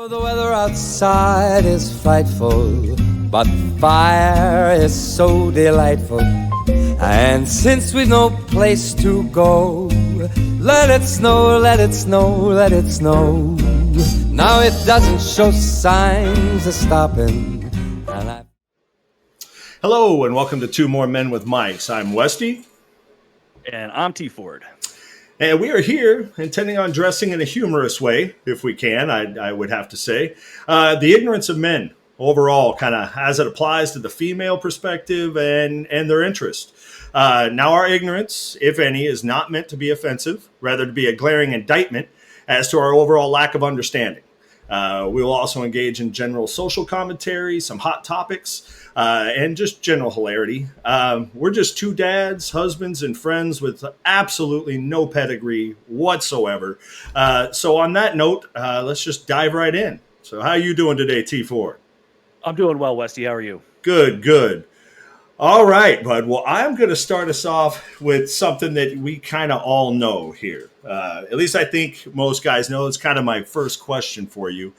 The weather outside is frightful, but fire is so delightful. And since we've no place to go, let it snow, let it snow, let it snow. Now it doesn't show signs of stopping. Hello and welcome to Two More Men with Mics. I'm Westy. And I'm T. Ford. And we are here intending on dressing in a humorous way, if we can, I would have to say. The ignorance of men overall, kind of as it applies to the female perspective and their interest. Now our ignorance, if any, is not meant to be offensive, rather to be a glaring indictment as to our overall lack of understanding. We will also engage in general social commentary, some hot topics, and just general hilarity. We're just two dads, husbands, and friends with absolutely no pedigree whatsoever. So on that note, let's just dive right in. So how are you doing today, T4? I'm doing well, Westy. How are you? Good. All right, bud. Well, I'm going to start us off with something that we kind of all know here. At least I think most guys know. It's kind of my first question for you.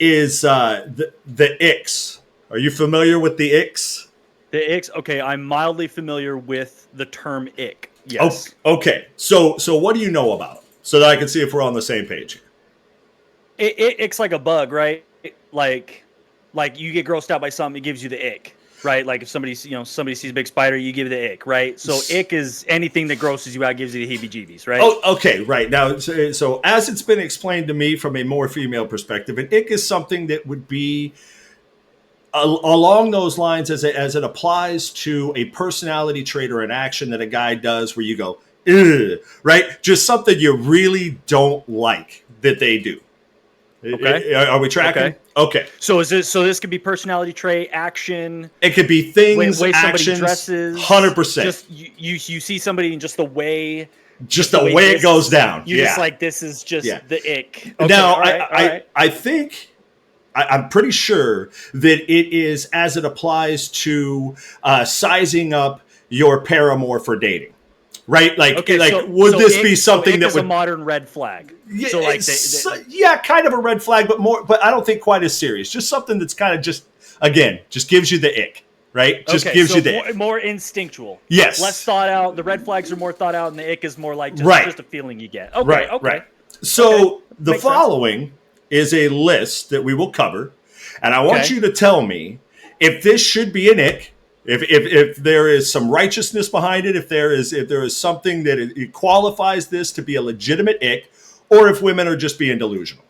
Is the icks. Are you familiar with the icks? The icks? Okay, I'm mildly familiar with the term ick. Yes. Oh, okay. So what do you know about it? So that I can see if we're on the same page here. Ick's like a bug, right? Like you get grossed out by something, it gives you the ick. Right, like if somebody sees a big spider, you give the ick, right? So ick is anything that grosses you out, gives you the heebie-jeebies, right? Oh, okay, right. Now, so as it's been explained to me from a more female perspective, an ick is something that would be along those lines as it applies to a personality trait or an action that a guy does where you go, ugh, right? Just something you really don't like that they do. Okay. Are we tracking? Okay. So this could be personality trait, action. It could be things, way actions, dresses. 100%. Just you see somebody and just the way. Just the way it goes down. You're just like, this is just the ick. Okay, now, I think, I'm pretty sure that it is as it applies to sizing up your paramour for dating. Right? Would this be something that would a modern red flag? Yeah, so kind of a red flag, but I don't think quite as serious. Just something that's kind of just gives you the ick, right? Gives you the ick. More instinctual. Yes. Less thought out. The red flags are more thought out, and the ick is more like just a feeling you get. Okay. Right. So the following is a list that we will cover, and I want you to tell me if this should be an ick. If there is some righteousness behind it, if there is something that it qualifies this to be a legitimate ick, or if women are just being delusional.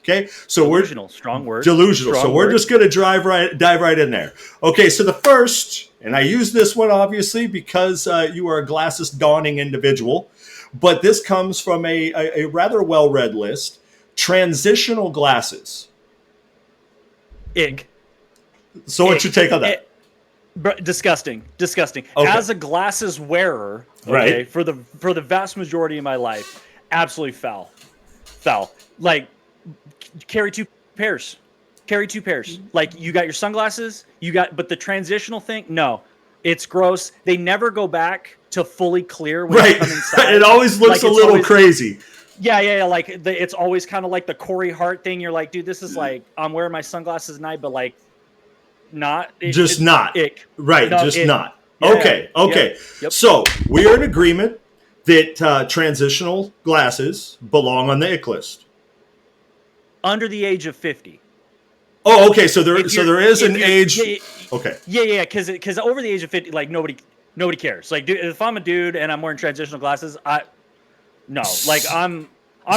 Okay, so delusional, strong word. Delusional. So we're just going to dive right in there. Okay, so the first, and I use this one obviously because you are a glasses donning individual, but this comes from a rather well-read list. Transitional glasses. Ick. So what's your take on that? Disgusting. Okay. As a glasses wearer, right, for the vast majority of my life, absolutely foul. Like, carry two pairs. Like, you got your sunglasses, but the transitional thing, no, it's gross. They never go back to fully clear when you come inside. It always looks a little crazy. Yeah. Like it's always kind of like the Corey Hart thing. You're like, dude, this is like I'm wearing my sunglasses at night, but like. Not. Ick. Right, no, just ick. not. Yeah. Okay. Yep. So we are in agreement that transitional glasses belong on the ick list. Under the age of 50. Oh, okay. So there is an age. Okay. Yeah. Because over the age of 50, like nobody cares. Like, dude, if I'm a dude and I'm wearing transitional glasses,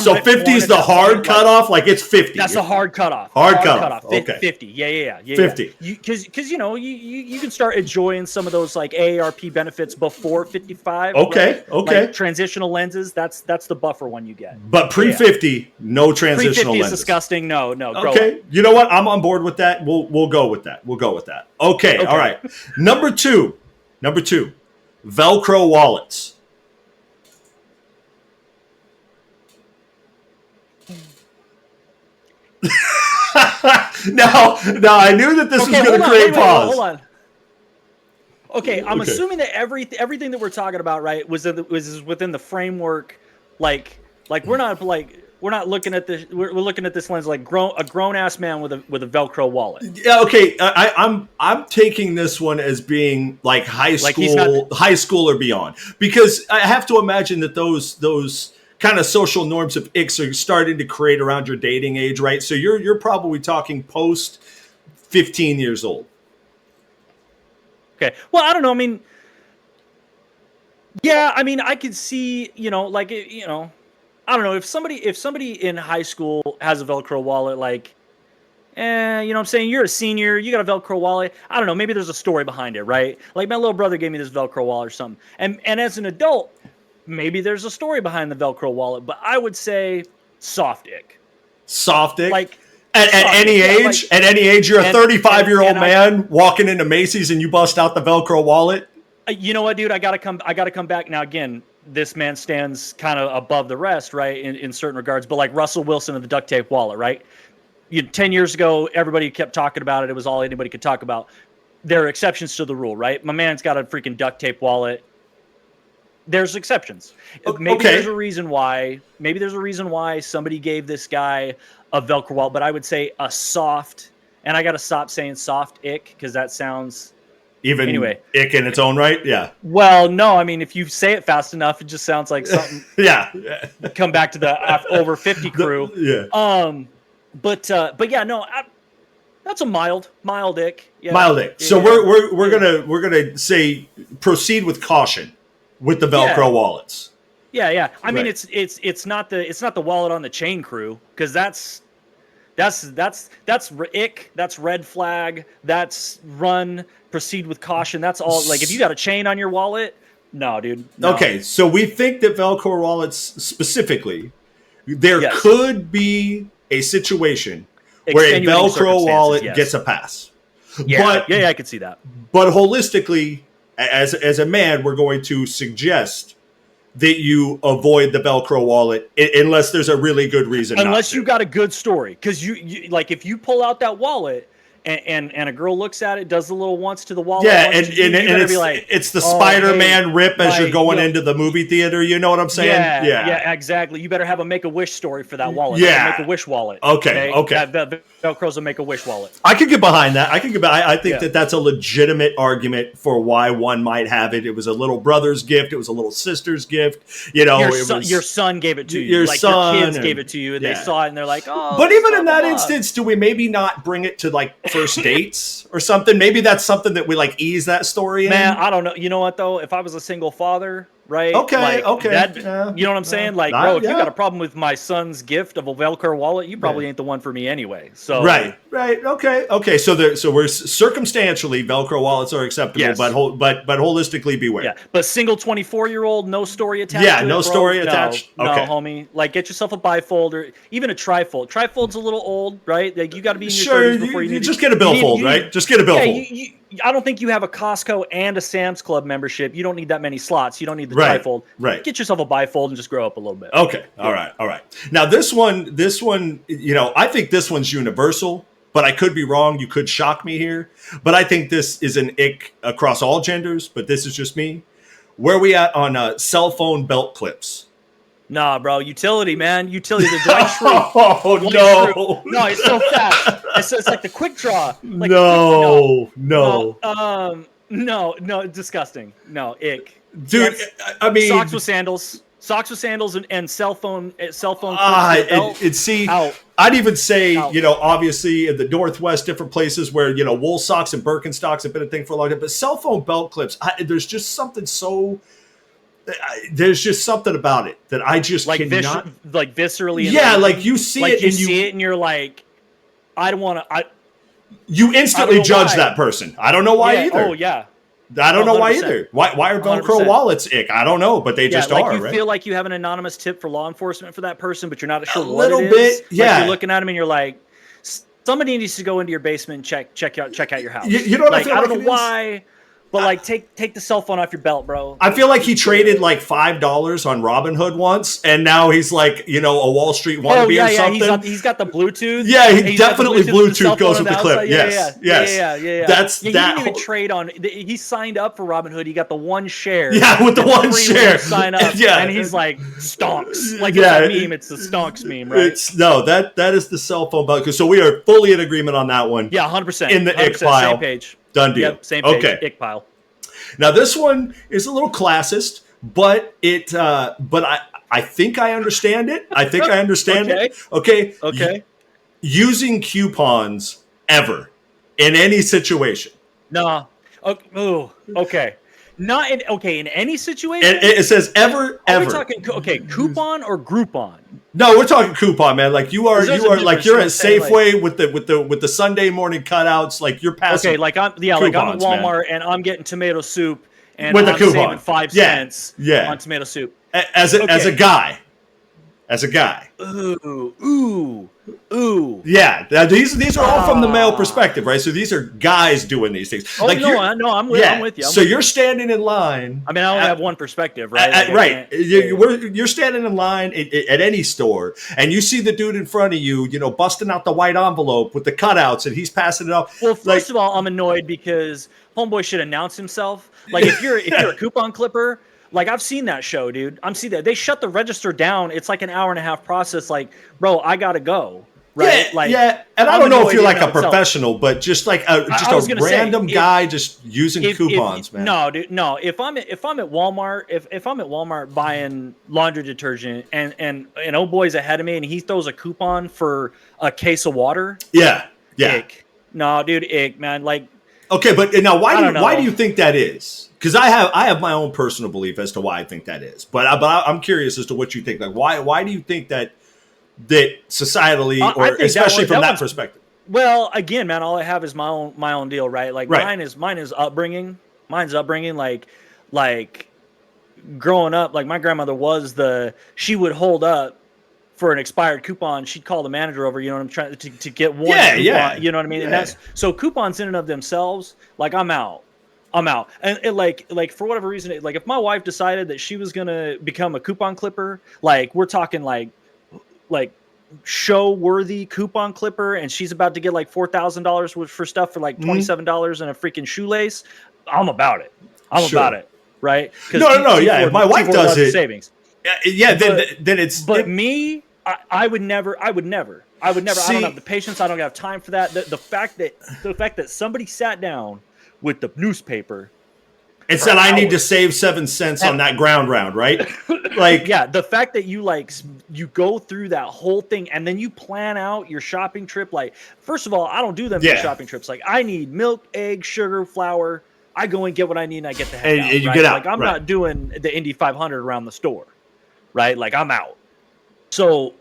So 50 is the hard cutoff? Like it's 50. That's the hard cutoff. Hard cutoff. Okay. 50. Yeah. 50. Because you can start enjoying some of those like AARP benefits before 55. Okay. Right? Okay. Like transitional lenses, that's the buffer one you get. But pre-50, no transitional pre-50 lenses. Is disgusting. No. Okay. You know what? I'm on board with that. We'll go with that. Okay. All right. Number two. Velcro wallets. Now I knew that this was going to create pause. Hold on. Okay, I'm assuming that everything that we're talking about, right, was within the framework, like we're not we're not looking at this. We're looking at this lens like a grown ass man with a Velcro wallet. Yeah, okay. I'm taking this one as being like high school or beyond, because I have to imagine that those kind of social norms of icks are starting to create around your dating age, right? So you're probably talking post 15 years old. Okay. Well, I don't know. I mean, yeah. I mean, I could see. I don't know if somebody in high school has a Velcro wallet, like, you know what I'm saying? You're a senior, you got a Velcro wallet. I don't know, maybe there's a story behind it, right? Like my little brother gave me this Velcro wallet or something. And as an adult, maybe there's a story behind the Velcro wallet, but I would say soft ick. Soft ick? Like at any age? At any age, you're a 35-year-old man walking into Macy's and you bust out the Velcro wallet? You know what, dude? I gotta come back now again. This man stands kind of above the rest, right, in certain regards. But like Russell Wilson and the duct tape wallet, right? 10 years ago, everybody kept talking about it. It was all anybody could talk about. There are exceptions to the rule, right? My man's got a freaking duct tape wallet. There's exceptions. Maybe there's a reason why. Maybe there's a reason why somebody gave this guy a Velcro wallet. But I would say a soft, and I got to stop saying soft ick because that sounds... Even anyway, ick in its own right, yeah. Well, no, I mean, if you say it fast enough, it just sounds like something. Yeah. Come back to the over 50 crew. Yeah. But yeah, no, that's a mild ick. Yeah. Mild ick. So we're gonna say proceed with caution with the Velcro wallets. Yeah. I mean, it's not the wallet on the chain crew, because that's ick. That's red flag. That's run. Proceed with caution. That's all. Like if you got a chain on your wallet, no, dude. No. Okay, so we think that Velcro wallets specifically, there could be a situation where a Velcro wallet gets a pass. Yeah, I could see that. But holistically, as a man, we're going to suggest that you avoid the Velcro wallet unless there's a really good reason. Unless you got a good story, because you like if you pull out that wallet. And a girl looks at it, does the little once to the wallet. Yeah, and it's like, it's the Spider-Man rip as you're going into the movie theater. You know what I'm saying? Yeah, exactly. You better have a Make-A-Wish story for that wallet. Yeah, Make-A-Wish wallet. Okay. That Velcro's a Make-A-Wish wallet. I could get behind that. I think that that's a legitimate argument for why one might have it. It was a little brother's gift. It was a little sister's gift. You know, your son gave it to you. Your kids gave it to you. And they saw it and they're like, oh. But even in that instance, do we maybe not bring it to like first dates or something? Maybe that's something that we like ease that story in. Man, I don't know. You know what though? If I was a single father, right? Okay. You know what I'm saying? Like, bro, if you got a problem with my son's gift of a Velcro wallet, you probably ain't the one for me anyway. So right. Okay. So we're circumstantially Velcro wallets are acceptable, but holistically beware. Yeah, but single 24-year-old, no story attached. Yeah, no story attached. No, homie. Like, get yourself a bifold or even a trifold. Trifold's a little old, right? Like, you got to be in your 30s before you just get a billfold, right? Just get a billfold. I don't think you have a Costco and a Sam's Club membership. You don't need that many slots. You don't need the trifold. Right. Get yourself a bifold and just grow up a little bit. Okay. All right. Now this one, I think this one's universal, but I could be wrong. You could shock me here, but I think this is an ick across all genders, but this is just me. Where we at on cell phone belt clips? Nah, bro. Utility, man. Utility. The Dwight Schrute. Oh, no. No, it's so fast. It's like the quick draw. Like no. No, disgusting. No, ick. Dude, I mean. Socks with sandals and cell phone. I'd even say, obviously in the Northwest, different places where, wool socks and Birkenstocks have been a thing for a long time, but cell phone belt clips, there's just something so... There's just something about it that I just cannot... viscerally... Yeah, like you see it and you see it and you're like, I don't want to... You instantly judge that person. I don't know why either. Oh, yeah. I don't know why either. Why are Velcro 100%. Wallets ick? I don't know, but they just are, right? You feel like you have an anonymous tip for law enforcement for that person, but you're not sure what it is. Yeah. Like you're looking at them and you're like, somebody needs to go into your basement and check out your house. You know what I don't know why... But like, take the cell phone off your belt, bro. I feel like he traded like $5 on Robinhood once, and now he's like, a Wall Street wannabe or something. He's got the Bluetooth. Yeah, he definitely Bluetooth goes with the clip. Yes. That's he that. didn't even trade on. He signed up for Robinhood. He got the one share. Yeah, with the one share. Sign up. Yeah, and he's like stonks. Like it's a meme. It's the stonks meme, right? That is the cell phone bug. So we are fully in agreement on that one. Yeah, 100%. In the ick pile. Same page. Done deal. Yep, same page. Okay. Ick pile. Now this one is a little classist, but I think I understand it. it. Okay. Using coupons ever in any situation. No. Okay. Not in any situation. It says ever. Are we talking coupon or Groupon? No, we're talking coupon, man. Like you are like you're at Safeway like, with the Sunday morning cutouts. Like you're passing. Okay, like I'm at Walmart, man. And I'm getting tomato soup and with I'm saving 5 cents on tomato soup. As a guy. Ooh. Yeah, these are all from the male perspective, right? So these are guys doing these things. Oh, like I'm with you. So you're standing in line. I mean, I only have one perspective, right? Right. You're standing in line at any store, and you see the dude in front of you, busting out the white envelope with the cutouts, and he's passing it off. Well, first of all, I'm annoyed because homeboy should announce himself. Like if you're a coupon clipper. Like, I've seen that show, dude. I'm seeing that. They shut the register down. It's like an hour and a half process. Like, bro, I got to go. Right? Yeah. And I don't know if you're like a professional, but just like a random guy just using coupons, man. No, dude. No. If I'm at Walmart, if I'm at Walmart buying laundry detergent and old boy's ahead of me and he throws a coupon for a case of water. Yeah. Ick. No, dude, ick, man. Like, okay, but now why do you think that is? Because I have my own personal belief as to why I think that is, but I'm curious as to what you think. Like, why do you think that societally, or especially from that perspective? Well, again, man, all I have is my own deal, right? Like mine is upbringing. Mine's upbringing, like growing up. Like my grandmother she would hold up for an expired coupon. She'd call the manager over. You know what I'm trying to get one. Yeah. You know what I mean? Yeah. And so coupons in and of themselves. Like I'm out. And like for whatever reason, like if my wife decided that she was gonna become a coupon clipper, like we're talking like show worthy coupon clipper, and she's about to get like $4,000 for stuff for like $27 and a freaking shoelace, I'm about it. About it, right? No. Yeah, if my wife does it, savings. Yeah, then it's. But me, I would never. I don't have the patience. I don't have time for that. The fact that somebody sat down with the newspaper and said, "I need to save 7 cents on that ground round," right? Like, yeah, the fact that you go through that whole thing and then you plan out your shopping trip. Like, first of all, I don't do them for shopping trips. Like, I need milk, eggs, sugar, flour. I go and get what I need and I get the heck out. And you get out. Like, I'm not doing the Indy 500 around the store, right? Like, I'm out. So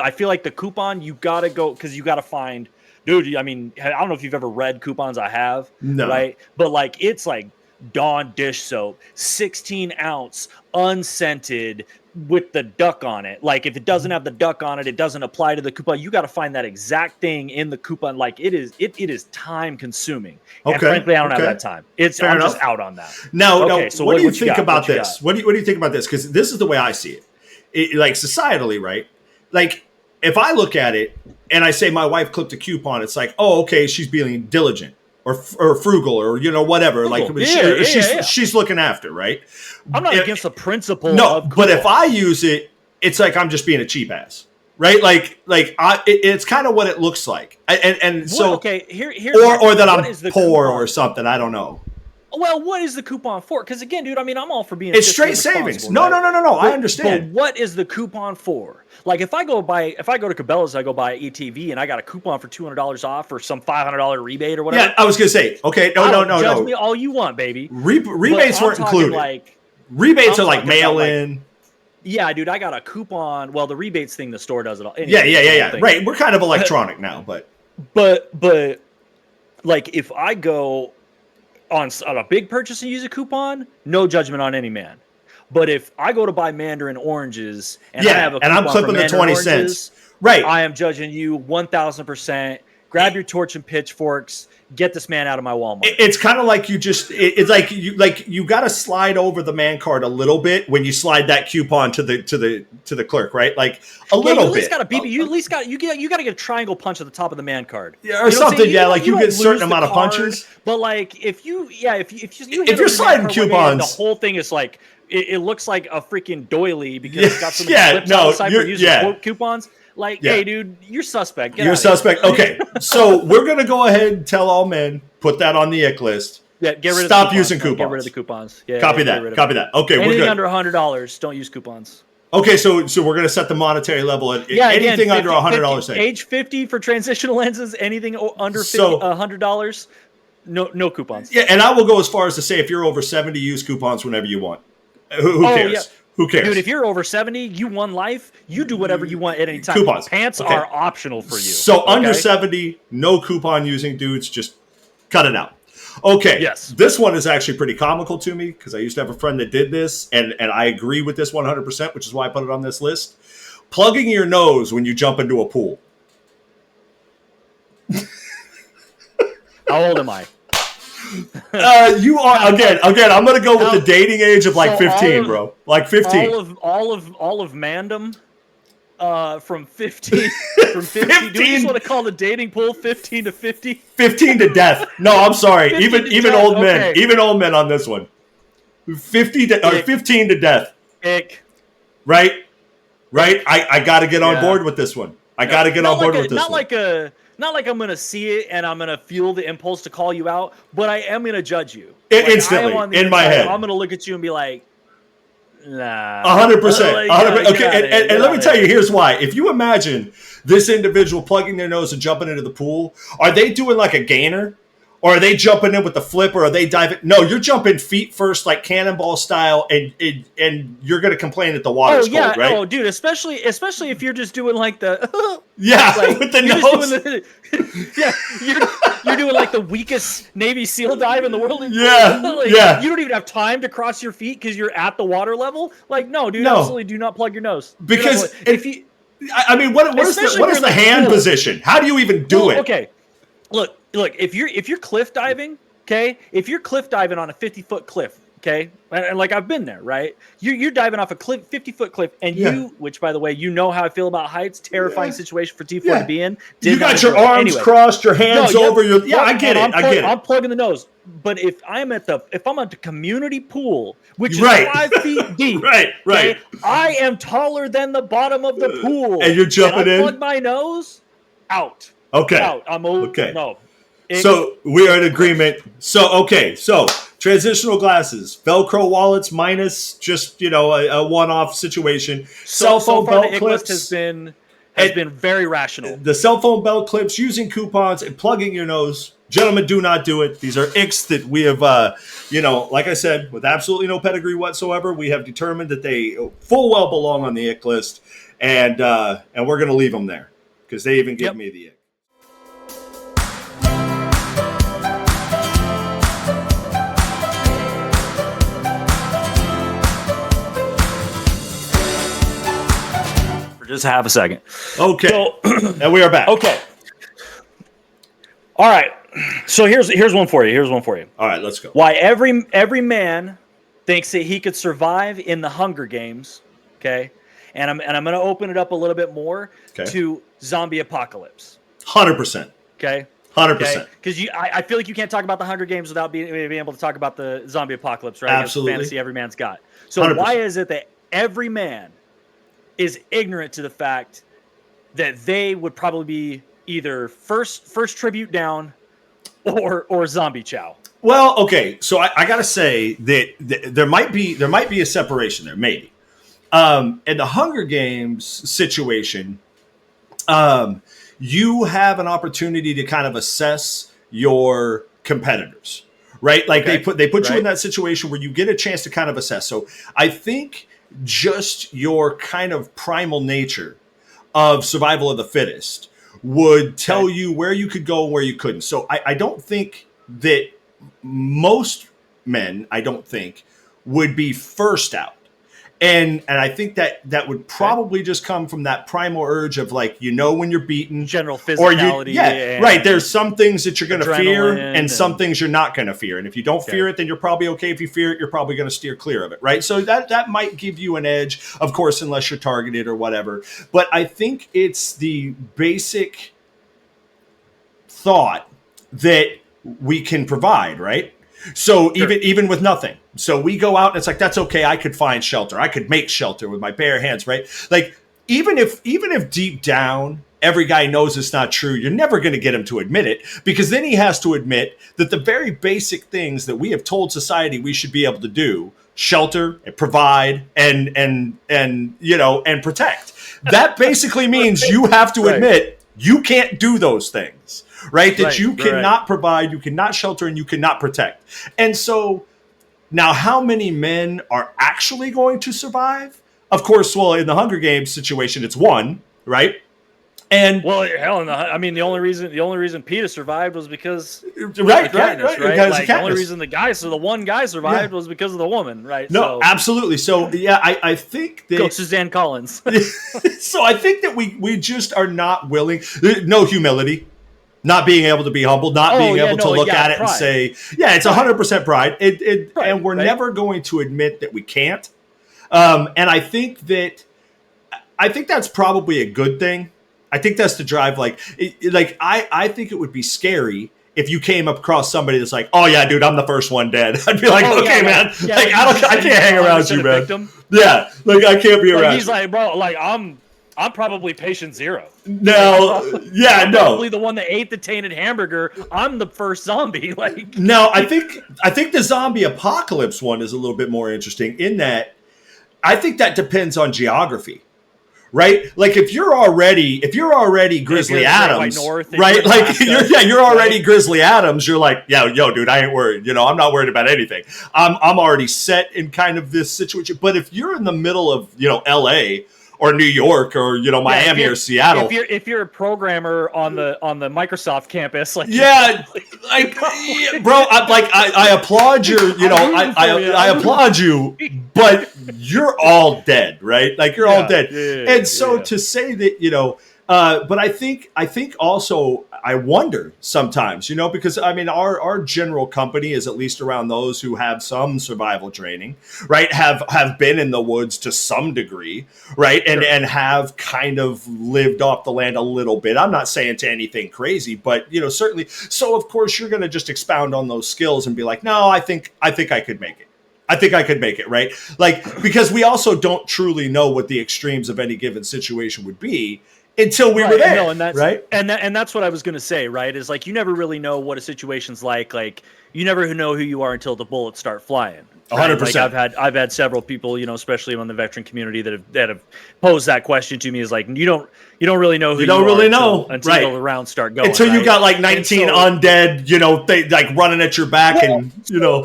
I feel like the coupon, you gotta go because you gotta find. Dude, I mean, I don't know if you've ever read coupons. I have. No. Right? But, like, it's like Dawn dish soap, 16 ounce, unscented with the duck on it. Like, if it doesn't have the duck on it, it doesn't apply to the coupon. You got to find that exact thing in the coupon. Like, it is time consuming. Okay. And frankly, I don't have that time. I'm just out on that. Now, so what do you think about this? What do you think about this? Because this is the way I see it. Like, societally, right? Like, if I look at it and I say my wife clipped a coupon, it's like, oh, okay, she's being diligent or frugal or whatever. Frugal. Like she's looking after, right? I'm not against the principle. No, of but if I use it, it's like I'm just being a cheap ass, right? It's kind of what it looks like, and so okay, or that I'm poor or something. I don't know. Well, what is the coupon for? Because again, dude, I mean, I'm all for being. It's straight savings. No. I understand. But what is the coupon for? Like, if I go to Cabela's, I go buy an ETV, and I got a coupon for $200 off or some $500 rebate or whatever. Yeah, I was gonna say, okay, no. Judge me all you want, baby. Rebates weren't included. Like, rebates are like mail in. Yeah, dude, I got a coupon. Well, the rebates thing, the store does it all. Anyway, yeah. Right, we're kind of electronic now, but like, if I go on a big purchase and use a coupon, no judgment on any man. But if I go to buy Mandarin oranges and I have a coupon I'm clipping the 20 cents, right? I am judging you 1,000%. grab your torch and pitchforks, get this man out of my Walmart. It's kind of like it's like you got to slide over the man card a little bit when you slide that coupon to the clerk, right? Like a little bit. You at least got to get a triangle punch at the top of the man card. Yeah, or something. Yeah, like you get a certain amount of punches. But like if you're sliding coupons, the whole thing is like it looks like a freaking doily because it's got so many clips on the side for using coupons. Like, hey, dude, you're suspect. You're suspect. Okay, so we're gonna go ahead and tell all men, put that on the ick list. Yeah, get rid of Stop using coupons. Get rid of the coupons. Yeah, copy that. Okay, anything we're good. under $100, don't use coupons. Okay, so we're gonna set the monetary level at anything under $100. Age 50 for transitional lenses. Anything under $100, no coupons. Yeah, and I will go as far as to say if you're over 70, use coupons whenever you want. Who cares? Yeah. Who cares? Dude, if you're over 70, you won life, you do whatever you want at any time. Coupons. Pants are optional for you. So under 70, no coupon using dudes, just cut it out. Okay. Yes. This one is actually pretty comical to me because I used to have a friend that did this, and I agree with this 100%, which is why I put it on this list. Plugging your nose when you jump into a pool. How old am I? You are again. I'm gonna go with the dating age of like 15, bro. Like 15. All of mandom. From 15. From 15. Do we just want to call the dating pool 15 to 50? 15 to death. No, I'm sorry. Even death. old men. Even old men on this one. 15 to death. Ick. Right. I got to get on board with this one. I got to get on board with this one. Not like I'm going to see it and I'm going to feel the impulse to call you out, but I am going to judge you. Instantly, in my head. I'm going to look at you and be like, nah. 100%. Okay, and let me tell you, here's why. If you imagine this individual plugging their nose and jumping into the pool, are they doing like a gainer? Or are they jumping in with the flip, or are they diving? No, you're jumping feet first, like cannonball style, and you're going to complain that the water's cold, right? Oh, dude, especially if you're just doing like the with the nose. You're doing like the weakest Navy SEAL dive in the world. You don't even have time to cross your feet because you're at the water level. Like, no, dude, absolutely do not plug your nose. Because what is the hand position? How do you even do it? Okay, look, if you're cliff diving, okay, if you're cliff diving on a 50-foot cliff, okay, and like I've been there, right? You're diving off a 50-foot cliff, and which by the way, you know how I feel about heights, terrifying situation for T4 to be in. You got your arms crossed, your hands over your. Yeah, I get it. I'm plugging the nose. But if I'm at the community pool, which is 5 feet deep, right, okay, I am taller than the bottom of the pool, and you're jumping in. Plug my nose, out. Okay. Out. I'm old. Okay. No. So we are in agreement. So transitional glasses, Velcro wallets minus just a one-off situation. Cell phone belt clips has been very rational. The cell phone belt clips, using coupons and plugging your nose. Gentlemen, do not do it. These are icks that we have, like I said, with absolutely no pedigree whatsoever, we have determined that they full well belong on the ick list, and we're going to leave them there because they even give me the ick. Just half a second. Okay. So, and we are back. Okay. All right. So here's one for you. All right, let's go. Why every man thinks that he could survive in the Hunger Games, okay? And I'm going to open it up a little bit more to zombie apocalypse. 100%. Okay. 100%. Because I feel like you can't talk about the Hunger Games without being able to talk about the zombie apocalypse, right? Absolutely. It's the fantasy every man's got. So 100%. Why is it that every man is ignorant to the fact that they would probably be either first tribute down or zombie chow? Well, okay, so I gotta say that there might be a separation there, maybe. In the Hunger Games situation, you have an opportunity to kind of assess your competitors, right? Like they put you in that situation where you get a chance to kind of assess. So I think just your kind of primal nature of survival of the fittest would tell you where you could go and where you couldn't. So I don't think that most men, would be first out. And I think that would probably just come from that primal urge of like, when you're beaten, general physicality. Right. There's some things that you're going to fear and some and things you're not going to fear. And if you don't fear it, then you're probably okay. If you fear it, you're probably going to steer clear of it. Right. So that might give you an edge, of course, unless you're targeted or whatever. But I think it's the basic thought that we can provide, right? So even with nothing. So we go out and it's like, that's okay. I could find shelter. I could make shelter with my bare hands, right? Like even if deep down every guy knows it's not true, you're never going to get him to admit it, because then he has to admit that the very basic things that we have told society we should be able to do, shelter, and provide, and protect. That basically means you have to admit you can't do those things. Right? That you cannot provide, you cannot shelter, and you cannot protect. And so now how many men are actually going to survive? Of course, well, in the Hunger Games situation, it's one, right? And well, hell, the only reason Peeta survived was because right. The only reason the one guy survived was because of the woman, right? No, absolutely. So yeah, I think that go Suzanne Collins. So I think that we just are not willing. No humility. Not being able to be humble, not being able to look at it pride. And say, it's 100% pride. And we're never going to admit that we can't. And I think that's probably a good thing. I think that's to drive I think it would be scary if you came across somebody that's like, oh yeah, dude, I'm the first one dead. I'd be like, man, I can't hang around you, man. Victim. Yeah, I can't be around. He's like, bro, I'm probably patient zero. No, I'm probably the one that ate the tainted hamburger. I'm the first zombie. No, I think the zombie apocalypse one is a little bit more interesting in that I think that depends on geography. Right? Like if you're already Grizzly Adams, right? You're already Grizzly Adams. You're like, yo, dude, I ain't worried. I'm not worried about anything. I'm already set in kind of this situation. But if you're in the middle of, LA or New York or Miami or Seattle, if you're a programmer on the Microsoft campus, bro, I applaud your, I applaud you, but you're all dead, right? You're all dead, and so to say that, but I think also I wonder sometimes, because our general company is at least around those who have some survival training, right? Have been in the woods to some degree, right? And have kind of lived off the land a little bit. I'm not saying to anything crazy, but certainly. So of course you're going to just expound on those skills and be like, no, I think I could make it. I think I could make it, right? Because we also don't truly know what the extremes of any given situation would be until we were there, and that's, right? And that's what I was going to say, right? Is you never really know what a situation's like. You never know who you are until the bullets start flying. 100%. I've had several people, especially in the veteran community that have posed that question to me. Is you don't really know who you are until the rounds start going. Until you got 19 undead, running at your back,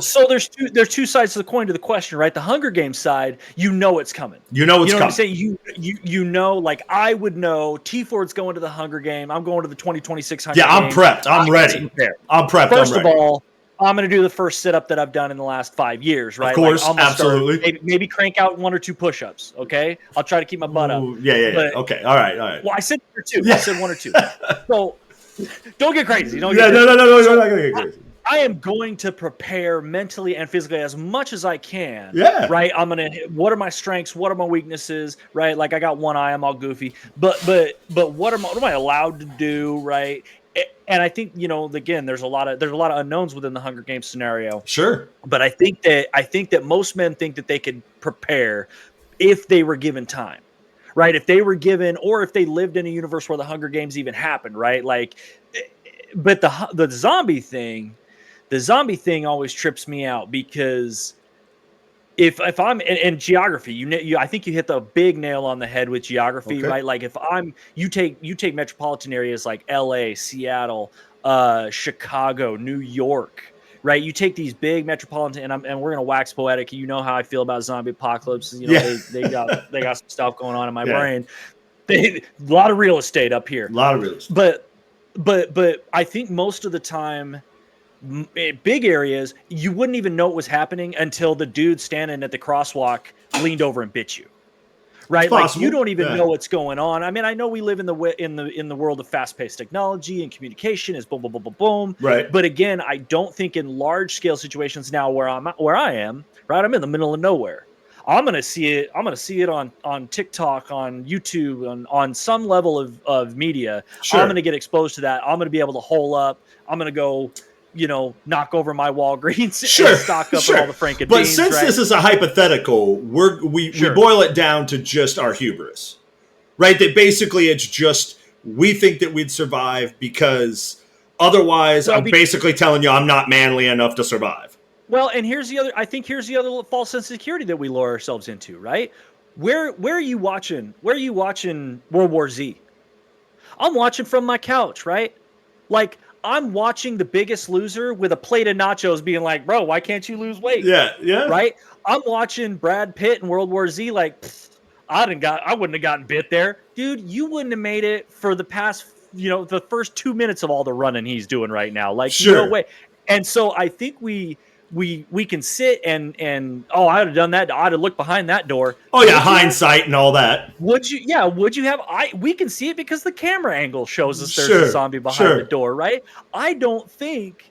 So there's two sides to the coin to the question, right? The Hunger Games side, it's coming. You know it's coming. What I'm saying? I would know T Ford's going to the Hunger Game. I'm going to the 2026 Hunger Game. Yeah, I'm prepped. I'm ready. I'm prepped. First of all, I'm going to do the first sit-up that I've done in the last 5 years, right? Of course, absolutely. Maybe crank out 1 or 2 push-ups, okay? I'll try to keep my butt up. Yeah. But, okay, all right. Well, I said 1 or 2. Yeah. I said 1 or 2. So don't get crazy. No, you're not going to get crazy. I am going to prepare mentally and physically as much as I can. Yeah. Right. I'm going to. What are my strengths? What are my weaknesses? Right. I got one eye. I'm all goofy. But what am I allowed to do? Right. And I think again, there's a lot of unknowns within the Hunger Games scenario. Sure. But I think that most men think that they could prepare if they were given time. Right. If they were given, or if they lived in a universe where the Hunger Games even happened. Right. But the zombie thing. The zombie thing always trips me out because if I'm in geography, I think you hit the big nail on the head with geography, okay. Right? If you take metropolitan areas like LA, Seattle, Chicago, New York, right? You take these big metropolitan, and we're gonna wax poetic. You know how I feel about zombie apocalypse. They got some stuff going on in my brain. A lot of real estate up here. A lot of real estate. But I think most of the time, big areas, you wouldn't even know it was happening until the dude standing at the crosswalk leaned over and bit you. Right, like you don't even know what's going on. I mean, I know we live in the world of fast-paced technology and communication is boom, boom, boom, boom, boom. Right. But again, I don't think in large-scale situations now where I am, right, I'm in the middle of nowhere. I'm gonna see it. I'm gonna see it on TikTok, on YouTube, on some level of media. Sure. I'm gonna get exposed to that. I'm gonna be able to hole up. I'm gonna go, knock over my Walgreens and stock up on all the Franken But beans, since this is a hypothetical, we boil it down to just our hubris, right? That basically it's just we think that we'd survive because otherwise I'm basically telling you I'm not manly enough to survive. Well, and here's the other false sense of security that we lure ourselves into, right? Where are you watching? Where are you watching World War Z? I'm watching from my couch, right? Like, I'm watching The Biggest Loser with a plate of nachos being like, bro, why can't you lose weight? Yeah. Right? I'm watching Brad Pitt in World War Z like, I wouldn't have gotten bit there. Dude, you wouldn't have made it for the past, the first 2 minutes of all the running he's doing right now. Like, no way. And so I think we can sit and I'd have done that. I'd have looked behind that door. Oh yeah, hindsight and all that. Would you have? We can see it because the camera angle shows us there's a zombie behind the door, right? I don't think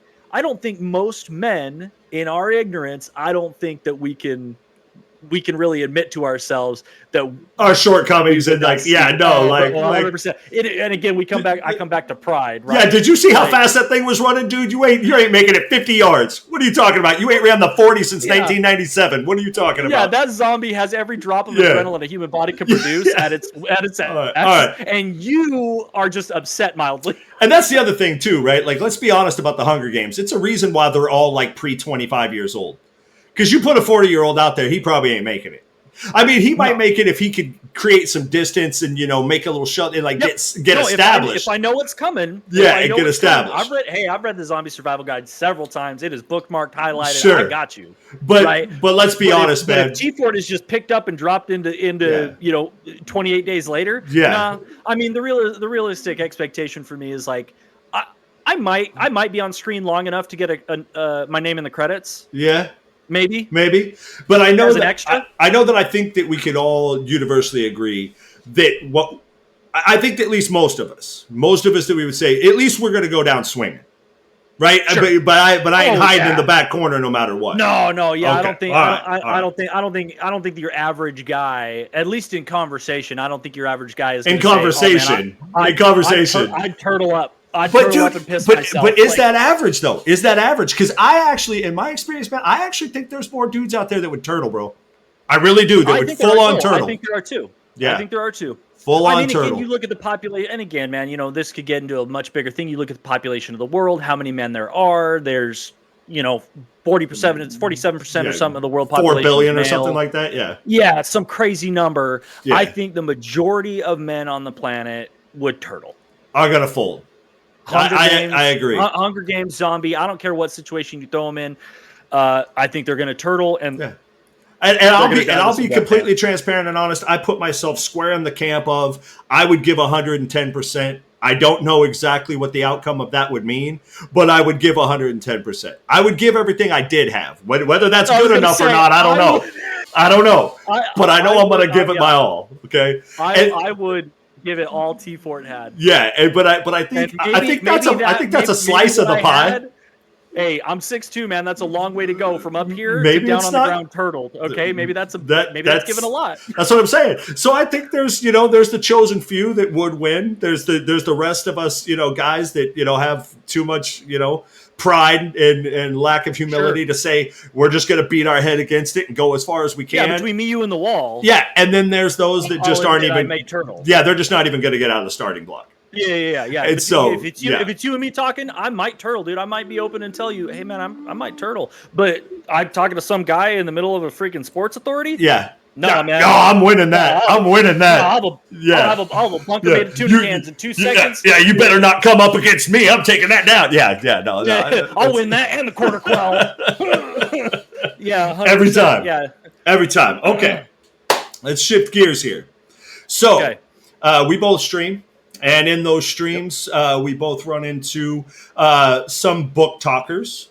most men in our ignorance, I don't think that we can really admit to ourselves that our shortcomings and like 100%. And again, I come back to pride, right? Yeah, did you see how fast that thing was running, dude? You ain't making it 50 yards. What are you talking about? You ain't ran the 40 since 1997. What are you talking about? Yeah, that zombie has every drop of adrenaline a human body can produce at its all right. And you are just upset mildly. And that's the other thing too, right? Like, let's be honest about the Hunger Games. It's a reason why they're all like pre-25 years old. Because you put a 40-year-old out there, he probably ain't making it. I mean, he might make it if he could create some distance and make a little shot and get established. If I know what's coming, and get established. I've read the Zombie Survival Guide sevel times. It is bookmarked, highlighted. Sure. I got you. But let's be honest, man. If T-Ford is just picked up and dropped into 28 days later. Yeah. Nah, I mean, the realistic expectation for me is like, I might be on screen long enough to get my name in the credits. Yeah. Maybe, but I know that I think that we could all universally agree that I think that at least most of us that we would say at least we're going to go down swinging, right? Sure. But I ain't hiding in the back corner no matter what. No, yeah, okay. I don't think your average guy, at least in conversation, I don't think your average guy is in conversation. I'd turtle up. But is that average though? Is that average? Because I actually, in my experience, man, I actually think there's more dudes out there that would turtle, bro. I really do. That would full on turtle. I think there are two. Yeah, I think there are two. Full on turtle. Again, you look at the population, and again, man, this could get into a much bigger thing. You look at the population of the world, how many men there are. There's 47% or something of the world population. 4 billion or something like that. Yeah. Yeah, some crazy number. Yeah. I think the majority of men on the planet would turtle. Are gonna fold. I agree. Hunger Games, zombie. I don't care what situation you throw them in. I think they're going to turtle and I'll be completely transparent and honest. I put myself square in the camp of I would give 110%. I don't know exactly what the outcome of that would mean, but I would give 110%. I would give everything I did have. Whether that's good enough or not, I don't know. But I know I'm going to give it my all. Okay. I would give it all T-Fort had. Yeah, but I think that's a slice of the pie. Hey, I'm 6'2", man. That's a long way to go from up here to down on the ground turtle. Okay, maybe that's giving a lot. That's what I'm saying. So I think there's the chosen few that would win. There's the rest of us, guys that have too much, pride and lack of humility to say we're just going to beat our head against it and go as far as we can. Yeah, between me, you, and the wall. Yeah, and then there's those that just aren't even. Yeah, they're just not even going to get out of the starting block. Yeah. And so if it's you and me talking, I might turtle, dude. I might be open and tell you, hey man, I might turtle. But I'm talking to some guy in the middle of a freaking sports authority. Yeah. No, man. No, I'm winning that. I'm winning that. I'll have a bunker made of tuna cans in 2 seconds. Yeah, you better not come up against me. I'm taking that down. No. I'll win that and the quarter quell. Yeah, 100%. Every time. Yeah, every time. Okay, let's shift gears here. So, we both stream, and in those streams, we both run into some book talkers.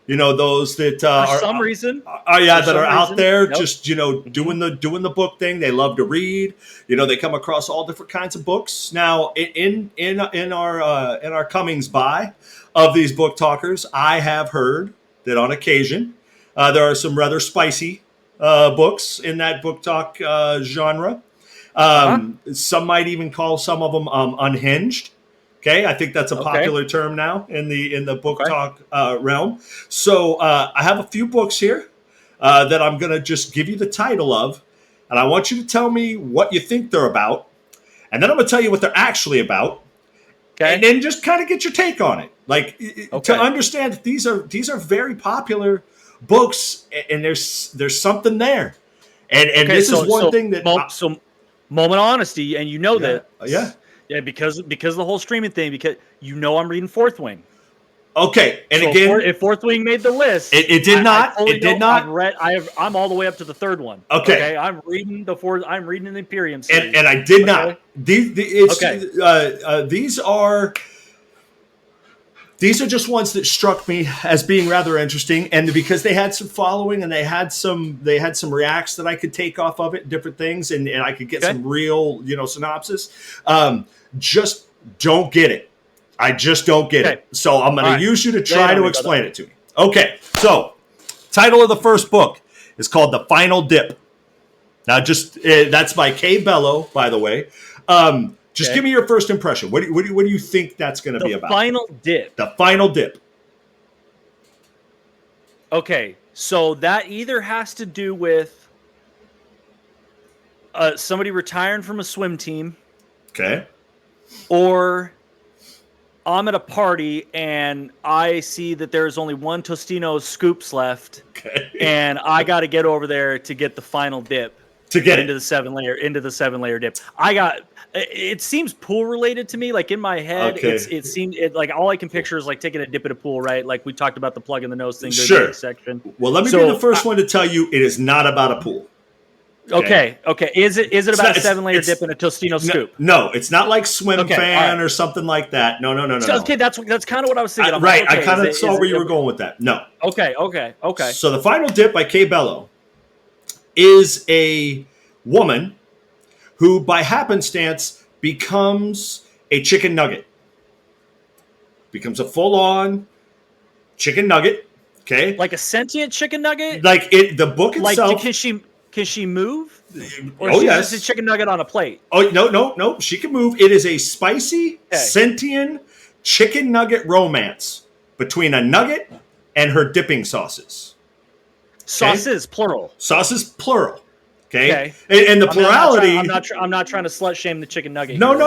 You know, those that For are some reason. that are out there Yep. just, you know, doing the book thing. They love to read. You know, they come across all different kinds of books. Now, in our comings by of these book talkers, I have heard that on occasion there are some rather spicy books in that book talk genre. Some might even call some of them unhinged. Okay, I think that's a popular term now in the book talk realm. So I have a few books here that I'm going to just give you the title of, and I want you to tell me what you think they're about, and then I'm going to tell you what they're actually about, and then just kind of get your take on it, like to understand that these are very popular books, and there's something there, and this is one thing that moment of honesty, and you know that. Yeah, because of the whole streaming thing, because you know I'm reading Fourth Wing. Okay, and so again, if Fourth Wing made the list, it did not. It did not. I'm all the way up to the third one. Okay, I'm reading the fourth. I'm reading the Imperium series, and I did not. These are just ones that struck me as being rather interesting, and because they had some following and they had some reacts that I could take off of it, different things, and I could get some real, you know, synopsis. Just don't get it. I just don't get it. So I'm going to use you to try to explain it to me. Okay. So title of the first book is called The Final Dip. Now, just that's by Kay Bello, by the way. Just give me your first impression. What do you think that's going to be about? The Final Dip. The Final Dip. Okay. So that either has to do with somebody retiring from a swim team. Okay. Or I'm at a party and I see that there's only one Tostino's scoops left, and I got to get over there to get the final dip to get into the seven layer dip. It seems pool related to me. Like in my head, it seemed like all I can picture is like taking a dip at a pool, right? Like we talked about the plug in the nose thing during the next section. Well, let me be the first one to tell you it is not about a pool. Okay. Is it about a 7-layer dip and a Tostino scoop? No, it's not like Swim Fan or something like that. No. Okay, that's kind of what I was thinking. Right, I kind of saw where you were going with that. No. Okay. So The Final Dip by Kay Bello is a woman who, by happenstance, becomes a chicken nugget. Becomes a full-on chicken nugget. Okay, like a sentient chicken nugget. Like the book itself. Like, can she move? Or yes. Just a chicken nugget on a plate. Oh, no. She can move. It is a spicy, sentient chicken nugget romance between a nugget and her dipping sauces. Sauces, plural. Sauces, plural. Okay. And the plurality. I'm not trying to slut shame the chicken nugget. No.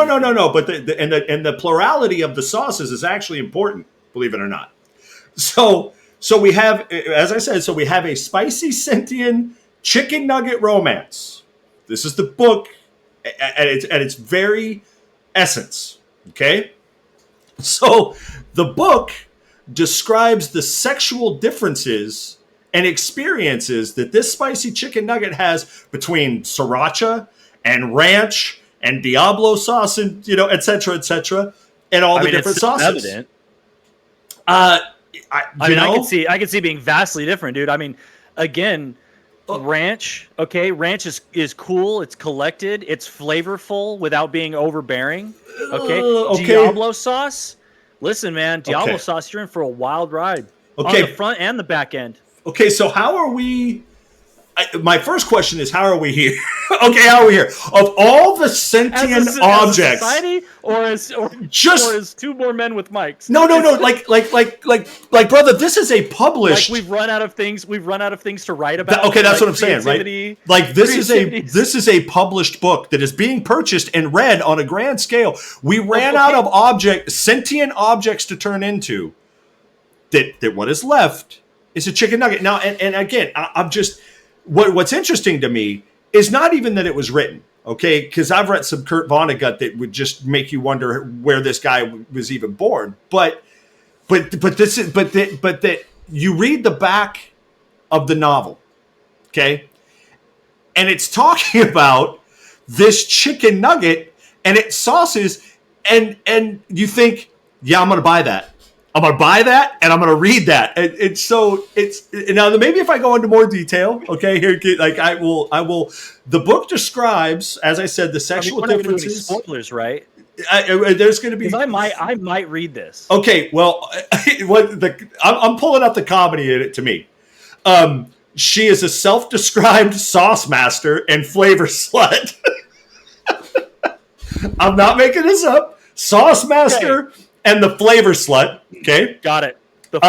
But the plurality of the sauces is actually important, believe it or not. So we have, as I said, we have a spicy, sentient chicken nugget romance. This is the book at its very essence. Okay? So the book describes the sexual differences and experiences that this spicy chicken nugget has between sriracha and ranch and Diablo sauce and, et cetera, and all the different sauces. Evident. I can see being vastly different, dude. I mean, again, ranch is cool. It's collected. It's flavorful without being overbearing. Okay. Diablo sauce. Listen, man, Diablo sauce, you're in for a wild ride. Okay. On the front and the back end. Okay, so how are we? My first question is, how are we here? How are we here? Of all the sentient objects, as a society, or as two more men with mics? No. Like, brother, this is a published. Like we've run out of things to write about. That's what I'm saying, right? Like this is a published book that is being purchased and read on a grand scale. We ran out of sentient objects to turn into. That what is left is a chicken nugget. Now, and again, I'm just. What's interesting to me is not even that it was written, okay? Because I've read some Kurt Vonnegut that would just make you wonder where this guy was even born. But that you read the back of the novel, okay? And it's talking about this chicken nugget and its sauces, and you think, yeah, I'm going to buy that. I'm gonna buy that and I'm gonna read that. It's now maybe if I go into more detail, okay, here like I will. The book describes, as I said, the sexual differences. Spoilers, right? There's going to be. I might read this. Okay, well, I'm pulling up the comedy in it to me. She is a self-described sauce master and flavor slut. I'm not making this up. Sauce master and the flavor slut. Okay, got it. The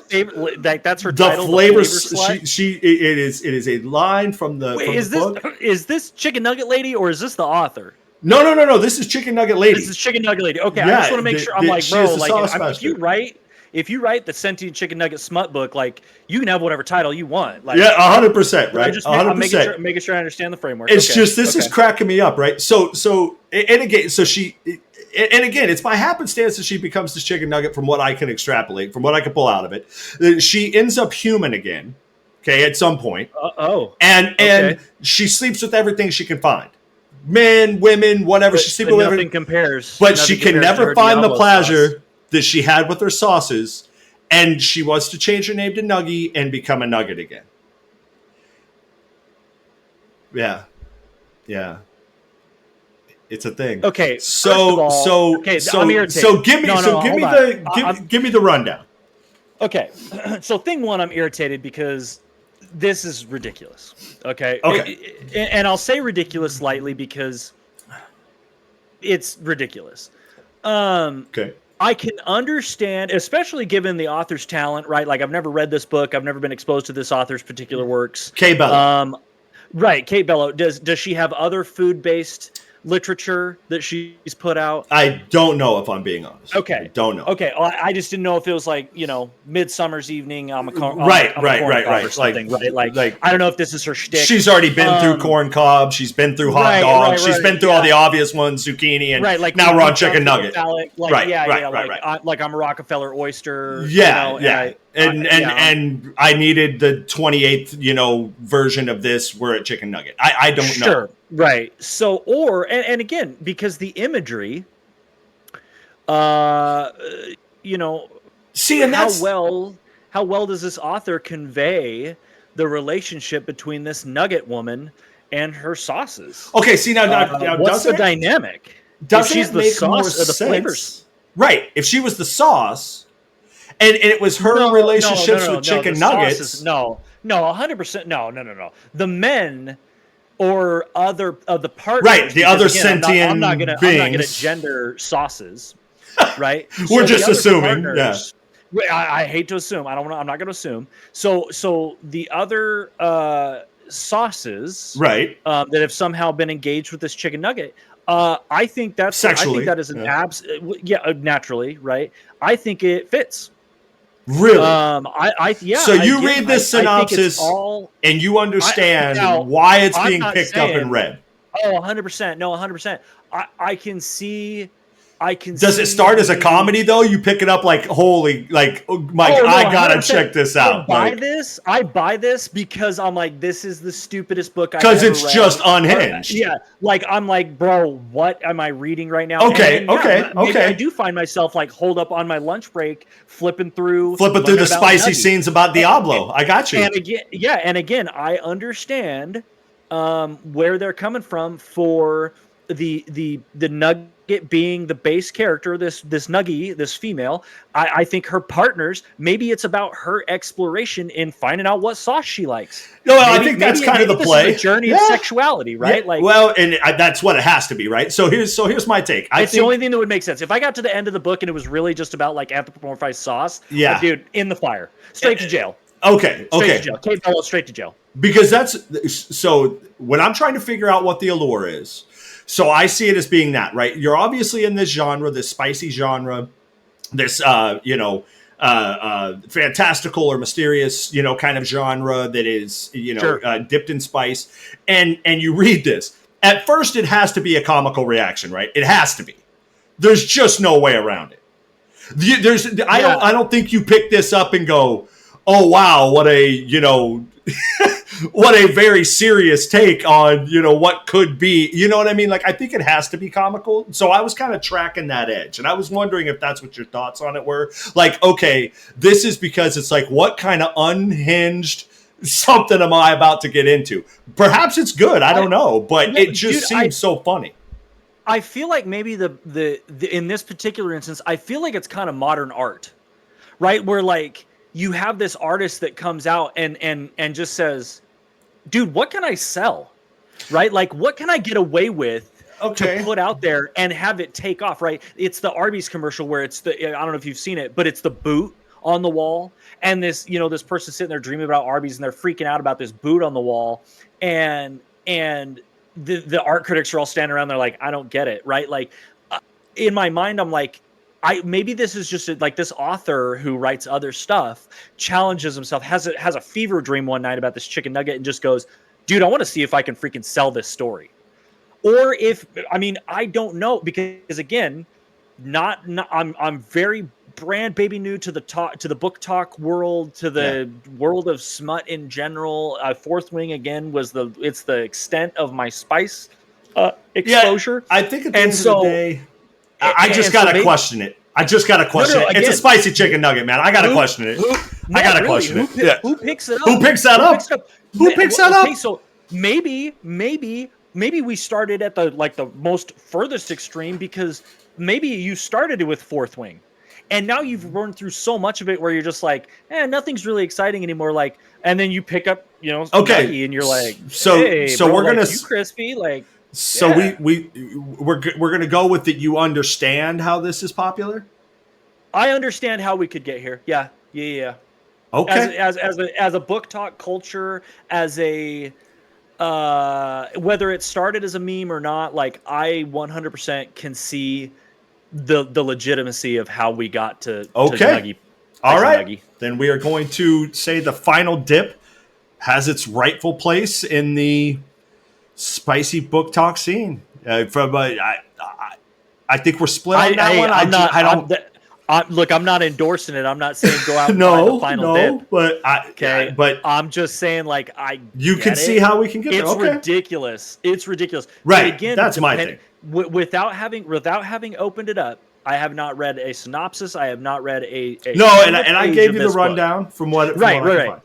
favorite, that's her title. The flavor slut. It is a line from the. Wait, from the book. Is this Chicken Nugget Lady or is this the author? No. This is Chicken Nugget Lady. This is Chicken Nugget Lady. Okay, yeah, I just want to make sure. I'm like, bro, like, if you write the sentient chicken nugget smut book, like you can have whatever title you want. Like, yeah, 100%, right? I'm making sure I understand the framework. It's just this is cracking me up, right? So it's by happenstance that she becomes this chicken nugget from what I can extrapolate, from what I can pull out of it. She ends up human again, okay, at some point. And she sleeps with everything she can find. Men, women, whatever. She sleeps with nothing compares. But she can never find the pleasure that she had with her sauces, and she wants to change her name to Nuggy and become a nugget again. Yeah. It's a thing. Okay. So give me the rundown. Okay. So thing one, I'm irritated because this is ridiculous. Okay. And I'll say ridiculous lightly because it's ridiculous. Okay. I can understand, especially given the author's talent, right? Like, I've never read this book. I've never been exposed to this author's particular works. Kate Bello. Right, Kate Bello. Does she have other food-based literature that she's put out? I don't know, if I'm being honest. Okay. I don't know. Okay, well, I just didn't know if it was like, Midsummer's Evening. I'm a corn right. Or something, right? Like, I don't know if this is her shtick. She's already been through corn cob. She's been through hot dogs. She's been through all the obvious ones, zucchini, and like now we're on chicken nugget. Like I'm a Rockefeller oyster. And I needed the 28th, version of this. We're at chicken nugget. I don't know. Right. So, and again, because the imagery, see, and how well does this author convey the relationship between this nugget woman and her sauces? Okay. See, now what's the dynamic? Doesn't she's the sauce or the flavors? Right. If she was the sauce, and it was her relationships with chicken nuggets. No, 100%. No. The men or other of the partners. Right. The other sentient I'm not gonna gender sauces. Right. We're just assuming. Yeah. I hate to assume. I'm not going to assume. So the other sauces, right, that have somehow been engaged with this chicken nugget. I think that's sexually. I think that is an naturally, right? I think it fits. Really? So you read this synopsis and you understand why it's being picked up and read. Oh, 100%. No, 100%. I can see. Does it start as a comedy though? You pick it up like holy, like I gotta check this out. I buy this because I'm like, this is the stupidest book I've ever read. Because it's just unhinged. Yeah, like I'm like, bro, what am I reading right now? Okay. I do find myself like holed up on my lunch break, flipping through the spicy scenes about Diablo. I got you. And again, I understand where they're coming from for the nugget being the base character, this Nuggy, this female. I think her partners, maybe it's about her exploration in finding out what sauce she likes. No, I think that's kind of the play. This is a journey of sexuality, right? Yeah. And that's what it has to be, right? So here's my take. It's the only thing that would make sense. If I got to the end of the book and it was really just about like anthropomorphized sauce, dude, in the fire, straight to jail. Okay. Straight to jail. Kate Bello, straight to jail. Because so when I'm trying to figure out what the allure is. So I see it as being that, right? You're obviously in this genre, this spicy genre, this, fantastical or mysterious, kind of genre that is, dipped in spice. And you read this. At first, it has to be a comical reaction, right? It has to be. There's just no way around it. I don't think you pick this up and go, oh, wow, what a, what a very serious take on, what could be, you know what I mean? Like, I think it has to be comical. So I was kind of tracking that edge, and I was wondering if that's what your thoughts on it were. Like, okay, this is because it's like, what kind of unhinged something am I about to get into? Perhaps it's good. I don't know, but it just seems so funny. I feel like maybe the in this particular instance, I feel like it's kind of modern art, right? Where like you have this artist that comes out and just says, dude, what can I sell? Right? Like, what can I get away with to put out there and have it take off, right? It's the Arby's commercial where it's I don't know if you've seen it, but it's the boot on the wall. And this, this person sitting there dreaming about Arby's and they're freaking out about this boot on the wall. And the art critics are all standing around. They're like, I don't get it. Right. Like in my mind, I'm like, maybe this is just like this author who writes other stuff, challenges himself, has a fever dream one night about this chicken nugget and just goes, dude, I want to see if I can freaking sell this story. Or I don't know, because again, I'm very brand baby new to the book talk world, to the world of smut in general. Fourth Wing again it's the extent of my spice exposure. Yeah, I think at the end of the day, I just gotta question it. I just gotta question it. Again, it's a spicy chicken nugget, man. I gotta question it. I gotta question it. Who picks it up? Who picks that up? Who picks that up? So maybe we started at the most furthest extreme, because maybe you started it with Fourth Wing. And now you've run through so much of it where you're just like, nothing's really exciting anymore. Like, and then you pick up, Nuggy, and you're like, hey, so bro, we're gonna crispy, like. So we're gonna go with that. You understand how this is popular? I understand how we could get here. Yeah. Okay. As a book talk culture, as a whether it started as a meme or not, like I 100% can see the legitimacy of how we got to Nuggy. All right. Nuggy. Then we are going to say the final dip has its rightful place in the spicy book talk scene. I think we're split on that one. Look, I'm not endorsing it. I'm not saying go out and buy the final dip. But I'm just saying, like, you can see how we can get there. It's ridiculous. It's ridiculous. Right. But again, that's my thing. Without having opened it up, I have not read a synopsis. I have not read a and I gave you the rundown from what I could find.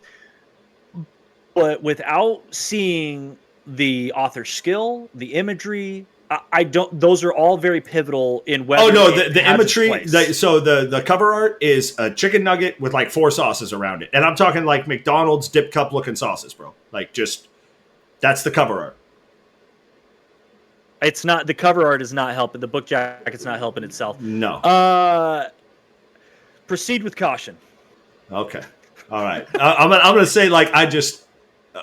But without seeing the author's skill, the imagery, I don't. Those are all very pivotal in whether. Oh no, the imagery. So the cover art is a chicken nugget with like 4 sauces around it, and I'm talking like McDonald's dip cup looking sauces, bro. Like just that's the cover art. It's not, the cover art is not helping. The book jacket's not helping itself. No. Proceed with caution. Okay. All right. I'm gonna say like I just.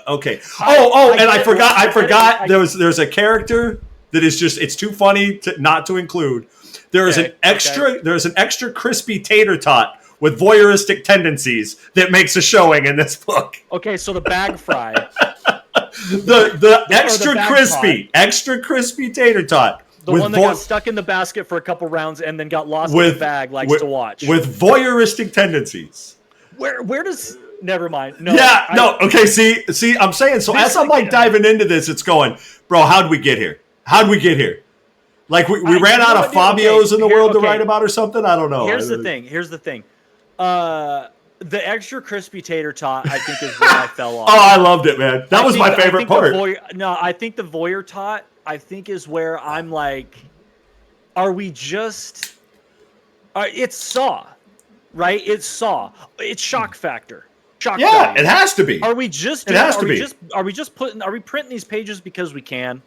Okay. I forgot. There's a character that is just, it's too funny not to include. There's an extra crispy tater tot with voyeuristic tendencies that makes a showing in this book. Okay, so the bag fry. the extra crispy tater tot. The one that got stuck in the basket for a couple rounds and then got lost in the bag likes to watch. With voyeuristic tendencies. Where does... Never mind. No. Yeah, okay, see, I'm saying, so as I'm like diving into this, it's going, bro, how'd we get here? Like we ran out of Fabios in the world to write about or something? I don't know. Here's the thing. The extra crispy tater tot, I think, is where I fell off. Oh, I loved it, man. That was my favorite part. I think the voyeur tot, I think, is where I'm like, are we just... it's Saw, right? It's Saw. It's shock factor. Yeah, it has to be. Are we just? Are we printing these pages because we can?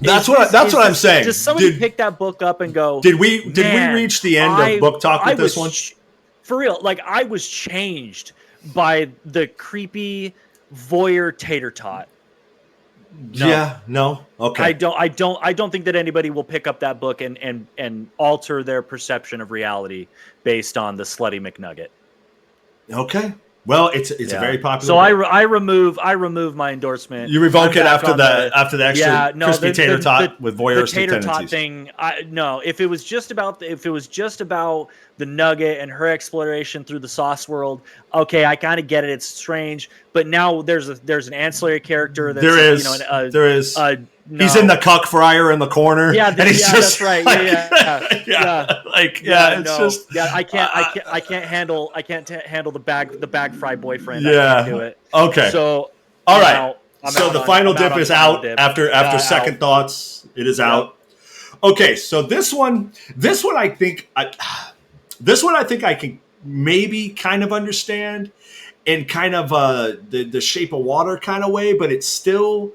That's what I'm saying. Does somebody pick that book up and go? Did we reach the end of book talk with this one? For real, like I was changed by the creepy voyeur tater tot. No. Yeah. No. Okay. I don't think that anybody will pick up that book and alter their perception of reality based on the slutty McNugget. Okay. Well, it's a Yeah. very popular. So book. I remove my endorsement. You revoke I'm it back after on the extra crispy tater tot with the voyeuristic tater tot tendencies. thing. No, if it was just about the nugget and her exploration through the sauce world, okay, I kind of get it. It's strange, but now there's an ancillary character. That's, There is. There is. He's in the cuck fryer in the corner. Yeah, and he's just that's right. like- Yeah. it's just. Yeah, I can't handle the bag fry boyfriend. Yeah. I can't do it. Okay. So All I'm right. out. So the final dip is out after second thoughts. It is out. Okay, so this one I think I can maybe kind of understand in kind of the Shape of Water kind of way, but it still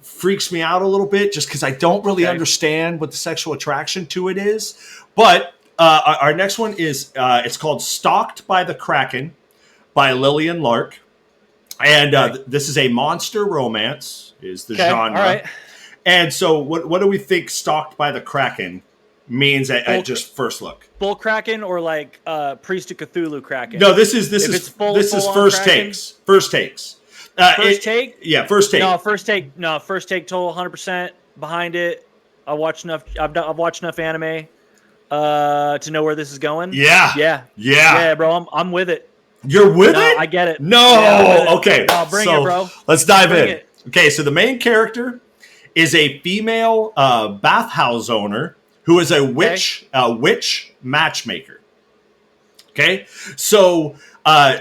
freaks me out a little bit just because I don't really understand what the sexual attraction to it is. But our next one is it's called Stalked by the Kraken by Lillian Lark. And this is a monster romance is the genre. All right. And so what do we think Stalked by the Kraken means at just first look? Bull Kraken or like Priest of Cthulhu Kraken? No, this is full first Kraken? takes. First takes. First take? Yeah, first take. No, first take total 100% behind it. I've watched enough anime to know where this is going. Yeah, bro. I'm with it. You're with it? I get it. No. Yeah, Okay. No, bring it, bro. Let's dive Bring in. it. Okay, so the main character is a female bathhouse owner who is a witch matchmaker. Okay, so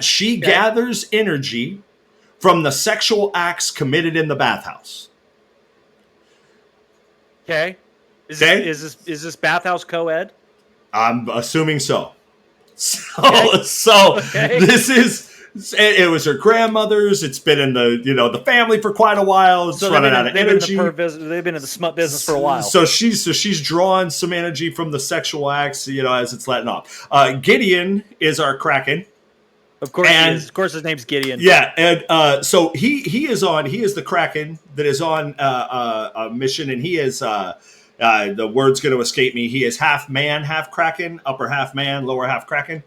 she gathers energy from the sexual acts committed in the bathhouse. Okay. Is this bathhouse co-ed? I'm assuming so. So Okay. this is. It was her grandmother's. It's been in the family for quite a while. It's running out of energy. They've been in the smut business for a while. So she's drawing some energy from the sexual acts, as it's letting off. Gideon is our Kraken. Of course, he is. Of course, his name's Gideon. Yeah, and so he is the Kraken that is on a mission, and he is the word's going to escape me. He is half man, half Kraken, upper half man, lower half Kraken.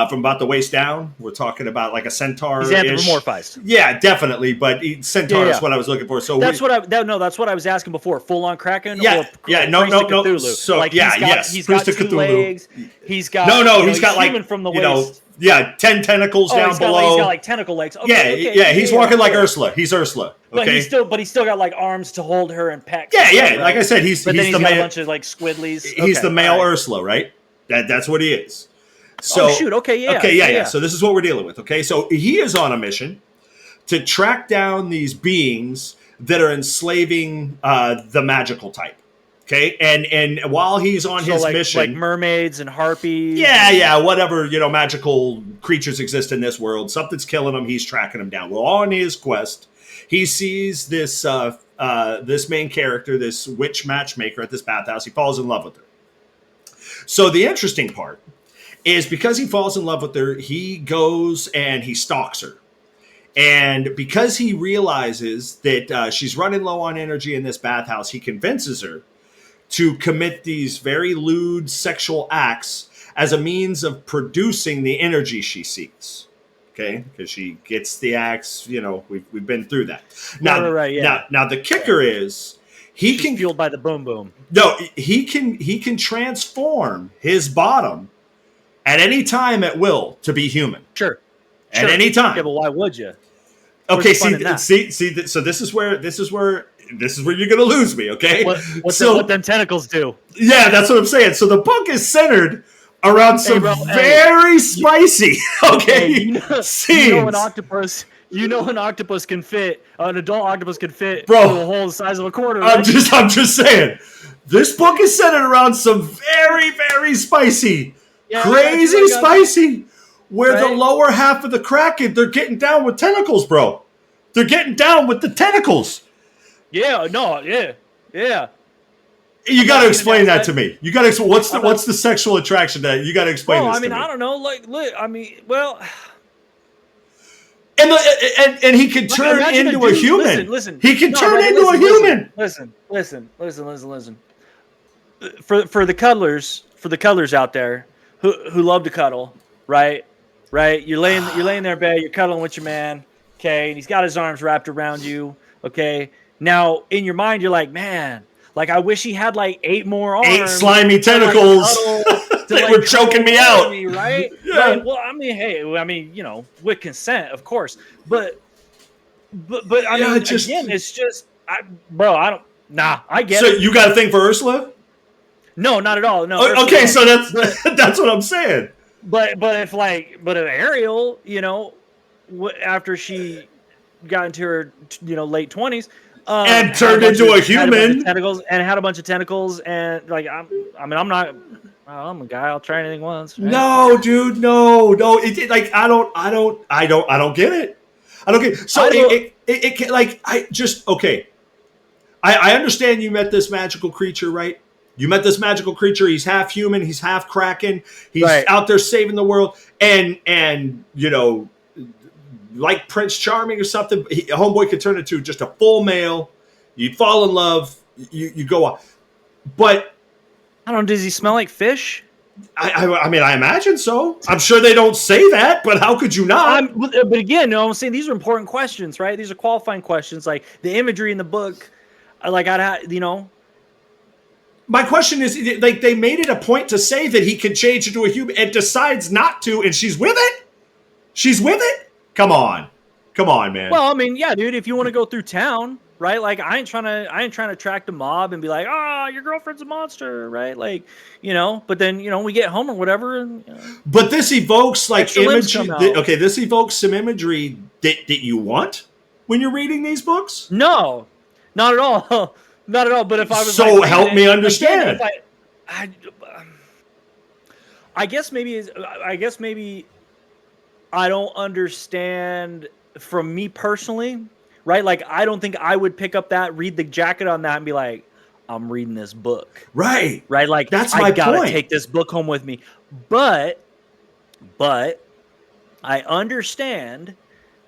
From about the waist down, we're talking about like a centaur. He's anthropomorphized. Yeah, definitely. But centaur is what I was looking for. So that's what I was asking before. Full on Kraken. Yeah, no. Cthulhu. So like he's got Priest of 2 Cthulhu. legs. He's got he's got like human from the waist. 10 tentacles down below. He's got like tentacle legs. Okay, he's walking like Ursula. He's Ursula. Okay, but he's still got like arms to hold her and peck. Yeah. Right? Like I said, he's got the a male. bunch of like squidlies. He's the male Ursula, right? That's what he is. So, Okay. So this is what we're dealing with. Okay, so he is on a mission to track down these beings that are enslaving the magical type. Okay, and while he's on his mission, like mermaids and harpies. Whatever magical creatures exist in this world, something's killing them. He's tracking them down. Well, on his quest, he sees this this main character, this witch matchmaker at this bathhouse. He falls in love with her. So the interesting part is because he falls in love with her, he goes and he stalks her. And because he realizes that she's running low on energy in this bathhouse, he convinces her to commit these very lewd sexual acts as a means of producing the energy she seeks. Okay? Because she gets the acts, we've been through that. Now the kicker is She's fueled by the boom boom. No, he can transform his bottom at any time at will to be human. Sure. At any time. Yeah, but why would you? Okay, see. So this is where you're gonna lose me. Okay. What them tentacles do? Yeah, that's what I'm saying. So the book is centered around some very spicy. Okay. Scenes. You know an octopus can fit. An adult octopus can fit through a hole the size of a quarter. I'm just saying. This book is centered around some very, very spicy. Crazy spicy, where the lower half of the Kraken, they're getting down with tentacles, bro. They're getting down with the tentacles. Yeah. You got to explain that to me. You got to explain what's the sexual attraction that you got to explain. This to me. I don't know. And he can turn into a human. Listen. He can turn into a human. Listen. For the cuddlers out there who love to cuddle, right? right? You're laying there in bed, you're cuddling with your man, okay, and he's got his arms wrapped around you, okay. Now in your mind, you're like, man, like I wish he had like 8 more arms, 8 slimy tentacles. They were choking me out, right? Yeah. Right. Well, I mean, hey, you know, with consent, of course, but I mean, again, it's just, I don't. Nah, I get it. So you got a thing for Ursula? No, not at all. No. Okay, so that's what I'm saying. But if Ariel, you know, after she got into her, you know, late 20s, and turned into a human, had a bunch of tentacles, and like I'm a guy. I'll try anything once. Right? No, dude, no. Like I don't get it. I don't get it. So it like I just okay. I understand you met this magical creature, right? You met this magical creature. He's half human. He's half Kraken. He's out there saving the world. And you know, like Prince Charming or something, a homeboy could turn into just a full male. You fall in love. You go on. But I don't know. Does he smell like fish? I mean, I imagine so. I'm sure they don't say that, but how could you not? But again, no, I'm saying these are important questions, right? These are qualifying questions. Like the imagery in the book, like you know. My question is, like, they made it a point to say that he could change into a human and decides not to, and she's with it? She's with it? Come on, man. Well, I mean, yeah, dude, if you want to go through town, right? Like, I ain't trying to attract a mob and be like, your girlfriend's a monster, right? Like, you know, but then, you know, we get home or whatever. And, you know, but this evokes, like, imagery. Okay, this evokes some imagery that you want when you're reading these books? No, not at all. Not at all. But if I was so help me understand. Again, I guess maybe I don't understand from me personally, right? Like I don't think I would pick up that, read the jacket on that, and be like, I'm reading this book. Right. Like that's my I gotta point. take this book home with me. But I understand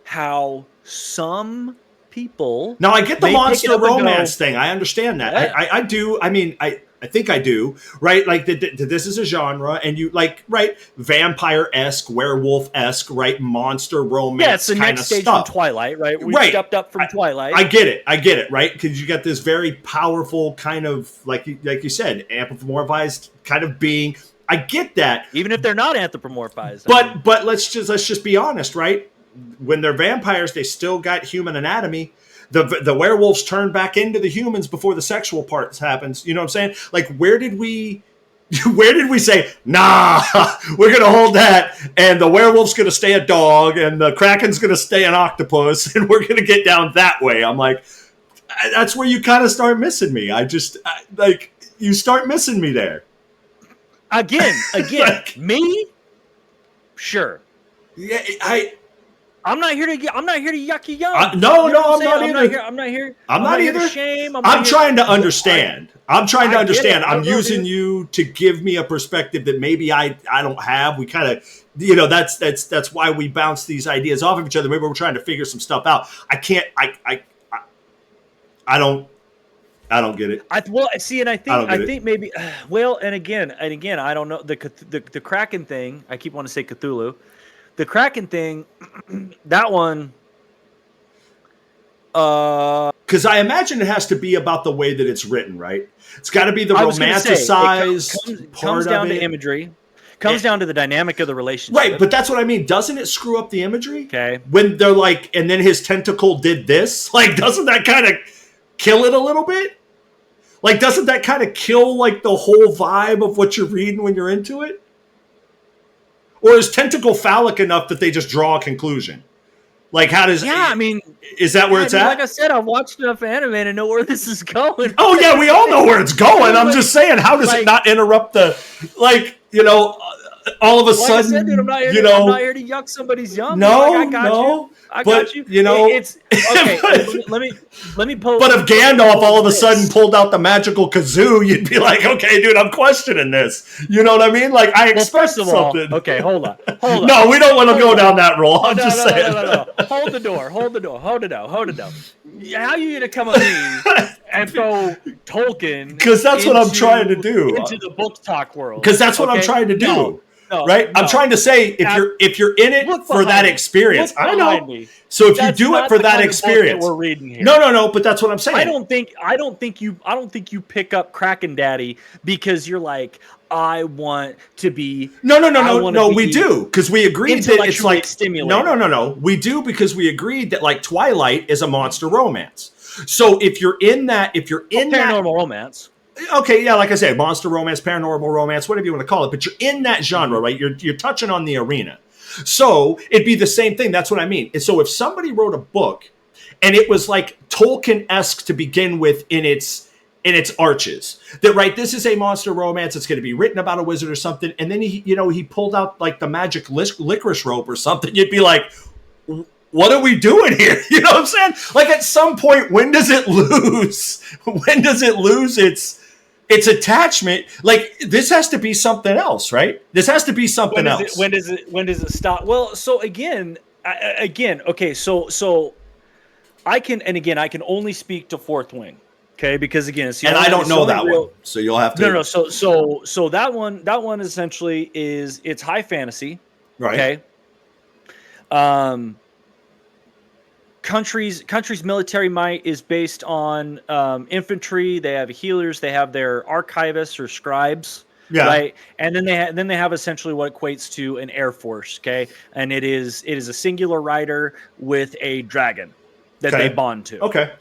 how some people. Now I get the monster romance thing. I understand that. Yeah. I do. I mean, I think I do. Right? Like this is a genre, and you like vampire-esque, werewolf-esque, right? Monster romance. Yeah, it's the next stage from Twilight, right? We stepped up from Twilight. I get it. Right? Because you got this very powerful kind of like you said, anthropomorphized kind of being. I get that. Even if they're not anthropomorphized. But let's just be honest, right? When they're vampires, they still got human anatomy. The werewolves turn back into the humans before the sexual part happens. You know what I'm saying? Like, where did we say, nah, we're going to hold that, and the werewolf's going to stay a dog, and the Kraken's going to stay an octopus, and we're going to get down that way? I'm like, that's where you kind of start missing me. You start missing me there. Again, like, me? Sure. Yeah, I'm not here to yuck you young. No, I'm not either. I'm not here. I'm not either. Shame. I'm trying to understand. I'm using you to give me a perspective that maybe I don't have. We kind of, you know, that's why we bounce these ideas off of each other. Maybe we're trying to figure some stuff out. I can't. I don't get it. I think maybe. Well, and again, I don't know the Kraken thing. I keep wanting to say Cthulhu. The Kraken thing, that one. Because I imagine it has to be about the way that it's written, right? It's got to be the romanticized comes down to imagery. Comes down to the dynamic of the relationship. Right, but that's what I mean. Doesn't it screw up the imagery? Okay. When they're like, and then his tentacle did this? Like, doesn't that kind of kill it a little bit? Like, doesn't that kind of kill, like, the whole vibe of what you're reading when you're into it? Or is tentacle phallic enough that they just draw a conclusion? Like, how does... Yeah, I mean... Is that where it's at? Like I said, I've watched enough anime to know where this is going. Oh, yeah, we all know where it's going. I'm just saying, how does it not interrupt the... Like, you know, all of a sudden... I said, dude, I'm not here to yuck somebody's yum. No, I got you. You know... It's... Okay, let me post... But if Gandalf all of a sudden pulled out the magical kazoo, you'd be like, okay, dude, I'm questioning this. You know what I mean? Like, I expect something. Okay, hold on. No, we don't want to go down that road. I'm just saying. No. Hold the door. Hold it down. How are you going to come at me and throw Tolkien? Because that's what I'm trying to do. Into the book talk world. Because that's what I'm trying to do. right? I'm trying to say if you're in it for that experience, I know. So if you do it for that experience, we're reading here. No, but that's what I'm saying. I don't think you pick up Kraken Daddy because you're like, I want to be. No. We do because we agreed that it's like stimulating. No. We do because we agreed that like Twilight is a monster romance. So if you're in that, paranormal romance. Okay, yeah, like I said, monster romance, paranormal romance, whatever you want to call it, but you're in that genre, right? You're touching on the arena. So it'd be the same thing. That's what I mean. And so if somebody wrote a book and it was like Tolkien-esque to begin with in its arches, that right, this is a monster romance, it's going to be written about a wizard or something, and then he pulled out like the magic licorice rope or something, you'd be like, what are we doing here? You know what I'm saying? Like at some point, when does it lose? When does it lose its attachment? Like this has to be something else, right? This has to be something else. When does it stop? Well, so again, okay, so I can only speak to Fourth Wing, okay? Because again, it's I don't know that one, so you'll have to. No. So that one essentially it's high fantasy, right? Okay. Country's military might is based on infantry. They have healers. They have their archivists or scribes, right? And then they have essentially what equates to an air force. Okay, and it is a singular rider with a dragon that they bond to. Okay.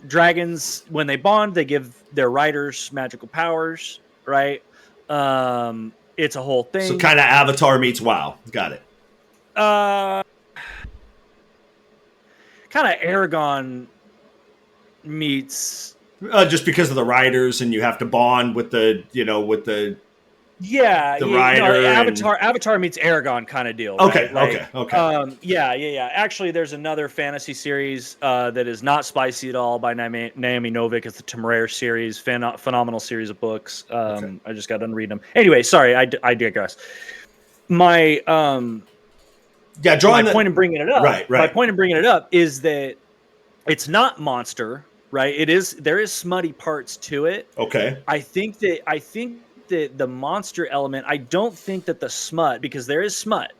Dragons, when they bond, they give their riders magical powers, right? It's a whole thing. So kind of Avatar meets WoW. Got it. Kind of Aragon meets just because of the riders, and you have to bond with the rider. Avatar meets Aragon kind of deal. Okay, right? Okay. Yeah. Actually, there's another fantasy series that is not spicy at all by Naomi Novik. It's the Temeraire series, phenomenal series of books. I just got done reading them. Anyway, sorry, I digress. My point in bringing it up. Right. My point in bringing it up is that it's not monster, right? There is smutty parts to it. Okay. I think that the monster element, I don't think that the smut, because there is smut,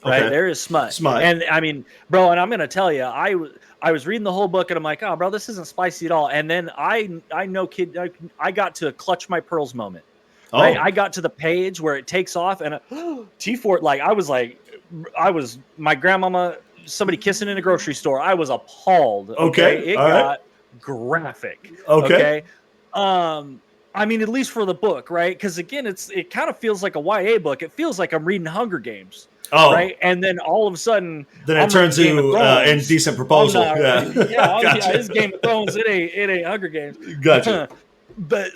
right? Okay. There is smut. And I mean, bro, and I'm going to tell you, I was reading the whole book and I'm like, oh, bro, this isn't spicy at all. And then I I got to clutch my pearls moment. Oh. Right? I got to the page where it takes off and T4, I was my grandmama, somebody kissing in a grocery store. I was appalled. Okay. It got graphic. Okay. I mean, at least for the book, right? Because again, it kind of feels like a YA book. It feels like I'm reading Hunger Games. Oh. Right. And then all of a sudden, then it turns into Indecent Proposal. Gotcha. It's Game of Thrones. It ain't Hunger Games. Gotcha. But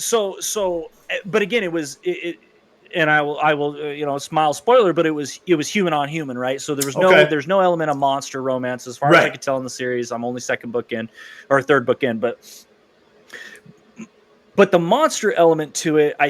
again, it was and I will smile spoiler, but it was human on human, right? So there's no element of monster romance as far as I could tell in the series. I'm only third book in, but the monster element to it, I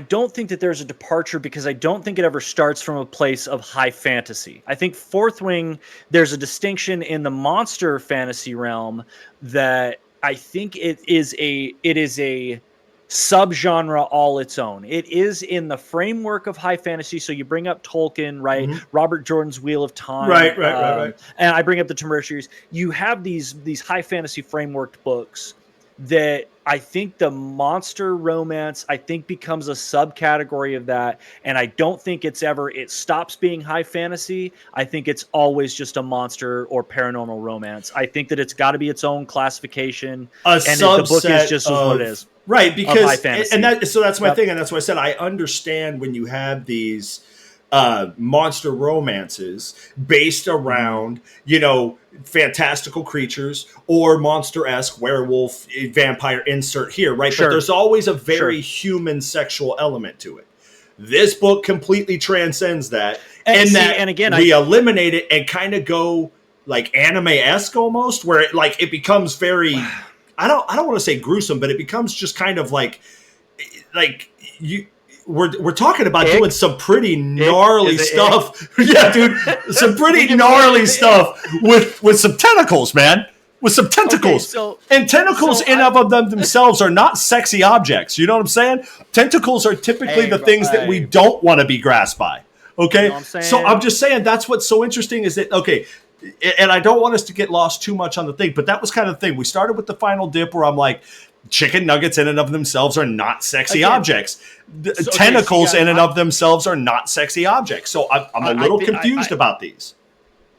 don't think that there's a departure because I don't think it ever starts from a place of high fantasy. I think Fourth Wing, there's a distinction in the monster fantasy realm that I think it is a subgenre all its own. It is in the framework of high fantasy. So you bring up Tolkien, right? Mm-hmm. Robert Jordan's Wheel of Time, right. And I bring up the Temeraire series. You have these high fantasy frameworked books that I think the monster romance, becomes a subcategory of that. And I don't think it stops being high fantasy. I think it's always just a monster or paranormal romance. I think that it's got to be its own classification. The book is just what it is. Right, because that's my thing, and that's why I said I understand when you have these monster romances based around fantastical creatures or monster-esque werewolf, vampire, insert here, right? Sure. But there's always a very human sexual element to it. This book completely transcends that, we eliminate it and kind of go like anime-esque almost, where it becomes very. I don't want to say gruesome, but it becomes just kind of like we're talking about doing some pretty gnarly stuff. Yeah, dude, some pretty gnarly stuff with some tentacles, man. with some tentacles. Okay, and tentacles in of them themselves are not sexy objects. You know what I'm saying? Tentacles are typically the things that we don't want to be grasped by. Okay? You know what I'm So I'm just saying that's what's so interesting is that, okay, and I don't want us to get lost too much on the thing, but that was kind of the thing. We started with the final dip where I'm like, chicken nuggets in and of themselves are not sexy objects. Tentacles in and of themselves are not sexy objects. So I'm a little confused about these.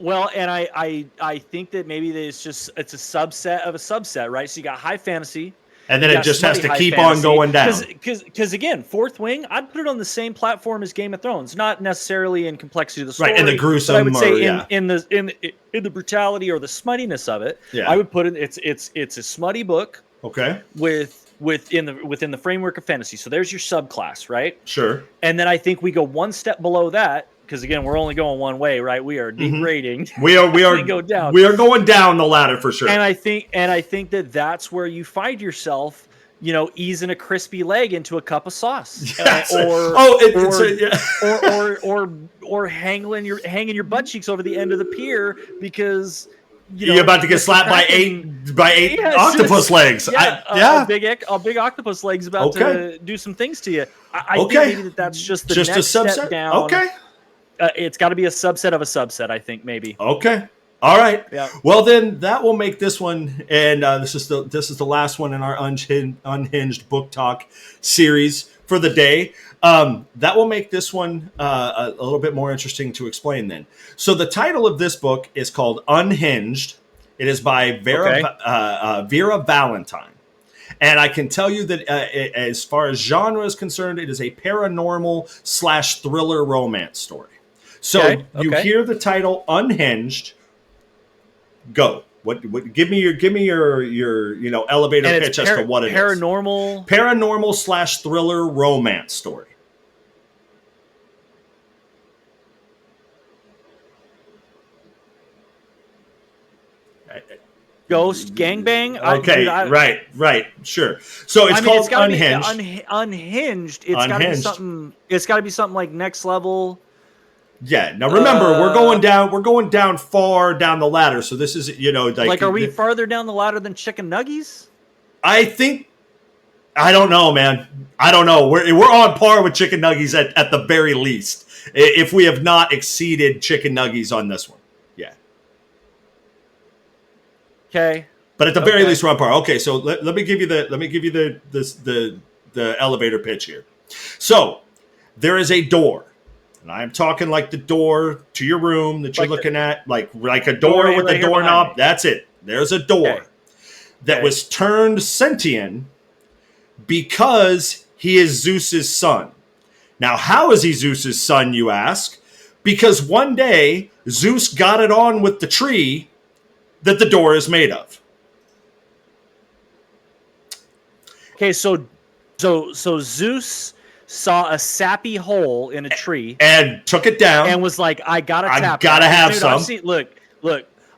Well, and I think that maybe it's a subset of a subset, right? So you got high fantasy. And then it just has to keep on going down. Because again, Fourth Wing, I'd put it on the same platform as Game of Thrones, not necessarily in complexity of the story, right? And the gruesome, but I would say in the brutality or the smuttiness of it. Yeah. I would put it. It's a smutty book. Okay. Within the framework of fantasy. So there's your subclass, right? Sure. And then I think we go one step below that. Because again, we're only going one way, right? We are degrading. We are go down. We are going down the ladder for sure. And I think that's where you find yourself, easing a crispy leg into a cup of sauce, or hanging your butt cheeks over the end of the pier because you're about to get slapped by eight octopus legs. A big octopus leg's about to do some things to you. I think maybe that's just the next a subset step down. Okay. It's got to be a subset of a subset, I think, maybe. Okay. All right. Yeah. Well, then that will make this one, and this is the last one in our unhinged book talk series for the day. That will make this one a little bit more interesting to explain then. So the title of this book is called Unhinged. It is by Vera Valentine. And I can tell you that as far as genre is concerned, it is a paranormal / thriller romance story. So you hear the title Unhinged. Go. What give me your elevator pitch as to what it is. Paranormal / thriller romance story. Ghost gangbang. Okay, right, sure. So it's called Unhinged. Unhinged. Got to be something. It's got to be something like Next Level. Yeah. Now remember, we're going down. We're going down far down the ladder. So this is like are we farther down the ladder than Chicken Nuggies? I think. I don't know, man. I don't know. We're on par with Chicken Nuggies at the very least. If we have not exceeded Chicken Nuggies on this one. Yeah. Okay. But at the very least, we're on par. Okay, so let me give you the elevator pitch here. So there is a door, and I'm talking like the door to your room that you're looking at, like a door with a doorknob. That's it. There's a door that was turned sentient because he is Zeus's son. Now, how is he Zeus's son, you ask? Because one day Zeus got it on with the tree that the door is made of. Okay, so Zeus saw a sappy hole in a tree and took it down and was like, "I gotta have some." Look.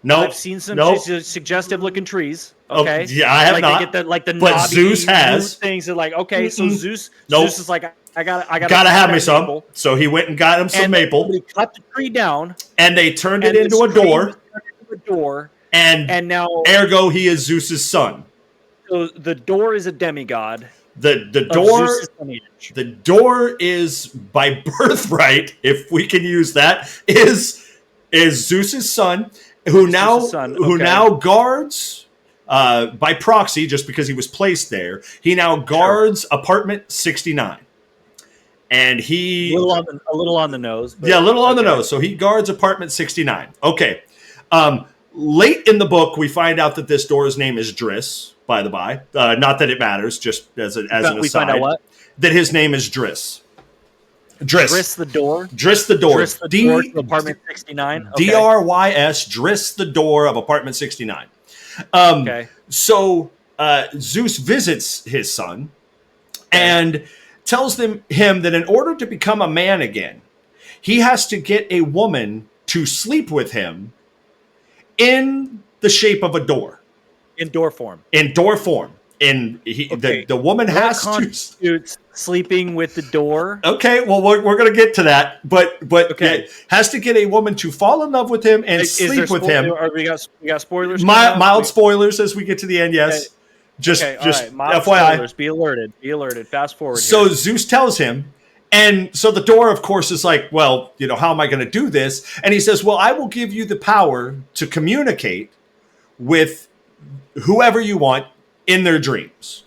Nope. I've seen some suggestive looking trees. Okay. Okay. Yeah, I have not. They get the but Zeus has things that like so Zeus is like I gotta have me some. Maple. So he went and got him some maple. They cut the tree down and they turned it into a door. And now ergo he is Zeus's son. So the door is a demigod. The door is by birthright, if we can use that, is Zeus's son, who now guards by proxy, just because he was placed there. He now guards apartment 69. And he a little on the nose. But, a little on the nose. So he guards apartment 69. Okay. Late in the book, we find out that this door's name is Driss, by the by. Not that it matters, just as an aside. We find out what? That his name is Driss. Driss the door? Driss the door. Driss the door to apartment 69? Okay. Drys, Driss the door of apartment 69. So Zeus visits his son and tells him that in order to become a man again, he has to get a woman to sleep with him in the shape of a door. In door form. And Okay. the woman What has to. constitutes sleeping with the door? Okay, well, we're going to get to that, but Okay. has to get a woman to fall in love with him and sleep with him. We got spoilers. coming up? Mild spoilers as we get to the end. Yes, just Okay, all right. Mild FYI. spoilers. Be alerted. Be alerted. Fast forward. So here. Zeus tells him, and so the door, of course, is like, well, how am I going to do this? And he says, well, I will give you the power to communicate with whoever you want in their dreams.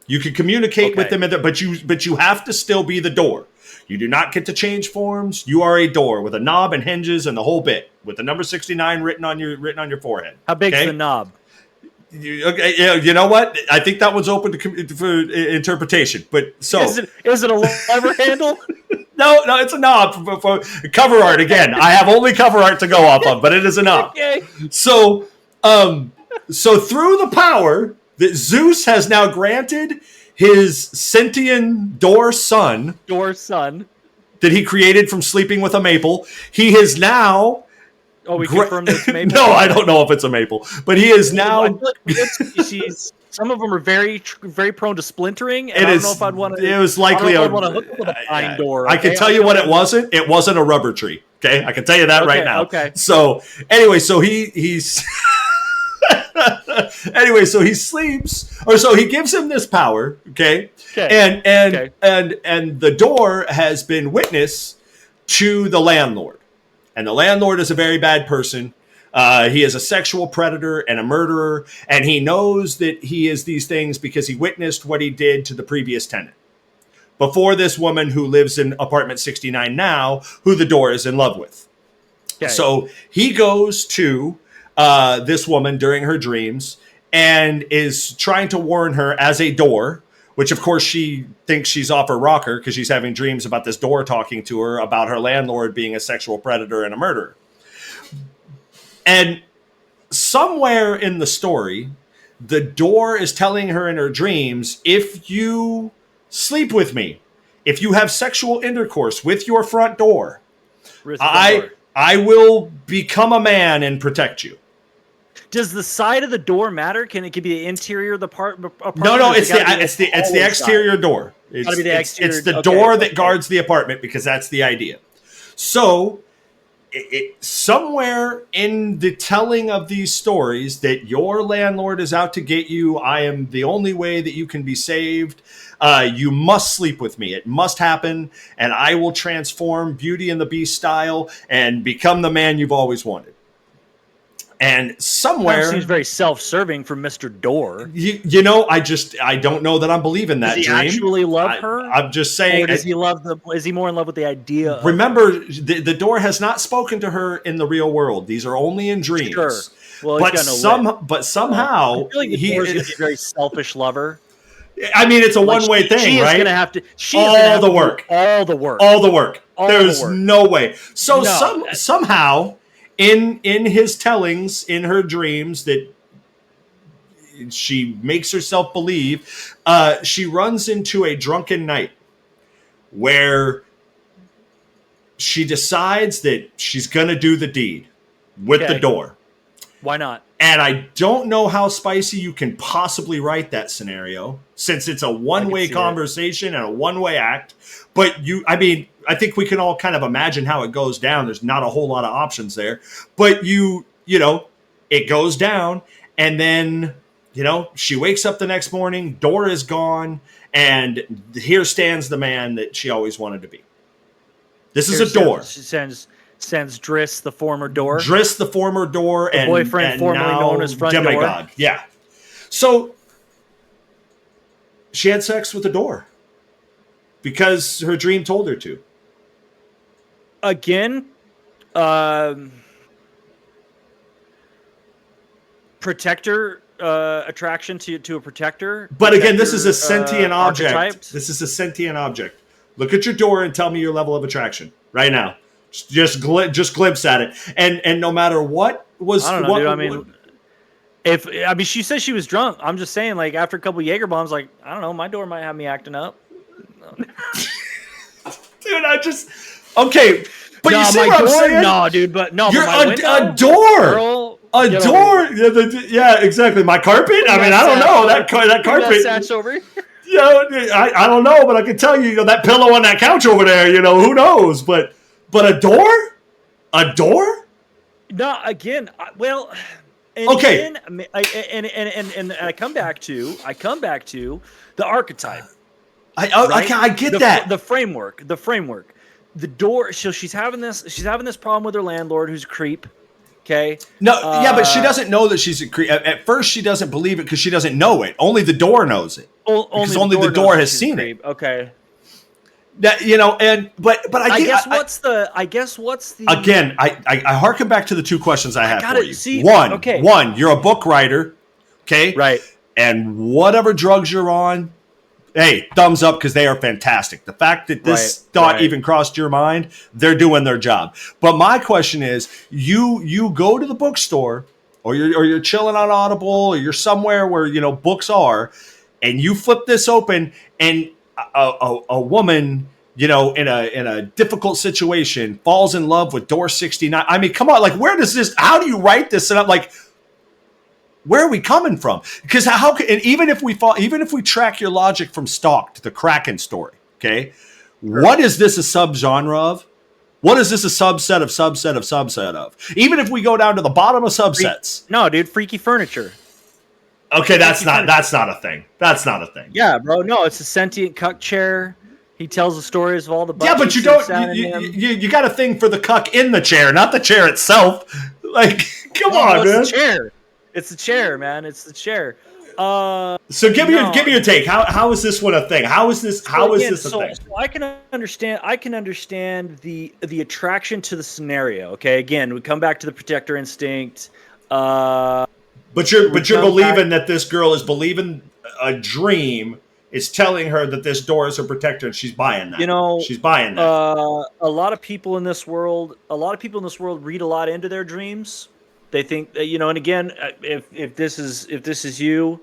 You can communicate with them, but you have to still be the door. You do not get to change forms. You are a door with a knob and hinges and the whole bit, with the number 69 written on your forehead. How big's the knob? You know what? I think that one's open for interpretation. But so Is it a lever handle? No, it's a knob for cover art. Again, I have only cover art to go off of, but it is a knob. Okay. So through the power that Zeus has now granted his sentient door son that he created from sleeping with a maple, he is now. Oh, we confirmed it's maple. No, I don't know if it's a maple, but he is now. I feel like species, some of them are very, very prone to splintering. And I don't know if I'd want to. It was likely I want to hook up with a pine door. I can tell you what it wasn't. It wasn't a rubber tree. Okay, I can tell you that right now. Okay. So anyway, so he's. Anyway, so he sleeps, or so he gives him this power, okay? And the door has been witness to the landlord, and the landlord is a very bad person. He is a sexual predator and a murderer, and he knows that he is these things because he witnessed what he did to the previous tenant. Before this woman who lives in apartment 69 now, who the door is in love with. Okay. So he goes to this woman during her dreams and is trying to warn her as a door, which of course she thinks she's off her rocker because she's having dreams about this door talking to her about her landlord being a sexual predator and a murderer. And somewhere in the story, the door is telling her in her dreams, if you sleep with me, if you have sexual intercourse with your front door, I will become a man and protect you. Does the side of the door matter? Can it be the interior of the apartment? No, it's the exterior door. It's the door that guards the apartment because that's the idea. So, somewhere in the telling of these stories that your landlord is out to get you, I am the only way that you can be saved. You must sleep with me. It must happen, and I will transform Beauty and the Beast style and become the man you've always wanted. And somewhere that seems very self-serving from Mr. Door. I don't know that I'm believing that. Does he actually love her? I'm just saying. Or does he love is he more in love with the idea? Remember, the door has not spoken to her in the real world. These are only in dreams. Sure. Well, but somehow I feel like the door's gonna be a very selfish lover. I mean, it's a one-way thing, she right? Is gonna have to. All the work. There's no way. So somehow. In his tellings, in her dreams that she makes herself believe, she runs into a drunken night where she decides that she's going to do the deed with the door. Why not? And I don't know how spicy you can possibly write that scenario since it's a one-way conversation and a one-way act. But I think we can all kind of imagine how it goes down. There's not a whole lot of options there. But it goes down, and then, she wakes up the next morning, door is gone, and here stands the man that she always wanted to be. This is a door. She sends Driss, the former door. Driss, the former door, the boyfriend formerly known as front Demigod. Door. Yeah. So she had sex with the door because her dream told her to. Again, protector attraction to a protector. But again, this is a sentient object. Archetypes. This is a sentient object. Look at your door and tell me your level of attraction right now. Just glimpse at it, and no matter what was. I don't know, dude. She says she was drunk. I'm just saying, like after a couple Jaeger bombs, like I don't know, my door might have me acting up. Dude, okay, but you see what I'm saying? No, dude, but no. You're but a door. Girl, A door? Yeah, exactly. My carpet? I mean, I don't know. That carpet. Satch over here. I don't know, but I can tell you, that pillow on that couch over there, who knows? But a door? A door? No, again, well, and okay. Again, and I come back to the archetype. I get that. The framework. The door. So she's having this problem with her landlord, who's a creep. Okay. No, yeah, but she doesn't know that she's a creep. At first, she doesn't believe it because she doesn't know it. Only the door knows it. Only the door has seen it. Okay. That but I guess what's the again? I harken back to the two questions I have for you. One, you're a book writer, okay? Right. And whatever drugs you're on, hey, thumbs up because they are fantastic. The fact that this thought even crossed your mind, they're doing their job. But my question is, you go to the bookstore, or you're chilling on Audible, or you're somewhere where books are, and you flip this open, and a woman, in a difficult situation, falls in love with door 69. I mean, come on, like, where does this? How do you write this? And I'm like, where are we coming from? Because and even if we track your logic from Stalked, the Kraken story, okay, what is this a subgenre of? What is this a subset of? Even if we go down to the bottom of subsets, no, dude, freaky furniture. Okay, that's not a thing. That's not a thing. Yeah, bro. No, it's a sentient cuck chair. He tells the stories of all the. Yeah, but you don't. You got a thing for the cuck in the chair, not the chair itself. Like, come on, man. It's the chair. It's the chair, man. It's the chair. So give me your take. How is this one a thing? How is this a thing? So I can understand the attraction to the scenario. Okay, again, we come back to the protector instinct. But you're believing that this girl is believing a dream is telling her that this door is her protector, and she's buying that. She's buying that. A lot of people in this world read a lot into their dreams. They think that, and again, if this is you,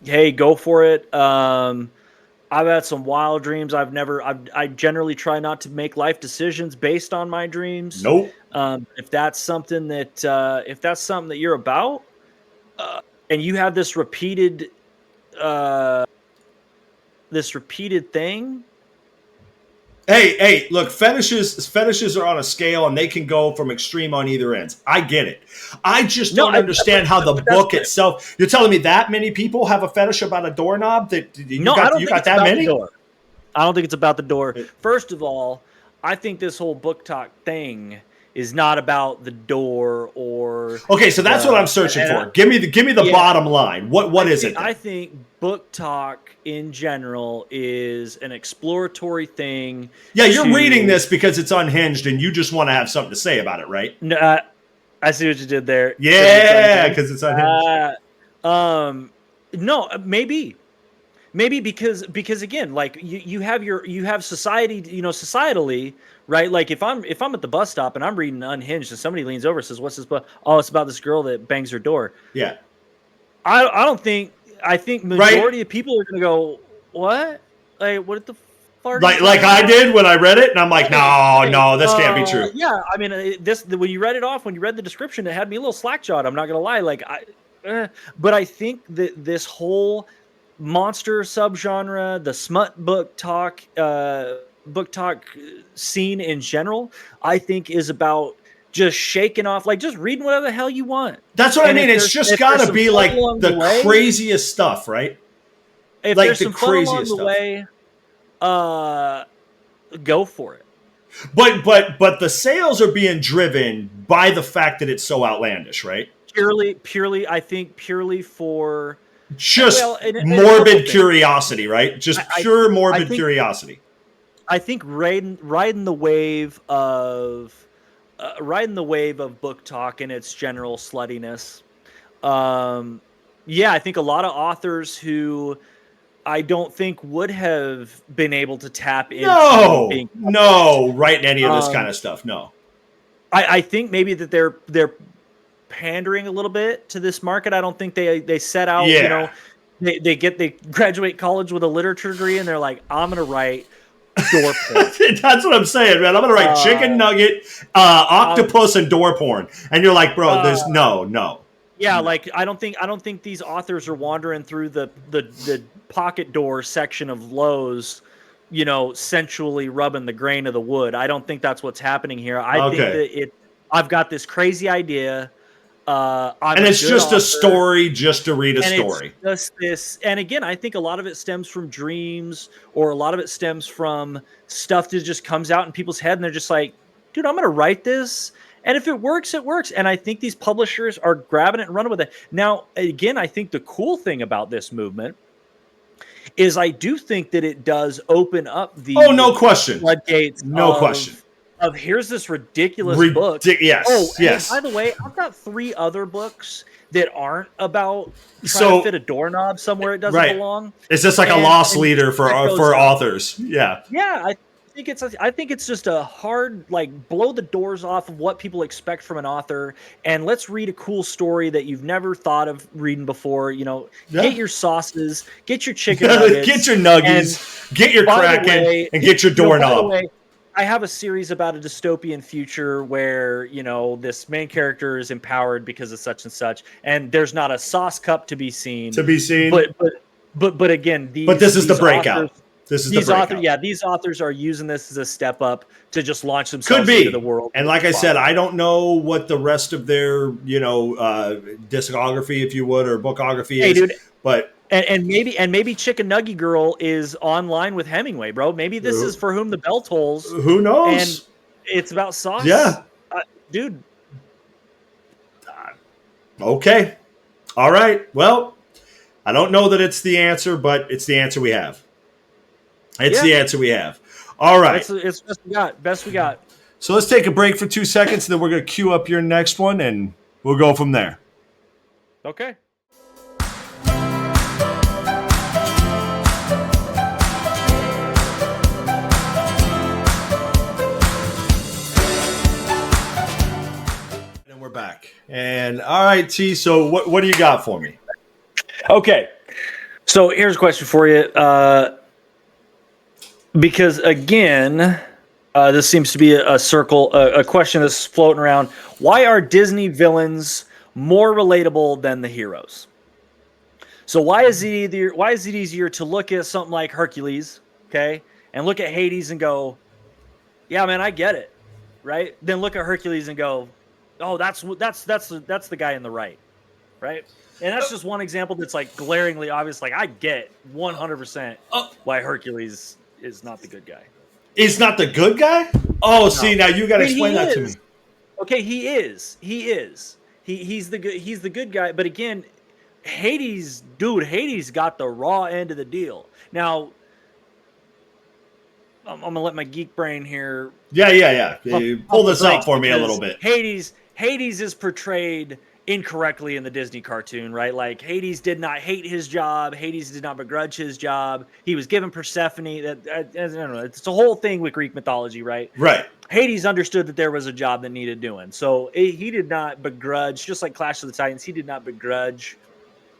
hey, go for it. I've had some wild dreams. I generally try not to make life decisions based on my dreams. Nope. If that's something that you're about, and you have this repeated thing. Hey, look, fetishes are on a scale, and they can go from extreme on either ends. I get it. I just don't understand how the book itself. You're telling me that many people have a fetish about a doorknob? I don't think that many? I don't think it's about the door. First of all, I think this whole book talk thing is not about the door or. Okay, so that's what I'm searching for. Give me the bottom line. What is it? I think book talk in general is an exploratory thing. Yeah, you're reading this because it's unhinged and you just want to have something to say about it, right? No, I see what you did there. Yeah, because it's unhinged. No, maybe because again, like you have society, societally, right? Like if I'm at the bus stop and I'm reading Unhinged and somebody leans over and says, "What's this book?" Oh, it's about this girl that bangs her door. Yeah. I think majority of people are going to go, "What? Like, what the fuck?" Like I did when I read it, and I'm like, no, this can't be true. Yeah, I mean, when you read the description, it had me a little slack-jawed. I'm not going to lie. Like, but I think that this whole monster subgenre, the smut book talk scene in general, I think is about just shaking off, like just reading whatever the hell you want. That's what I mean. It's just got to be like the craziest stuff, right? If like there's some fun along the way, go for it. But the sales are being driven by the fact that it's so outlandish, right? Purely, I think purely for just morbid curiosity, right? Just pure morbid curiosity. I think riding the wave of book talk and its general sluttiness. I think a lot of authors who I don't think would have been able to tap into writing any of this kind of stuff. No, I think maybe that they're pandering a little bit to this market. I don't think they set out. Yeah. They graduate college with a literature degree and they're like, I'm gonna write door porn. That's what I'm saying, man. I'm gonna write chicken nugget, octopus, and door porn, and you're like, bro, there's no. Yeah, like I don't think these authors are wandering through the pocket door section of Lowe's, sensually rubbing the grain of the wood. I don't think that's what's happening here. I think that I've got this crazy idea. And it's just a story, just to read a story. It's just this, and again, I think a lot of it stems from dreams, or a lot of it stems from stuff that just comes out in people's head, and they're just like, dude, I'm going to write this. And if it works, it works. And I think these publishers are grabbing it and running with it. Now, again, I think the cool thing about this movement is I do think that it does open up the no question floodgates. No question. Of here's this ridiculous book. Yes. Yes. By the way, I've got 3 other books that aren't about trying to fit a doorknob somewhere it doesn't belong. Is this like a loss leader for authors? Yeah. Yeah. I think it's just a hard, blow the doors off of what people expect from an author, and let's read a cool story that you've never thought of reading before. Get your sauces, get your chicken nuggets, get your nuggies, get your Kraken, and get your doorknob. I have a series about a dystopian future where, this main character is empowered because of such and such, and there's not a sauce cup to be seen. But again, this is the breakout. These authors are using this as a step up to just launch themselves into the world. And like I said, I don't know what the rest of their, discography, if you would, or bookography is. Dude, but and maybe Chicken Nugget Girl is online with Hemingway, bro. Maybe this is For Whom the Bell Tolls. Who knows? And it's about sauce. Yeah, dude. Okay, all right. Well, I don't know that it's the answer, but it's the answer we have. The answer we have. All right. It's best we got. So let's take a break for 2 seconds, and then we're going to queue up your next one, and we'll go from there. Okay. And we're back. And all right, T, so what do you got for me? Okay. So here's a question for you. Because again, this seems to be a question that's floating around. Why are Disney villains more relatable than the heroes? So why is it easier to look at something like Hercules, okay, and look at Hades and go, yeah, man, I get it, right? Then look at Hercules and go, oh, that's the guy in the right? And that's just one example that's glaringly obvious. I get 100% why Hercules is not the good guy. Is not the good guy? Oh, no. See, now you got to explain that to me. Okay, he is. He's the good guy. But again, Hades got the raw end of the deal. Now, I'm gonna let my geek brain here. Yeah. Pull this up for me a little bit. Hades is portrayed incorrectly in the Disney cartoon, right? Hades did not hate his job. Hades did not begrudge his job. He was given Persephone. I don't know. It's a whole thing with Greek mythology, right? Right. Hades understood that there was a job that needed doing. So he did not begrudge, just like Clash of the Titans, he did not begrudge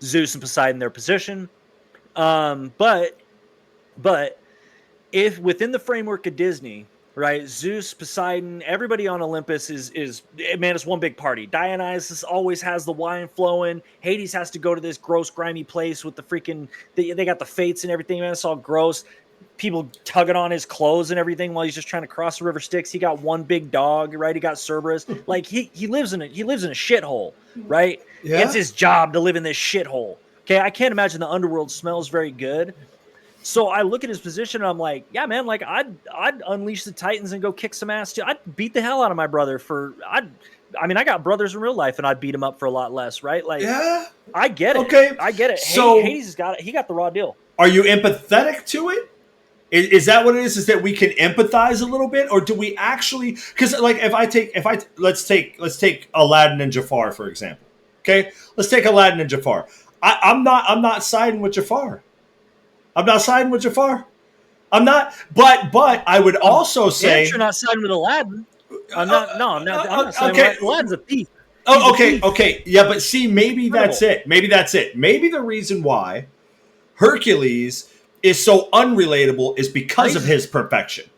Zeus and Poseidon their position. But if within the framework of Disney, right, Zeus, Poseidon, everybody on Olympus is one big party. Dionysus always has the wine flowing. Hades has to go to this gross, grimy place with the freaking they got the fates and everything. Man, it's all gross. People tugging on his clothes and everything while he's just trying to cross the river Styx. He got one big dog, right? He got Cerberus. He lives in a shithole, right? Yeah. It's his job to live in this shithole. Okay, I can't imagine the underworld smells very good. So I look at his position and I'm like, yeah, man, I'd unleash the Titans and go kick some ass too. I'd beat the hell out of my brother I got brothers in real life and I'd beat him up for a lot less, right? Yeah. I get it. Okay. I get it. So Hades has got it. He got the raw deal. Are you empathetic to it? Is that what it is? Is that we can empathize a little bit, or do we actually? Because let's take Aladdin and Jafar for example. Okay, let's take Aladdin and Jafar. I'm not siding with Jafar. I'm not siding with Jafar. I'm not. But I would also say you're not siding with Aladdin. I'm not. No, I'm not. I'm not siding with Aladdin's a thief. Okay. Yeah, but see, maybe that's it. Maybe the reason why Hercules is so unrelatable is because of his perfection.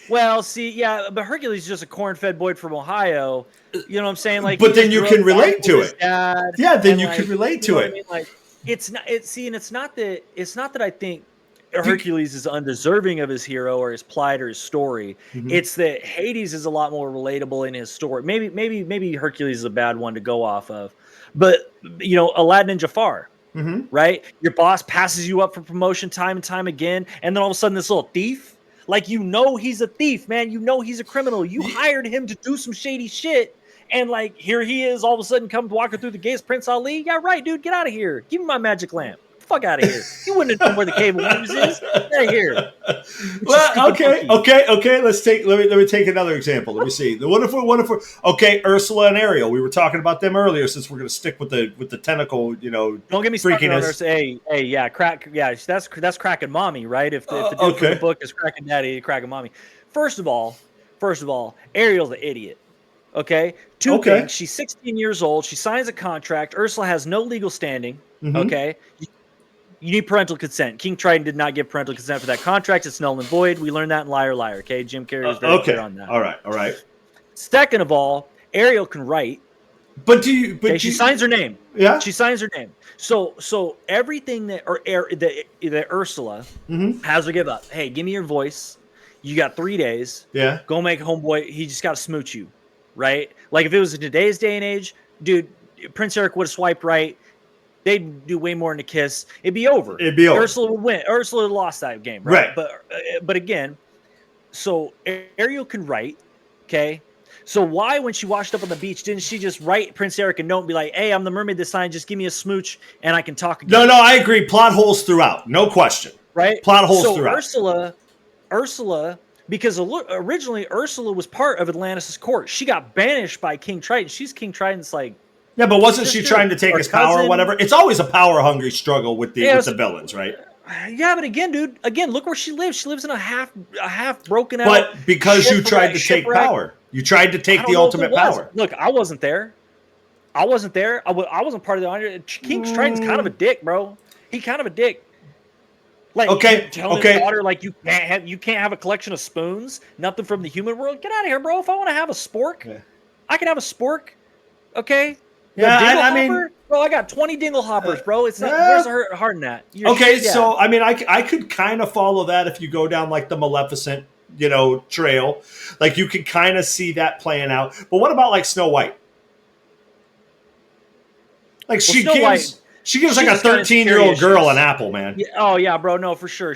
Well, see, yeah, but Hercules is just a corn-fed boy from Ohio. You know what I'm saying? Like, but then you can relate to it. Yeah, then you can relate to it. I mean? Like, it's not. And it's not that I think Hercules is undeserving of his hero or his plight or his story. Mm-hmm. It's that Hades is a lot more relatable in his story. Maybe Hercules is a bad one to go off of, but Aladdin and Jafar. Mm-hmm. Right? Your boss passes you up for promotion time and time again, and then all of a sudden this little thief. Like, he's a thief, man. He's a criminal. You hired him to do some shady shit. And, like, here he is all of a sudden come walking through the gates, Prince Ali. Yeah, right, dude. Get out of here. Give me my magic lamp. Fuck out of here. You wouldn't have known where the Cave of Wonders is. Get out of here. Well, okay. Let me take another example. Let me see. What if okay, Ursula and Ariel. We were talking about them earlier, since we're going to stick with the tentacle. Don't get me started on Ursula. Hey, yeah, that's cracking mommy, right? If the dude from the book is cracking daddy, cracking mommy. First of all, Ariel's an idiot. Okay, two things. She's 16 years old. She signs a contract. Ursula has no legal standing. Mm-hmm. Okay. You need parental consent. King Triton did not give parental consent for that contract. It's null and void. We learned that in Liar Liar. Okay, Jim Carrey was very clear on that. All right. Second of all, Ariel can write. But she signs her name. Yeah, she signs her name. So everything that Ursula has to give up. Hey, give me your voice. You got 3 days. Yeah, go make homeboy. He just got to smooch you, right? Like, if it was in today's day and age, dude, Prince Eric would have swiped right. They'd do way more than a kiss. It'd be over. Ursula would win. Ursula lost that game, right? But again, so Ariel can write, okay? So why, when she washed up on the beach, didn't she just write Prince Eric a note and be like, "Hey, I'm the mermaid this time. Just give me a smooch and I can talk again"? No, I agree. Plot holes throughout, no question. Right? Plot holes throughout. Ursula, because originally Ursula was part of Atlantis' court. She got banished by King Triton. She's King Triton's like. Yeah, but wasn't she trying to take his power or whatever? It's always a power-hungry struggle with the villains, right? Yeah, but again, dude, look where she lives. She lives in a half broken out. But because you tried to take power, you tried to take the ultimate power. Look, I wasn't there. I wasn't part of the King Triton's kind of a dick, bro. He kind of a dick. Like, telling his daughter, like, you can't have a collection of spoons, nothing from the human world. Get out of here, bro. If I want to have a spork, I can have a spork. Okay. Yeah, I mean, bro, I got 20 dingle hoppers, bro. It's not. Where's the heart in that? So I mean, I could kind of follow that if you go down like the Maleficent, trail. Like, you could kind of see that playing out. But what about like Snow White? Like, she gives like a 13-year-old girl an apple, man. Yeah, oh yeah, bro. No, for sure.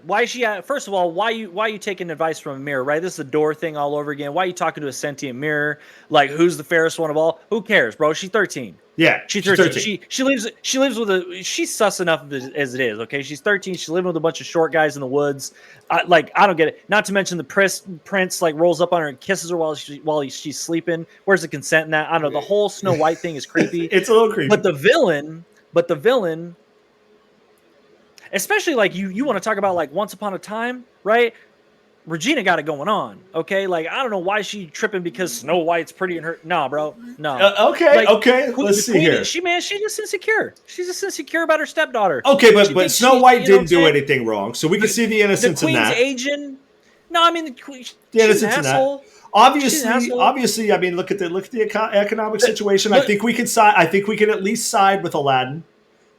Why is she? First of all, why you taking advice from a mirror? Right, this is the door thing all over again. Why are you talking to a sentient mirror? Like, who's the fairest one of all? Who cares, bro? She's 13. Yeah, she's 13. She lives with she's sus enough as it is. Okay, she's 13. She's living with a bunch of short guys in the woods. I don't get it. Not to mention the prince like rolls up on her and kisses her while she's sleeping. Where's the consent in that? I don't know. The whole Snow White thing is creepy. It's a little creepy. But the villain, especially like you want to talk about like Once Upon a Time, right? Regina got it going on, okay? Like, I don't know why she tripping because Snow White's pretty in her. Nah, bro, no. Okay. Let's see here. She's just insecure. She's just insecure about her stepdaughter. Okay, but Snow White didn't do anything wrong, so we can see the innocence in that. The Queen's aging. No, I mean the Queen. The innocence in that. Obviously, I mean, look at the economic situation. I think we can at least side with Aladdin.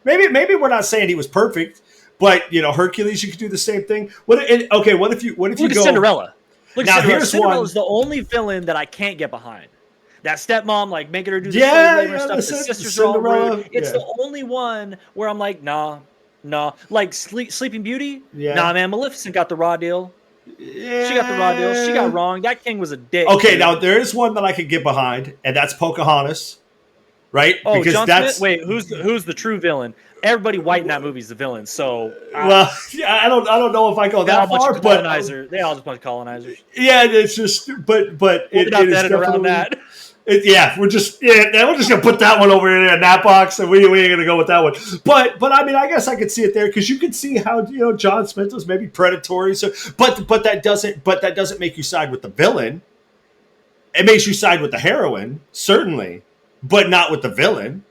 Maybe we're not saying he was perfect, but Hercules, you could do the same thing. What if you look go at Cinderella? Cinderella's the only villain that I can't get behind. That stepmom, like, making her do the labor stuff. The sisters are all rude. It's the only one where I'm like, nah. Like Sleeping Beauty. Yeah. Nah, man. Maleficent got the raw deal. Yeah. She got the raw deal. She got wrong. That king was a dick. Okay, now there is one that I could get behind, and that's Pocahontas, right? Oh, because John Smith? Wait, who's the true villain? Everybody white in that movie is the villain. So I don't know if I go that far, but they all just a bunch of colonizers. Yeah, it's just but it is definitely that. We're just gonna put that one over in that box, and we ain't gonna go with that one. But I mean, I guess I could see it there because you could see how John Smith was maybe predatory. So, but that doesn't make you side with the villain. It makes you side with the heroine, certainly, but not with the villain.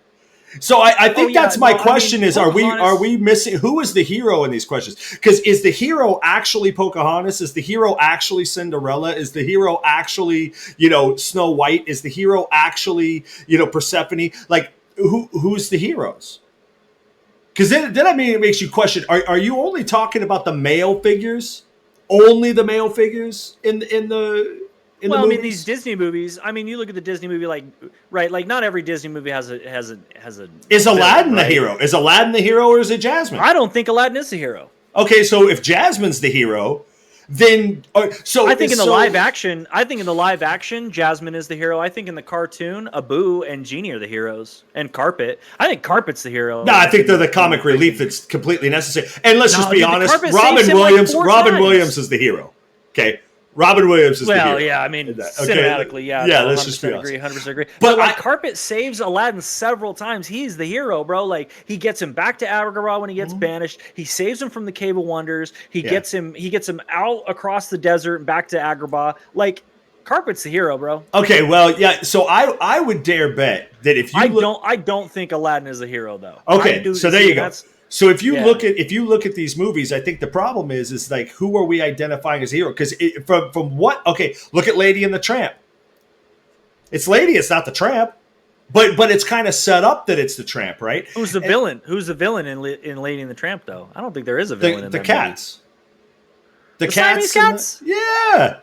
So I think yeah, that's my no, I question: mean, is are Pocahontas- we missing who is the hero in these questions? Because is the hero actually Pocahontas? Is the hero actually Cinderella? Is the hero actually Snow White? Is the hero actually Persephone? Like who's the heroes? Because then I mean it makes you question: are you only talking about the male figures? Only the male figures in the well, I mean, movies? these Disney movies. I mean, you look at the Disney movie, like, right? Like, not every Disney movie has a Is Aladdin villain, the right? hero? Is Aladdin the hero or is it Jasmine? I don't think Aladdin is the hero. Okay, so if Jasmine's the hero, then I think in the live action, Jasmine is the hero. I think in the cartoon, Abu and Genie are the heroes, and Carpet. I think Carpet's the hero. No, I think they're the comic relief that's completely necessary. And let's just be dude, honest, Carpet Robin saves him, like, Williams. 4 Robin times. Williams is the hero. Okay, Robin Williams is the hero. Well, yeah, I mean, Okay, cinematically, yeah. yeah. No, Let's just be 100% honest. agree, 100% agree. But But like, I- Carpet saves Aladdin several times. He's the hero, bro. Like, he gets him back to Agrabah when he gets banished. He saves him from the Cave of Wonders. He gets him out across the desert and back to Agrabah. Like, Carpet's the hero, bro. Okay, well, yeah. So I would dare bet that if you I don't think Aladdin is the hero though. Okay, so there you go. That's- So if you Yeah. look at these movies, I think the problem is like who are we identifying as a hero? Because from what? Okay, look at Lady and the Tramp. It's Lady, it's not the Tramp, but it's kind of set up that it's the Tramp, right? Who's the villain? Who's the villain in Lady and the Tramp though? I don't think there is a villain in The that cats. The Siamese cats. cats? Yeah. movie.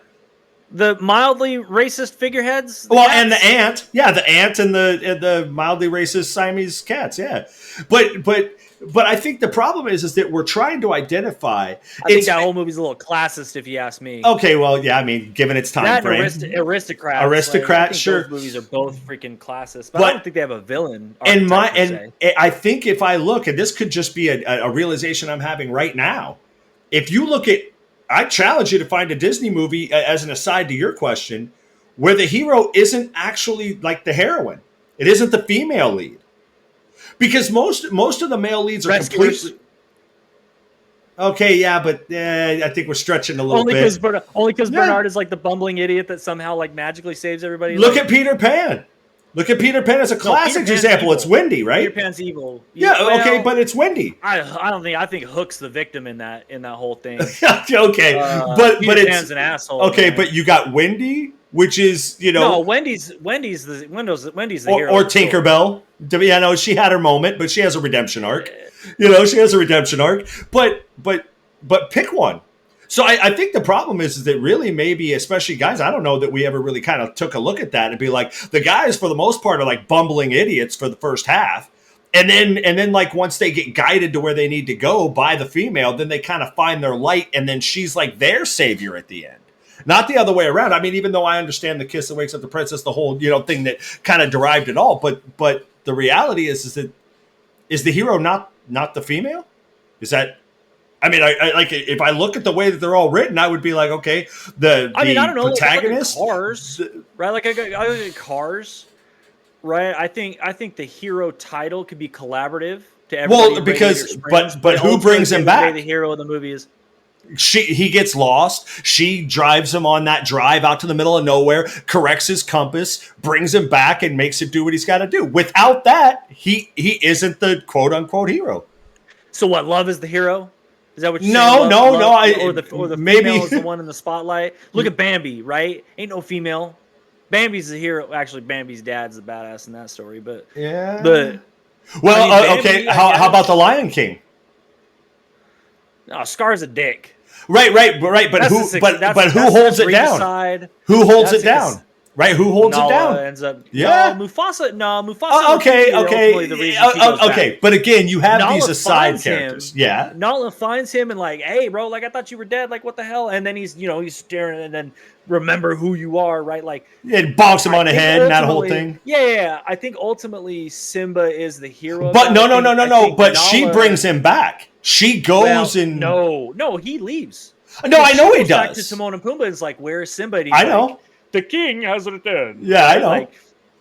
The mildly racist figureheads. Well, cats? and the ant, the ant and the mildly racist Siamese cats, yeah. But I think the problem is that we're trying to identify. I think that whole movie's a little classist, if you ask me. Okay, well, yeah, I mean, given its time That frame, and Aristocrats. Aristocrats, like, I think sure. Those movies are both freaking classist, but But- I don't think they have a villain. and archetype, per se. I think if I look, and this could just be a realization I'm having right now. If you look at, I challenge you to find a Disney movie as an aside to your question, where the hero isn't actually like the heroine. It isn't the female lead. Because most of the male leads are Rescuers. completely okay. Yeah, but I think we're stretching a little only bit. because Yeah. Bernard is like the bumbling idiot that somehow like magically saves everybody. Look like, at Peter Pan. Look at Peter Pan as a classic Pan's example. evil. It's Wendy, right? Peter Pan's evil. Yeah, Well, okay, but it's Wendy. I don't think. I think Hook's the victim in that whole thing. Okay, but Peter it's Pan's an asshole. okay, man. but you got Wendy, which is no, Wendy's the hero. or Tinkerbell. Yeah, no, she had her moment, but she has a redemption arc. She has a redemption arc. But pick one. So I think the problem is that really maybe, especially guys, I don't know that we ever really kind of took a look at that and be like, the guys for the most part are like bumbling idiots for the first half. And then like once they get guided to where they need to go by the female, then they kind of find their light, and then she's like their savior at the end. Not the other way around. I mean, even though I understand the kiss that wakes up the princess, the whole thing that kind of derived it all, but the reality is that is the hero not the female? Is that? I mean, I like if I look at the way that they're all written, I would be like, okay, the I don't know. protagonist, like Cars, right? Like I look at Cars, right? I think the hero title could be collaborative to everybody. Well, in because- Radiator Springs, but who ultimately, brings him at the end of back? the day, the hero of the movie is. he gets lost. She drives him on that drive out to the middle of nowhere, corrects his compass, brings him back, and makes him do what he's got to do. Without that, he isn't the quote unquote hero. So what? Love is the hero. Is that what you're No, saying? no, no, Or the maybe- female is the one in the spotlight. Look at Bambi, right? Ain't no female. Bambi's the hero. Actually, Bambi's dad's the badass in that story, but Yeah. but Well, I mean, okay. Bambi, I How guess. about the Lion King? no, Scar's a dick. Right. But That's who? the- But that's- who that's holds it down? regicide. Who holds That's it down? Right? Who holds it Nala down? ends up. Yeah. No, Mufasa. No, Mufasa. Oh, okay. ultimately the reason he goes Okay. back. But again, you have Nala these aside finds him. characters. Yeah. Nala finds him and like, hey, bro, like I thought you were dead. Like, what the hell? And then he's staring and then remember who you are, right? Like, It bonks him on the I think head and that whole ultimately- thing. Yeah. I think ultimately Simba is the hero. of But that. no. I think But she Nala- brings him back. She goes and no, he leaves. No, I know he goes back to does. Timon and Pumbaa. It's like, where is Simba? And he's I like, know. the king has returned. Yeah, I know.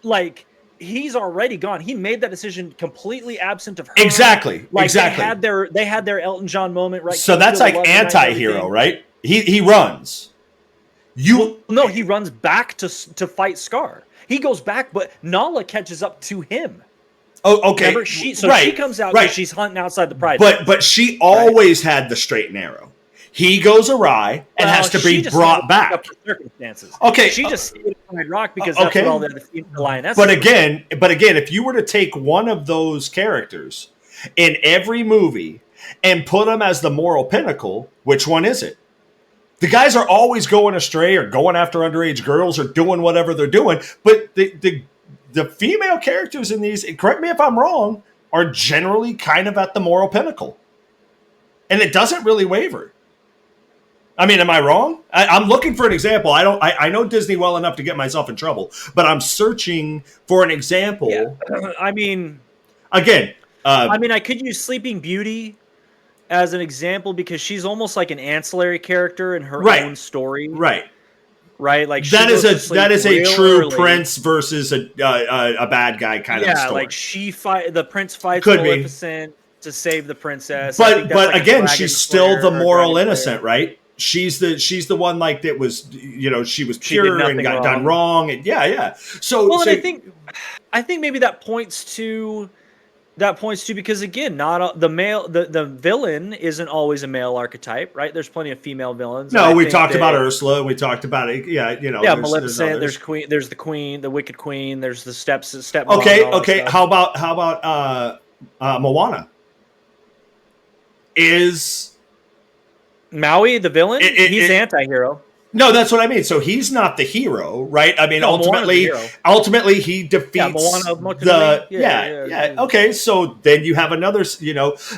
Like he's already gone. He made that decision completely absent of her. Exactly. Like exactly. they had their Elton John moment, right? So King that's Feel like the Love Tonight and anti-hero, everything. right? He runs. You No, he runs back to fight Scar. He goes back, but Nala catches up to him. Oh, okay. Remember, she comes out right. because she's hunting outside the pride. But she always had the straight and narrow. He goes awry and has to be brought back. Up for circumstances. Okay, she just stayed at Pride Rock because that's what all the other female lionesses. But again, if you were to take one of those characters in every movie and put them as the moral pinnacle, which one is it? The guys are always going astray or going after underage girls or doing whatever they're doing, but the female characters in these, correct me if I'm wrong, are generally kind of at the moral pinnacle. And it doesn't really waver. I mean, am I wrong? I'm looking for an example. I know Disney well enough to get myself in trouble, but I'm searching for an example. Yeah. I mean, again, I could use Sleeping Beauty as an example because she's almost like an ancillary character in her own story. Right. Like that is a true early. Prince versus a bad guy kind of story. Like the prince fights Maleficent to save the princess. But like again, she's still the moral innocent, right? She's the one like that was, she was pure and got done wrong. And So, and I think maybe that points to because again, not the villain isn't always a male archetype, right? There's plenty of female villains. No, we talked about Ursula. We talked about it. Yeah, Maleficent. There's Queen. There's the Queen, the Wicked Queen. There's the step. Okay. How about Moana? Is Maui the villain? He's anti-hero. No, that's what I mean. So he's not the hero, right? I mean, ultimately he defeats Okay, so then you have another,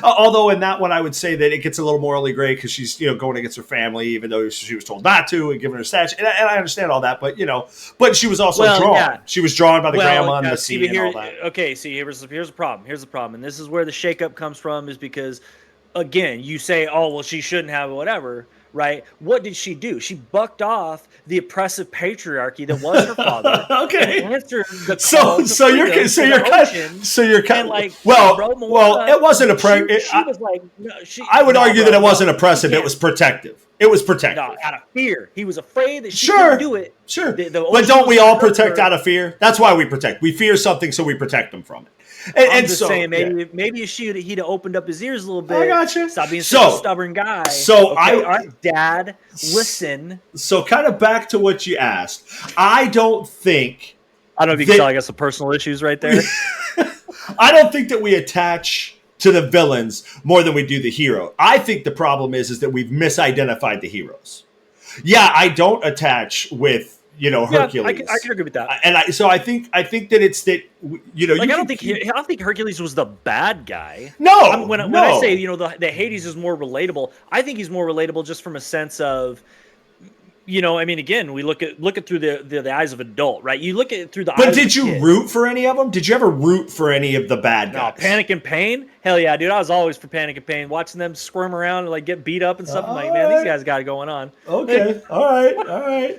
although in that one I would say that it gets a little morally gray because she's, going against her family, even though she was told not to and given her statue. And I understand all that, but she was also drawn. Yeah. She was drawn by the grandma and the sea and all that. Okay, see, here's the problem. Here's the problem. And this is where the shakeup comes from is because, again, you say, oh, well, she shouldn't have whatever. Right? What did she do? She bucked off the oppressive patriarchy that was her father. Okay. And answered the so you're kind of like, well, it wasn't oppressive. She was like, no, I would argue that it wasn't oppressive. It was protective. It was protective. No, out of fear. He was afraid that she couldn't do it. Sure. But don't we all protect out of fear? That's why we protect. We fear something, so we protect them from it. I'm just saying, maybe he'd have opened up his ears a little bit. I gotcha. Stop being such a stubborn guy. So all right, Dad, listen. So kind of back to what you asked. I don't know if you can tell I got some personal issues right there. I don't think that we attach to the villains more than we do the hero. I think the problem is that we've misidentified the heroes. Yeah, I don't attach with Hercules. I can agree with that. And I think that it's that I don't think Hercules was the bad guy. No. When I say the Hades is more relatable, I think he's more relatable just from a sense of again, we look at through the eyes of adult, right? You look at it through the eyes of But did you root for any of them? Did you ever root for any of the bad guys? No, Panic and Pain? Hell yeah, dude. I was always for Panic and Pain. Watching them squirm around and get beat up and stuff. I'm like, man, these guys got it going on. Okay. All right.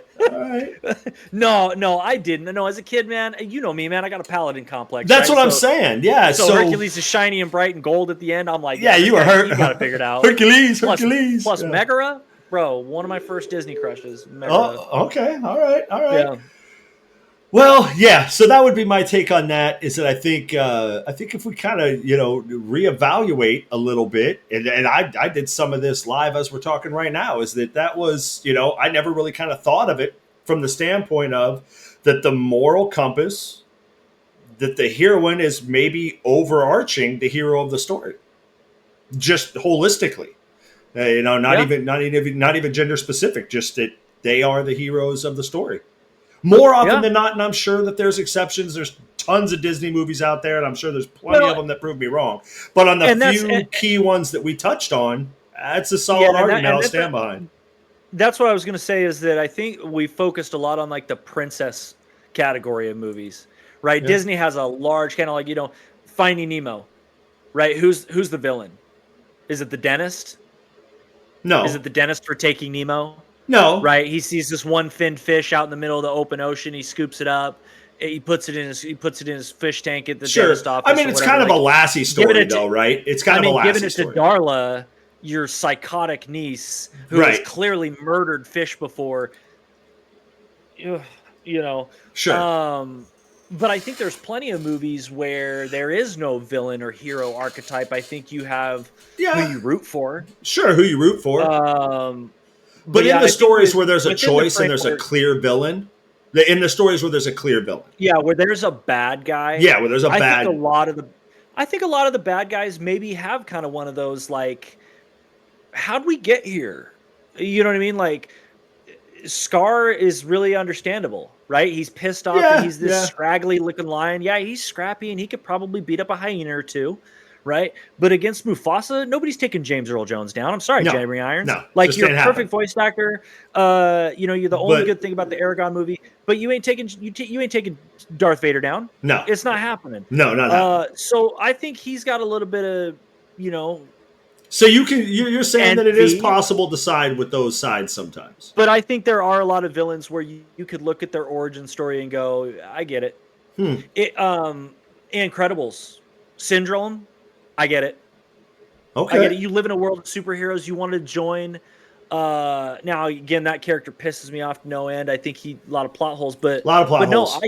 No, I didn't. No, as a kid, man, you know me, man. I got a paladin complex. That's what I'm saying. Yeah. So Hercules is shiny and bright and gold at the end. I'm like, yeah, you were hurt. You got it figured out. Hercules. Plus Megara. Bro, one of my first Disney crushes. Oh, okay. All right. Yeah. Well, yeah. So that would be my take on that. Is that I think if we kind of reevaluate a little bit, and I did some of this live as we're talking right now, is that was I never really kind of thought of it from the standpoint of that the moral compass, that the heroine is maybe overarching the hero of the story, just holistically. Not even gender specific, just that they are the heroes of the story. More often than not, and I'm sure that there's exceptions. There's tons of Disney movies out there, and I'm sure there's plenty of them that prove me wrong. But on the key ones that we touched on, that's a solid argument I'll stand behind. That's what I was going to say is that I think we focused a lot on the princess category of movies, right? Yeah. Disney has a large kind of Finding Nemo, right? Who's the villain? Is it the dentist? No. Is it the dentist for taking Nemo? No. Right? He sees this one finned fish out in the middle of the open ocean. He scoops it up. He puts it in his fish tank at the dentist office. I mean, it's kind of a Lassie story, though, right? It's kind of a Lassie story. Giving it to Darla, your psychotic niece, who has clearly murdered fish before. Sure. But I think there's plenty of movies where there is no villain or hero archetype. I think you have who you root for. Sure, who you root for. But in the stories where there's a choice and there's a clear villain, in the stories where there's a clear villain. Yeah, where there's a bad guy. Yeah, where there's a bad. I think a lot of the bad guys maybe have kind of one of those like, how'd we get here? You know what I mean? Like, Scar is really understandable, right? He's pissed off that he's this scraggly looking lion. Yeah, he's scrappy and he could probably beat up a hyena or two, right? But against Mufasa, nobody's taking James Earl Jones down. I'm sorry, Jeremy Irons. No, like, you're a perfect voice actor. You're the only good thing about the Aragon movie, but you ain't taking Darth Vader down. No, it's not happening. No, not happening. So I think he's got a little bit of, So you're saying that it is possible to side with those sides sometimes. But I think there are a lot of villains where you could look at their origin story and go, I get it. Incredibles syndrome, I get it. Okay. I get it. You live in a world of superheroes. You want to join. Now, again, that character pisses me off to no end. I think a lot of plot holes, but no,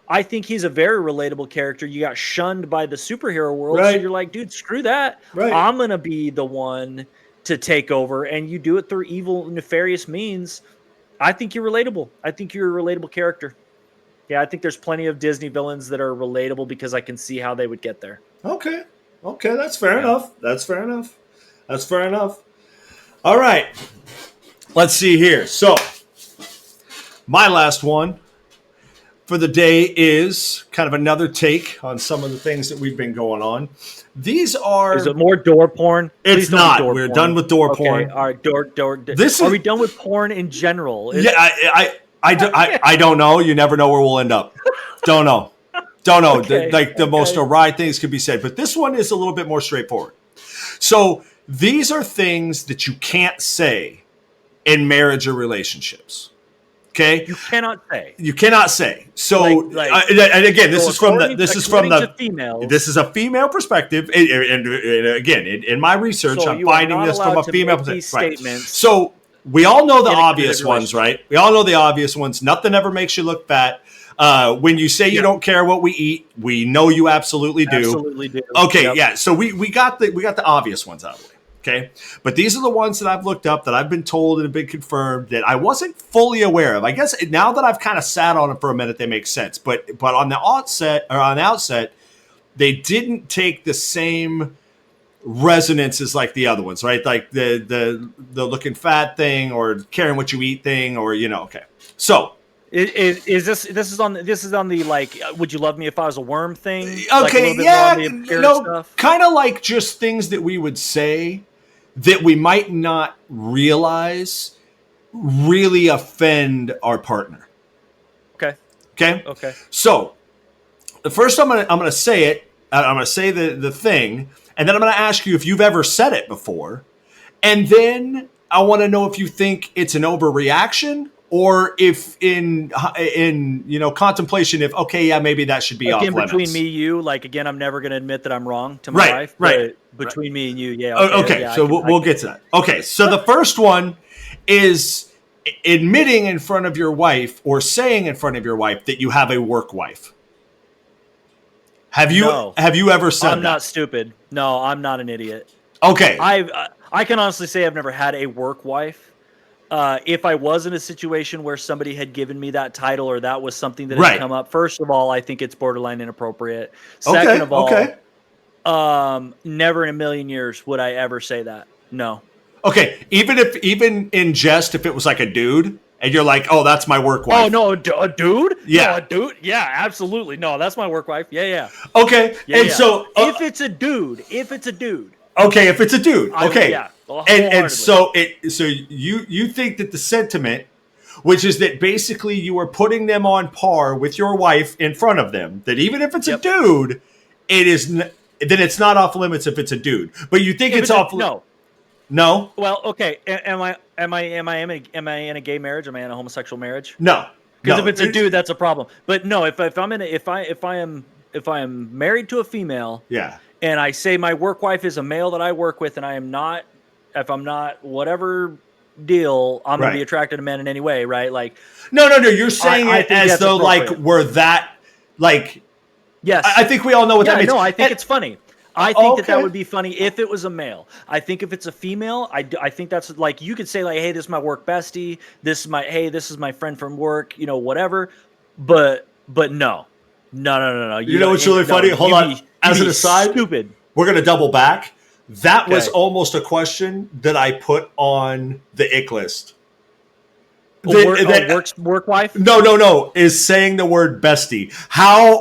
I think he's a very relatable character. You got shunned by the superhero world, so you're like, dude, screw that. Right. I'm gonna be the one to take over, and you do it through evil, nefarious means. I think you're relatable. I think you're a relatable character. Yeah, I think there's plenty of Disney villains that are relatable because I can see how they would get there. Okay, that's fair enough. That's fair enough. All right, let's see here. So, my last one for the day is kind of another take on some of the things that we've been going on. These are... Is it more door porn? It's not. We're done with door porn. All right, door. Are we done with porn in general? I don't know. You never know where we'll end up. Don't know. The most awry things could be said. But this one is a little bit more straightforward. So these are things that you can't say in marriage or relationships. Okay, you cannot say. So, and again, this is from the female. This is a female perspective, and again, in my research, I'm finding this from a female perspective. Right. So we all know the obvious ones, right? We all know the obvious ones. Nothing ever makes you look fat. When you say you don't care what we eat, we know you absolutely do. Absolutely do. Okay, yeah. So we got the obvious ones out of the way. Okay, but these are the ones that I've looked up, that I've been told and have been confirmed, that I wasn't fully aware of. I guess now that I've kind of sat on it for a minute, they make sense. But on the outset, they didn't take the same resonance as like the other ones, right? Like the looking fat thing, or caring what you eat thing, or okay. So is this on the like, would you love me if I was a worm thing? Okay, kind of like just things that we would say that we might not realize really offend our partner. Okay. So the first I'm gonna say it. I'm gonna say the thing, and then I'm gonna ask you if you've ever said it before, and then I want to know if you think it's an overreaction, or if in contemplation, if maybe that should be off limits. Between me and you, like, again, I'm never going to admit that I'm wrong to my wife. Right. Between me and you, yeah. Okay. So we'll get to that. Okay. So the first one is admitting in front of your wife, or saying in front of your wife, that you have a work wife. Have you ever said that? I'm not stupid. No, I'm not an idiot. Okay. I can honestly say I've never had a work wife. If I was in a situation where somebody had given me that title, or that was something that had come up, first of all, I think it's borderline inappropriate. Second of all, never in a million years would I ever say that. No. Okay, even in jest, if it was like a dude, and you're like, "Oh, that's my work wife." Oh no, a dude? Yeah, no, a dude. Yeah, absolutely. No, that's my work wife. Yeah. Okay, so if it's a dude. Okay, if it's a dude. Okay. And so so you think that the sentiment, which is that basically you are putting them on par with your wife in front of them, that even if it's a dude, then it's not off limits if it's a dude. But you think it's off limits. No. Well, okay. Am I in a gay marriage? Am I in a homosexual marriage? No. Because if it's a dude, that's a problem. But no, if I am married to a female, and I say my work wife is a male that I work with, and if I'm not whatever deal, I'm going to be attracted to men in any way, right? Like, no. You're saying it as though like we're that Like, Yes. I think we all know what that means. No, I think And- it's funny. I think that Okay. would be funny if it was a male. I think if it's a female, I think that's like, you could say like, hey, this is my work bestie. This is my friend from work, whatever. But no. You know what's really funny? Hold on. As an aside, stupid. we're going to double back. That was Okay. almost a question that I put on the ick list. Work wife? No. Is saying the word bestie. How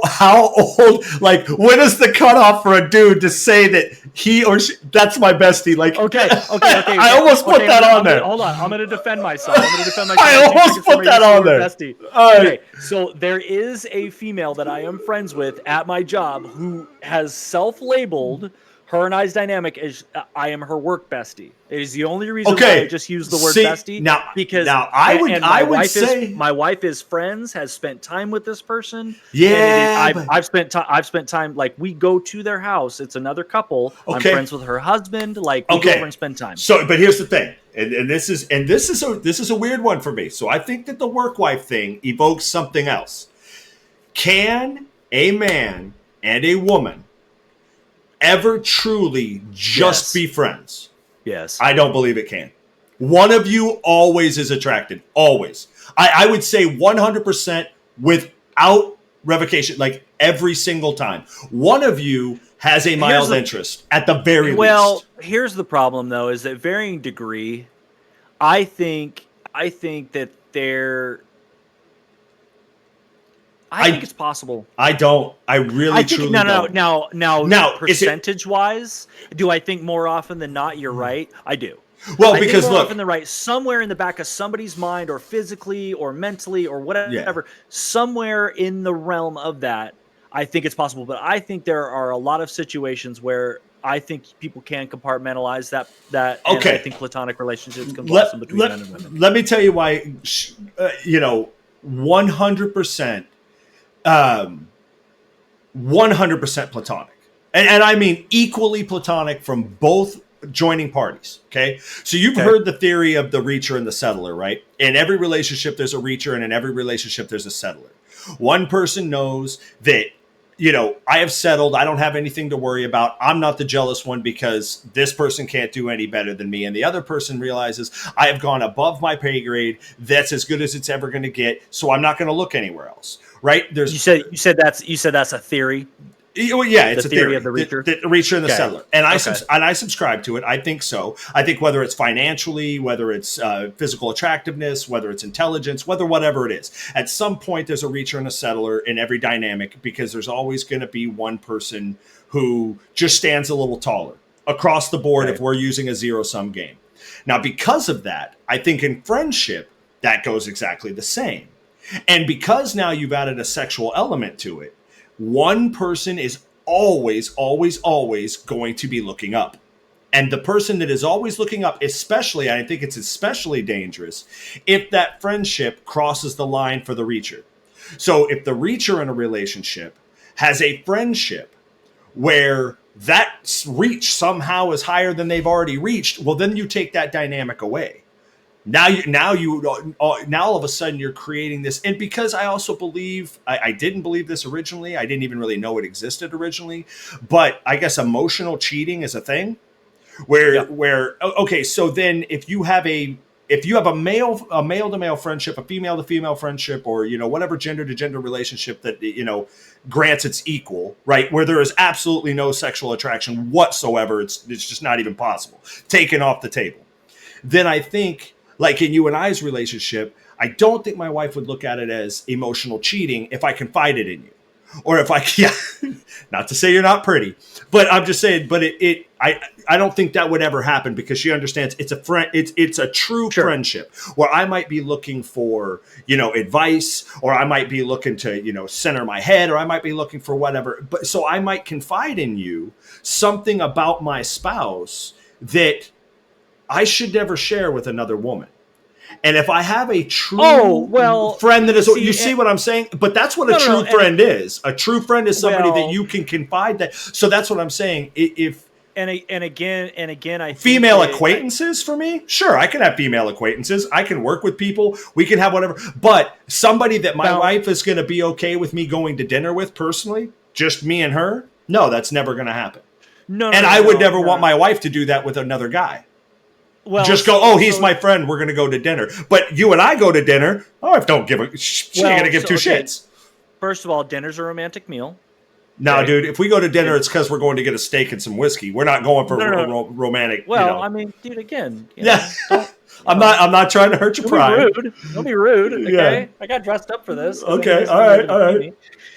old? Like, when is the cutoff for a dude to say that he or she, that's my bestie? Like, Okay. I almost put that on there. Hold on. I'm going to defend myself. I almost put that on there. Bestie. All right. Okay. So there is a female that I am friends with at my job who has self-labeled her and I's dynamic as I am her work bestie. It is the only reason why I just use the word bestie. Because I would say my wife is friends, has spent time with this person. Yeah, and I've spent time. Like, we go to their house. It's another couple. I'm Okay. friends with her husband. Like, we go over and spend time. So, but here's the thing, and this is a weird one for me. So I think that the work wife thing evokes something else. Can a man and a woman ever truly just be friends? Yes. I don't believe it can. One of you always is attracted. Always. I would say 100% without revocation, like every single time. One of you has a mild interest at the very least. Well, here's the problem, though, is that varying degree, I think that I think it's possible. I don't. I really truly don't. Now, percentage-wise, do I think more often than not you're right? I do. Well, I because think more look, often than right, somewhere in the back of somebody's mind, or physically, or mentally, or whatever, somewhere in the realm of that, I think it's possible. But I think there are a lot of situations where I think people can compartmentalize that. And I think platonic relationships can blossom between men and women. Let me tell you why. 100%. 100% platonic, and I mean equally platonic from both joining parties. Okay, so you've heard the theory of the reacher and the settler, right? In every relationship there's a reacher, and in every relationship there's a settler. One person knows that, I have settled, I don't have anything to worry about, I'm not the jealous one because this person can't do any better than me. And the other person realizes, I have gone above my pay grade, that's as good as it's ever going to get, so I'm not going to look anywhere else. Right? You said that's a theory. Well, yeah, it's the a theory of the reacher, the reacher and the settler, and I subscribe to it. I think so. I think whether it's financially, whether it's physical attractiveness, whether it's intelligence, whatever it is, at some point there's a reacher and a settler in every dynamic, because there's always going to be one person who just stands a little taller across the board. If we're using a zero-sum game, now because of that, I think in friendship that goes exactly the same. And because now you've added a sexual element to it, one person is always going to be looking up. And the person that is always looking up, especially, I think it's especially dangerous if that friendship crosses the line for the reacher. So if the reacher in a relationship has a friendship where that reach somehow is higher than they've already reached, well, then you take that dynamic away. Now all of a sudden you're creating this. And because I also believe, I didn't believe this originally, I didn't even really know it existed originally, but I guess emotional cheating is a thing where okay, so then if you have a male to male friendship, a female to female friendship, or whatever gender to gender relationship that grants it's equal, right, where there is absolutely no sexual attraction whatsoever, it's just not even possible, taken off the table, then I think, like in you and I's relationship, I don't think my wife would look at it as emotional cheating if I confided in you. Or if not to say you're not pretty, but I'm just saying, but I don't think that would ever happen, because she understands it's a friend, it's a true friendship where I might be looking for, advice, or I might be looking to, center my head, or I might be looking for whatever. But so I might confide in you something about my spouse that I should never share with another woman. And if I have a true friend that is, you see what I'm saying? But that's what a true friend is. A true friend is somebody that you can confide that. So that's what I'm saying. If again, I think Female that- acquaintances for me, sure, I can have female acquaintances. I can work with people. We can have whatever. But somebody that my Now- wife is going to be okay with me going to dinner with personally, just me and her, no, that's never going to happen. No, And no, I would never no. want my wife to do that with another guy. Well, Just go, oh, he's my friend. We're going to go to dinner. But you and I go to dinner. My wife don't give a. She ain't going to give two shits. First of all, dinner's a romantic meal. No, Okay. dude. If we go to dinner, it's because we're going to get a steak and some whiskey. We're not going for No. romantic. Well, you know. I mean, dude, again, you Yeah. know, I'm not trying to hurt your pride. Don't be rude. Okay, Yeah. I got dressed up for this. Okay, all right.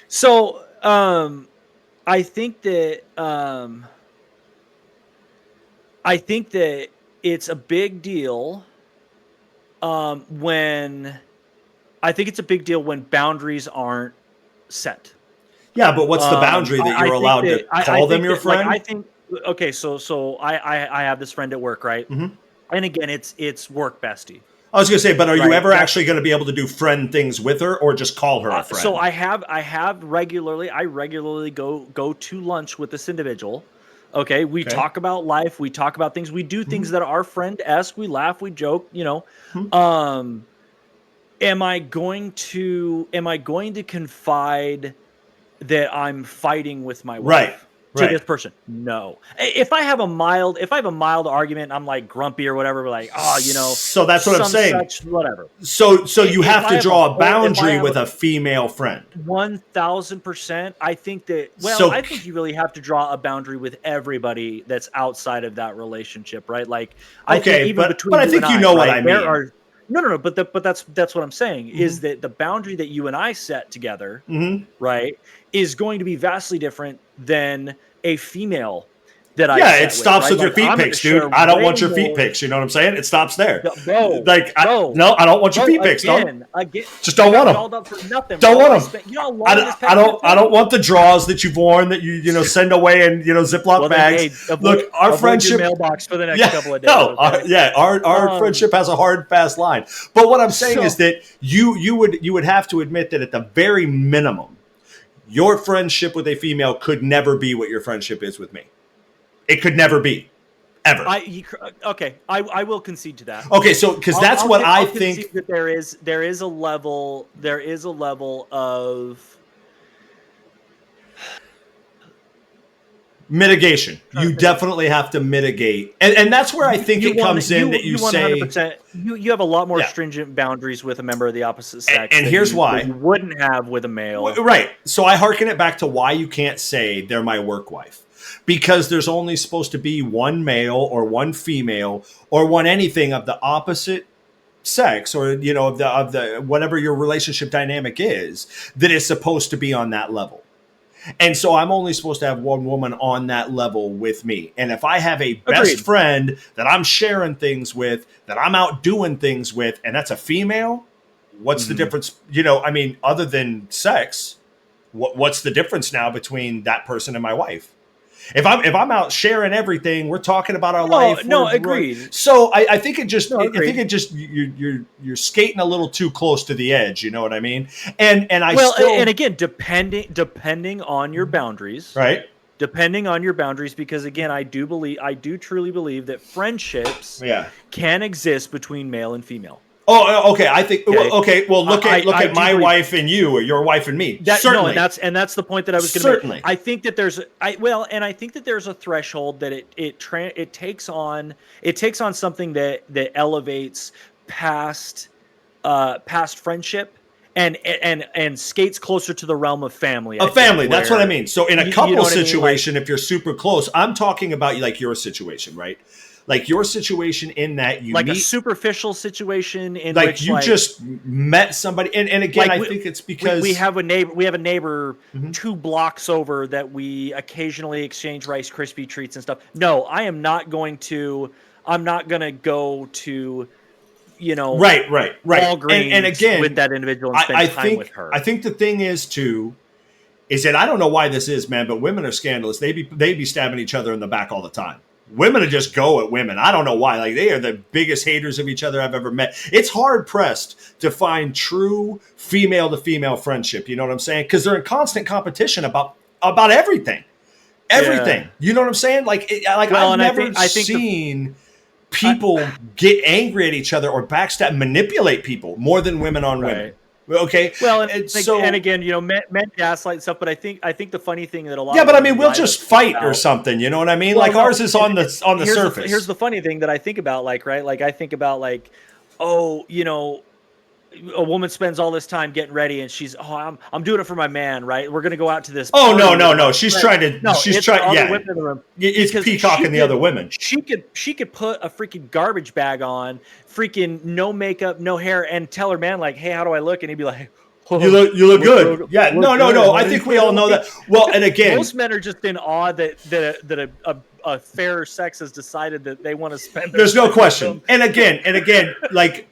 So, I think that it's a big deal. When boundaries aren't set. Yeah, but what's the boundary that you're allowed to call them your friend? I think. Okay, so I have this friend at work, right? Mhm. And again, it's work bestie. I was going to say, but are you Right, ever that's- actually going to be able to do friend things with her, or just call her a friend? So I regularly go to lunch with this individual. Okay, we talk about life, we talk about things, we do things that are friend-esque, we laugh, we joke, you know. Am I going to confide that I'm fighting with my wife to this person? No. If I have a mild argument, I'm like grumpy or whatever, like, oh, you know. So that's what I'm saying. Whatever. So you If have I to have draw a a whole- boundary if I with have a female friend. 1,000%. I think that. Well, So- I think you really have to draw a boundary with everybody that's outside of that relationship, right? Like, I Okay, think even but between I think you know what I there mean. are. No. But that's what I'm saying is that the boundary that you and I set together, right, is going to be vastly different than a female that I. Yeah, set it stops with right? your feet I'm gonna pics, dude. share I don't way want your feet more- pics. You know what I'm saying? It stops there. Bro, I don't want your feet pics. Again, Just don't I got want 'em. called up for nothing, Don't bro. want 'em. You know how long I this I don't want the draws that you've worn that you send away in Ziploc bags. Look, our avoid friendship. your mailbox for the next couple of days. No, okay? our friendship has a hard, fast line. But what I'm saying So- is that you would have to admit that at the very minimum, your friendship with a female could never be what your friendship is with me. It could never be, ever. I will concede to that. Okay, so because that's what I I'll think. concede that there is a level of Mitigation. You definitely have to mitigate, and that's where I think it comes in that you say. 100%, you have a lot more Yeah. stringent boundaries with a member of the opposite sex, And than here's you- why. that you wouldn't have with a male. Right. So I hearken it back to why you can't say they're my work wife. Because there's only supposed to be one male or one female or one anything of the opposite sex, or of the whatever your relationship dynamic is, that is supposed to be on that level. And so I'm only supposed to have one woman on that level with me. And if I have a best Agreed. friend that I'm sharing things with, that I'm out doing things with, and that's a female, what's the difference? Other than sex, what's the difference now between that person and my wife? If I'm out sharing everything, we're talking about our life. Agreed. So I think it just, agreed. you're skating a little too close to the edge. You know what I mean? And And again, depending on your boundaries, right? Depending on your boundaries, because again, I do truly believe that friendships can exist between male and female. Oh, okay. I think. Okay. Well, look at my agree. wife and you, or your wife and me. Certainly, and that's the point that I was going to make. Certainly. I think that there's I think that there's a threshold that it takes on something that elevates past friendship and skates closer to the realm of family. A family. That's what I mean. So in a couple know what I mean? situation, if you're super close, I'm talking about like your situation, right? Like your situation in that you like meet, a superficial situation in like which you just met somebody, and again, I think it's because we have a neighbor 2 blocks over that we occasionally exchange Rice Krispie treats and stuff. No, I'm not going to go to right Walgreens and again with that individual and spend time with her. I think the thing is that I don't know why this is, man, but women are scandalous. They be stabbing each other in the back all the time. Women are just go at women. I don't know why. Like, they are the biggest haters of each other I've ever met. It's hard pressed to find true female to female friendship. You know what I'm saying? Because they're in constant competition about everything. Everything. Yeah. You know what I'm saying? Like, Well, I've and never I think seen people get angry at each other or backstab, manipulate people more than women on women. Right. Okay. Well, And so, and again, men gaslight stuff, but I think the funny thing that a lot yeah, of but I women mean, we'll write just us fight or about- something. You know what I mean? Well, Like no, ours is on the here's surface. Here's the funny thing that I think about, like, right? Like I think about like, oh, a woman spends all this time getting ready and she's, I'm doing it for my man, right? We're gonna go out to this Oh, party no, with no, my no. She's friend. trying to. No, She's it's the trying. other Yeah, women in the room. it's Because peacocking the other women. She could put a freaking garbage bag on, freaking no makeup, no hair, and tell her man like, hey, how do I look? And he'd be like, oh, You look good. good. Yeah, Look no. good, I honey. think we all know that. Well, and again, Most men are just in awe that a fairer sex has decided that they want to spend. there's no time with question. them. And again, like,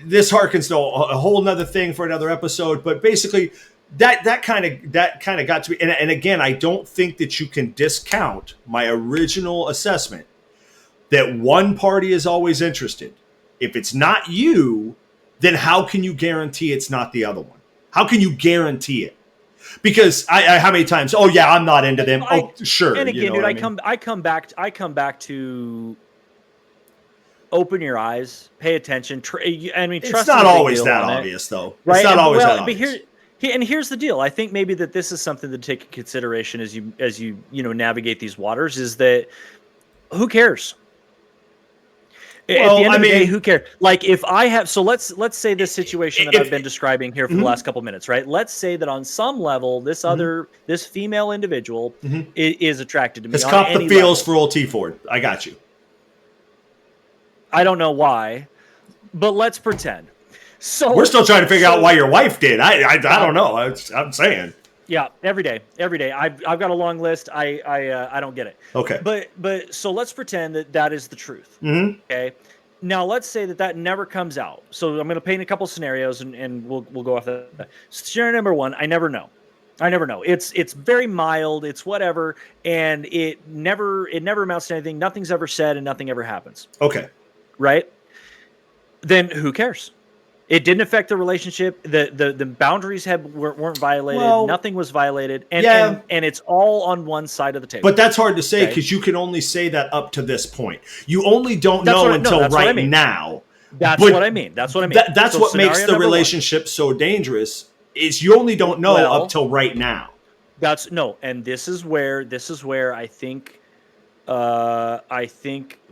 this harkens to a whole nother thing for another episode. But basically, that kind of got to me. And again, I don't think that you can discount my original assessment that one party is always interested. If it's not you, then how can you guarantee it's not the other one? How can you guarantee it? Because I how many times? Oh yeah, I'm not into them. Oh sure. And again, you know dude, what I mean? I come back to open your eyes, pay attention. I mean, It's trust not is a big always deal that on it, obvious, though. right? It's not always well, that but obvious. here's the deal. I think maybe that this is something to take into consideration as you navigate these waters. Is that who cares? Well, At the end of the day, mean- who cares? Like if I have, so let's say this situation that If- I've been describing here for the last couple minutes, right? Let's say that on some level, this female individual is attracted to me. It's on cop the any feels level. for old T Ford. I got you. I don't know why, but let's pretend. So We're still trying to figure out why your wife did. I don't know. I'm saying. Yeah, every day. I've got a long list. I don't get it. Okay. But so let's pretend that is the truth. Mm-hmm. Okay. Now let's say that never comes out. So I'm going to paint a couple scenarios and we'll go off that. Scenario number one, I never know. It's very mild. It's whatever, and it never amounts to anything. Nothing's ever said and nothing ever happens. Okay. Right? Then who cares? It didn't affect the relationship. The boundaries weren't violated. Well, nothing was violated, and it's all on one side of the table. But that's hard to say because Okay. you can only say that up to this point. You only don't That's know what I- no, until that's what I right mean. now. That's But what I mean. That's what So what makes scenario the number one. relationship so dangerous. Is you only don't know Well, up till right now. And this is where I think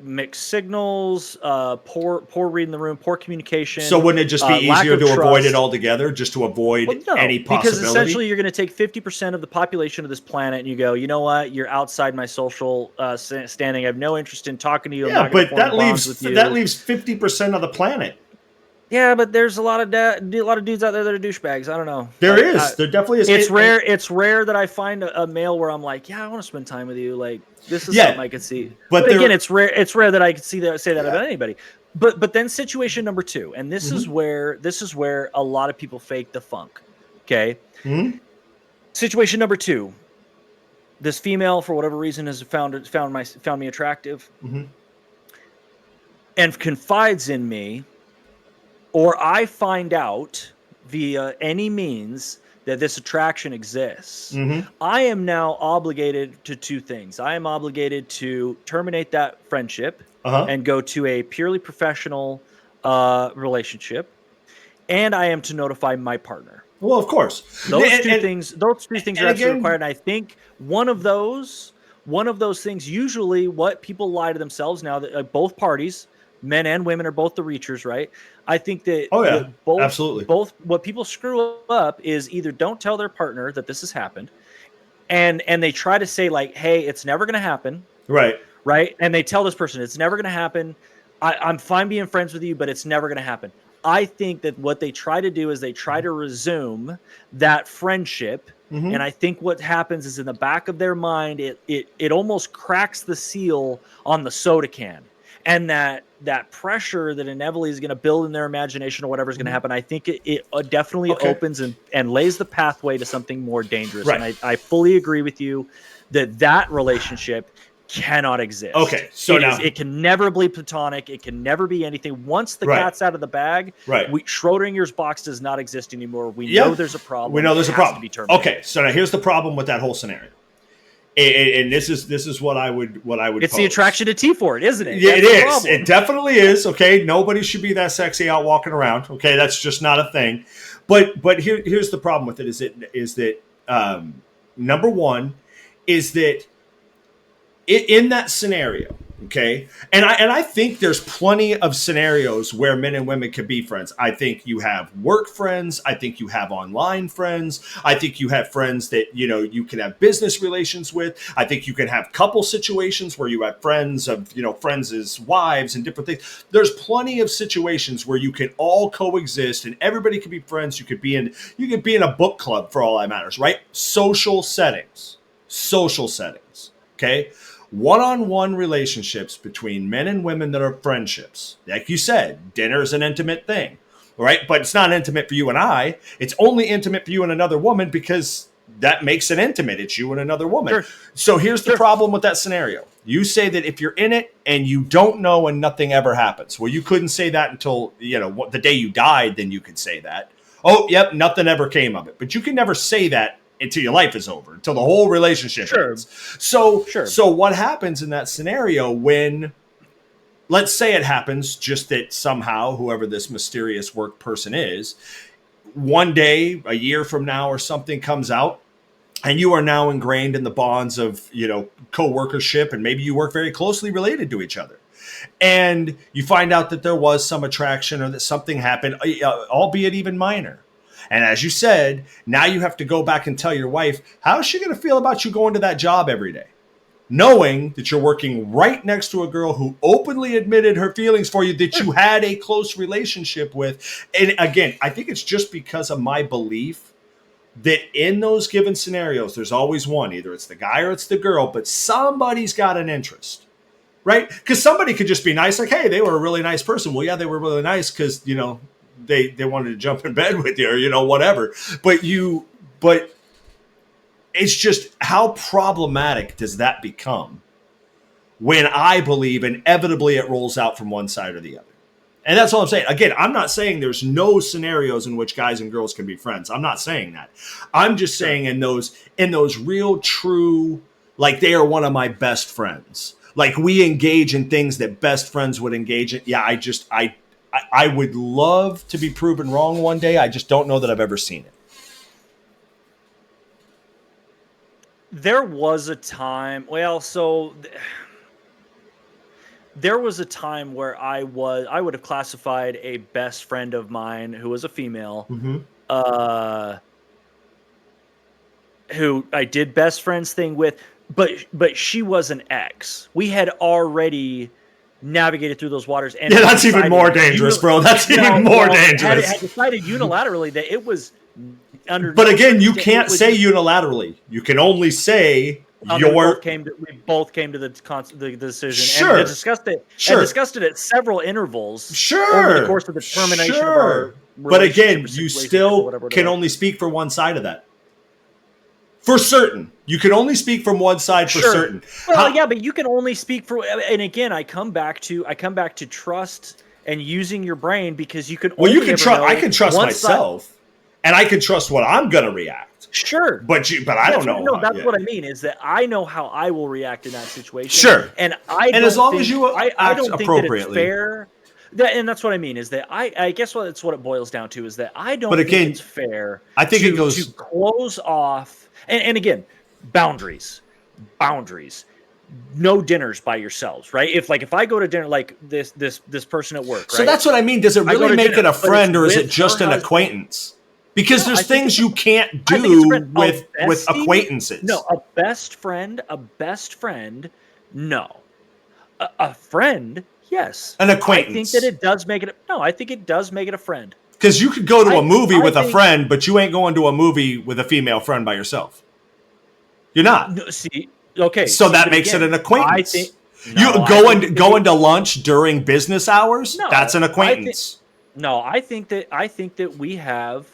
mixed signals, poor reading the room, poor communication. So wouldn't it just be lack easier of to avoid it trust. altogether, just to avoid Well, no, any because possibility? essentially you're going to take 50% of the population of this planet and you go, you know what? You're outside my social standing. I have no interest in talking to you. I'm Yeah, not gonna but form bonds with you. that leaves 50% of the planet. Yeah, but there's a lot of dudes out there that are douchebags. I don't know. There definitely is. It's rare. It's rare that I find a male where I'm like, yeah, I want to spend time with you. Like this is Yeah, something I could see. but But there- again, it's rare. It's rare that I could say that about anybody. But then situation number two, and this is where a lot of people fake the funk. Okay. Mhm. Situation number two. This female, for whatever reason, has found me attractive, and confides in me, or I find out via any means that this attraction exists. I am now obligated to two things. I am obligated to terminate that friendship and go to a purely professional relationship, and I am to notify my partner. Well, of course. Those two things are absolutely again- required. And I think one of those things, usually what people lie to themselves now that both parties, men and women, are both the reachers, right? I think that Oh, yeah. that both, Absolutely. both what people screw up is either don't tell their partner that this has happened, and they try to say like, hey, it's never going to happen. Right. Right. And they tell this person it's never going to happen. I'm fine being friends with you, but it's never going to happen. I think that what they try to do is they try to resume that friendship. And I think what happens is in the back of their mind, it almost cracks the seal on the soda can. And that pressure that inevitably is going to build in their imagination or whatever is going to happen, I think it definitely opens and lays the pathway to something more dangerous. Right. And I fully agree with you that relationship cannot exist. Okay, so it can never be platonic. It can never be anything. Once the Right. cat's out of the bag, Right. Schrodinger's box does not exist anymore. We know there's a problem. We know there's It a has to problem. be terminated. Okay, so now here's the problem with that whole scenario. And this is what I would It's pose. the attraction to T for it, isn't it? Yeah, That's it the is. problem. It definitely is. Okay, nobody should be that sexy out walking around. Okay, that's just not a thing. But here's the problem with it is that number one is that in that scenario, okay, and I think there's plenty of scenarios where men and women could be friends. I think you have work friends. I think you have online friends. I think you have friends that you can have business relations with. I think you can have couple situations where you have friends of friends as wives and different things. There's plenty of situations where you can all coexist and everybody can be friends. You could be in a book club for all that matters, right? Social settings. Okay. One-on-one relationships between men and women that are friendships. Like you said, dinner is an intimate thing, right? But it's not intimate for you and I. It's only intimate for you and another woman because that makes it intimate. It's you and another woman. Sure. So here's the problem with that scenario. You say that if you're in it and you don't know and nothing ever happens. Well, you couldn't say that until, the day you died, then you could say that. Oh, yep, nothing ever came of it. But you can never say that until your life is over, until the whole relationship ends. So what happens in that scenario when, let's say it happens just that somehow whoever this mysterious work person is, one day, a year from now or something comes out and you are now ingrained in the bonds of, co-workership, and maybe you work very closely related to each other. And you find out that there was some attraction or that something happened, albeit even minor. And as you said, now you have to go back and tell your wife, how is she going to feel about you going to that job every day? Knowing that you're working right next to a girl who openly admitted her feelings for you, that you had a close relationship with. And again, I think it's just because of my belief that in those given scenarios, there's always one, either it's the guy or it's the girl, but somebody's got an interest, right? Because somebody could just be nice, like, hey, they were a really nice person. Well, yeah, they were really nice because, they wanted to jump in bed with you or, whatever. But it's just how problematic does that become when I believe inevitably it rolls out from one side or the other. And that's all I'm saying. Again, I'm not saying there's no scenarios in which guys and girls can be friends. I'm not saying that. I'm just saying in those real true, like they are one of my best friends. Like we engage in things that best friends would engage in. Yeah, I would love to be proven wrong one day. I just don't know that I've ever seen it. There was a time, there was a time where I would have classified a best friend of mine who was a female, who I did best friends thing with, but she was an ex. We had already navigated through those waters, and that's even more dangerous, bro. That's even more dangerous. Had decided unilaterally that it was under. But again, you can't say unilaterally. You can only say we both came to the decision. Sure. And discussed it. Sure. And discussed it at several intervals. Sure. Over the course of the termination of our But again, relationship you situation still or whatever can only speak for one side of that. For certain. You can only speak from one side for certain. Well, yeah, but you can only speak for, and again, I come back to trust and using your brain, because you can. Well, you can trust. I can trust myself, and I can trust what I'm going to react. Sure, but I don't know. No, that's what I mean. Is that I know how I will react in that situation. Sure, and as long as you I don't think appropriately, that it's fair. And that's what I mean. Is that I guess that's what it boils down to. Is that I don't. But again, think it's fair. I think it goes to close off, and again. Boundaries, no dinners by yourselves, right? If I go to dinner, like this person at work, right? So that's what I mean. Does it really make it a friend, or is it just an acquaintance? Because there's things you can't do with acquaintances. No, a best friend, no. A friend, yes. An acquaintance. I think that it does make it. No, I think it does make it a friend. Because you could go to a movie with a friend, but you ain't going to a movie with a female friend by yourself. You're not. No, see, okay. So that makes it an acquaintance. Going to lunch during business hours? No, that's an acquaintance. I think that we have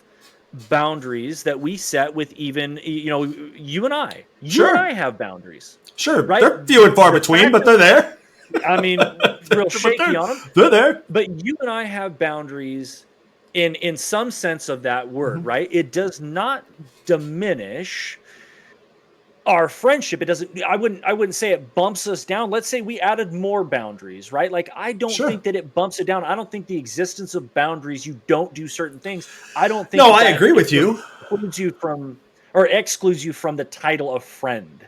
boundaries that we set with even you and I. You and I have boundaries. Sure, right? They're few and far between, but they're there. I mean, real shaky on them. They're there. But you and I have boundaries in some sense of that word, right? It does not diminish our friendship, it doesn't, I wouldn't say it bumps us down. Let's say we added more boundaries, right? Like, I don't Sure. think that it bumps it down. I don't think the existence of boundaries, you don't do certain things. I don't think No, that I agree with you. excludes you from, or excludes you from the title of friend.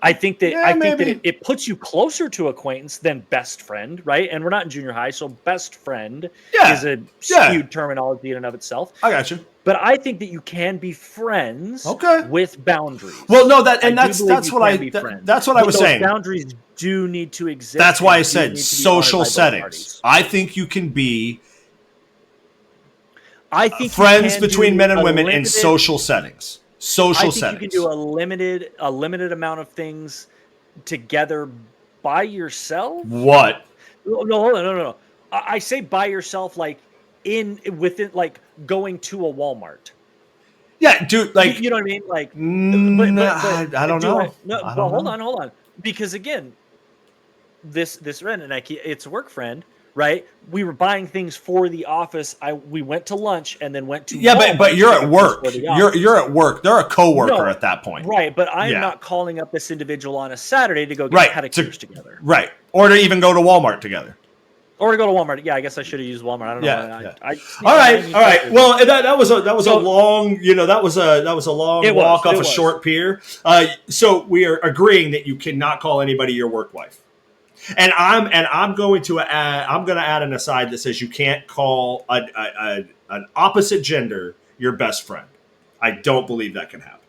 I think that Yeah, that maybe. it puts you closer to acquaintance than best friend, right? And we're not in junior high, so best friend Yeah. is a Yeah. skewed terminology in and of itself. I got you. But I think that you can be friends Okay. with boundaries. Well, no, I do that's believe you what I can be friends. that's what I But was those saying. Boundaries do need to exist. That's why I and do said need to be social honored by both settings. parties. I think you can be I think you friends can between do men and a women in limited- social settings. I Social think settings. you can do a limited amount of things together by yourself. What? No, hold on, no. I say by yourself, like within, like going to a Walmart. Yeah, dude. Like, You know what I mean? Like, I don't know. No, I well, don't know. hold on, because again, this friend, and it's a work friend, right? We were buying things for the office. We went to lunch and then went to Yeah, Walmart but to you're pick at up work. things for the office. You're at work. They're a coworker No, at that point. right? But I'm Yeah. not calling up this individual on a Saturday to go get Right, pedicures together, Right. Or to even go to Walmart together. or to go to Walmart. Yeah, I guess I should have used Walmart. I don't Yeah, know. yeah. I All right. Well, that was a So- long, that was a long It was, walk off it a was. short pier. So we are agreeing that you cannot call anybody your work wife. And I'm going to add an aside that says you can't call an opposite gender your best friend. I don't believe that can happen.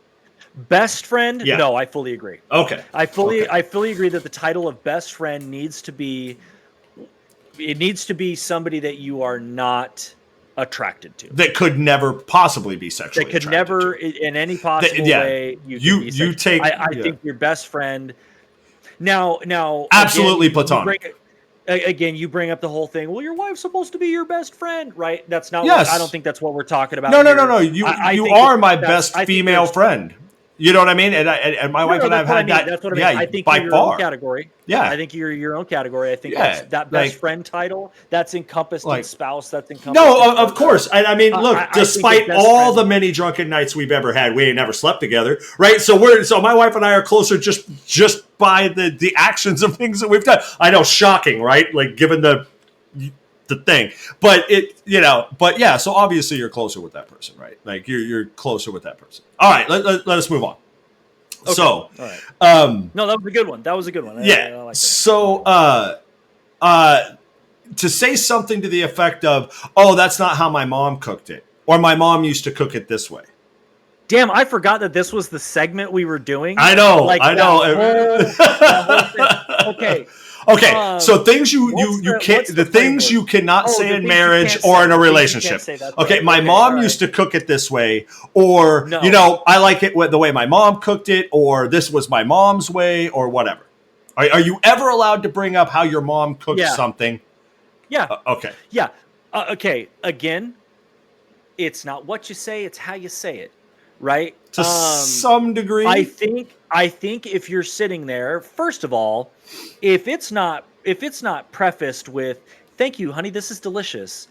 Best friend? Yeah. No, I fully agree. Okay. I fully agree that the title of best friend needs to be somebody that you are not attracted to. That could never possibly be sexually. That could attracted never, to. in any possible yeah. way, You take. I yeah. think your best friend. Now, Absolutely again, platonic. You bring up the whole thing. Well, your wife's supposed to be your best friend, right? That's not. Yes. I don't think that's what we're talking about. No. here. You I you think are that- my that's- best I think female there's- friend. You know what I mean? And my wife and I have that's what had I mean. that. That's what I mean. Yeah, I think by you're your own far. category. Yeah. I think you're your own category. I think Yeah, that best like- friend title that's encompassed Like- in spouse. That's encompassed. No, in of course. I mean, look, I think despite the best all friend- the many drunken nights we've ever had, we ain't never slept together, right? So my wife and I are closer just by the actions of things that we've done. I know, shocking, right? Like given the thing, but but yeah. So obviously you're closer with that person, right? Like you're closer with that person. All right, let us move on. Okay. So, all right. No, that was a good one. I yeah. like that. So, to say something to the effect of, "Oh, that's not how my mom cooked it," or "My mom used to cook it this way." Damn, I forgot that this was the segment we were doing. I know. That whole thing. Okay. Okay, so things you what's can't the things framework? you cannot Oh, say the in things you marriage can't or say, in a the things you relationship. can't say, that's Okay, right. my Okay, mom all right. used to cook it this way, or No. I like it the way my mom cooked it, or this was my mom's way, or whatever. Are you ever allowed to bring up how your mom cooked Yeah. something? Yeah. Okay. Yeah. Okay. Again, it's not what you say; it's how you say it, right? To some degree. I think if you're sitting there, first of all, if it's not prefaced with "Thank you, honey, this is delicious,"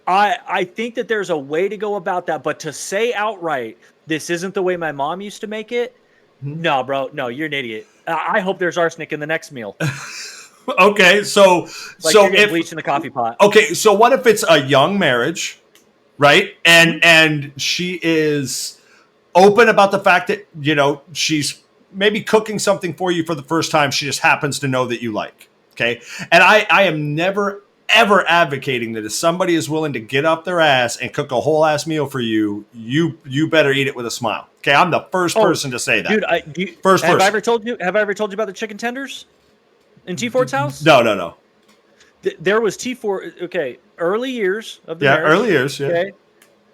I think that there's a way to go about that. But to say outright, "This isn't the way my mom used to make it," no, bro, no, you're an idiot. I hope there's arsenic in the next meal. Okay, so Like so you're getting if bleach in the coffee pot. okay, so what if it's a young marriage, right? And she is open about the fact that she's maybe cooking something for you for the first time. She just happens to know that you like. Okay, and I am never ever advocating that if somebody is willing to get up their ass and cook a whole ass meal for you, you better eat it with a smile. Okay, I'm the first person to say that. Dude, First have person. I ever told you about the chicken tenders in T Ford's house? No. There was T Ford. Okay, early years of the Yeah, marriage. early years. Yeah.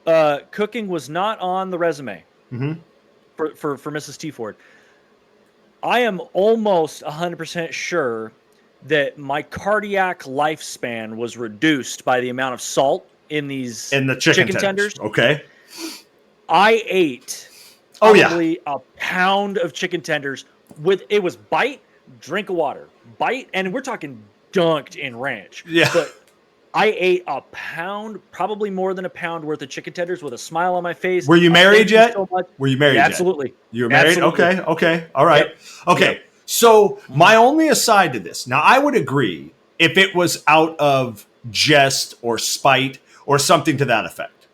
Okay, cooking was not on the resume Mhm. for Mrs. T Ford. I am almost 100% sure that my cardiac lifespan was reduced by the amount of salt in these In the chicken tenders. Okay. I ate Oh, yeah. probably a pound of chicken tenders it was bite, drink of water, bite, and we're talking dunked in ranch. Yeah. But I ate a pound, probably more than a pound worth of chicken tenders with a smile on my face. Were you married yet? So much. Were you married Yeah, yet? absolutely. You were married? Absolutely. Okay. All right. Yep. Okay. Yep. So my only aside to this, now I would agree if it was out of jest or spite or something to that effect.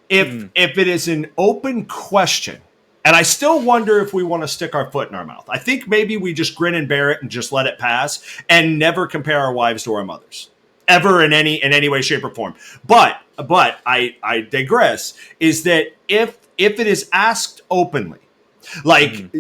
If it is an open question, and I still wonder if we want to stick our foot in our mouth. I think maybe we just grin and bear it and just let it pass and never compare our wives to our mothers. Ever in any way, shape, or form. But I digress, is that if it is asked openly, like,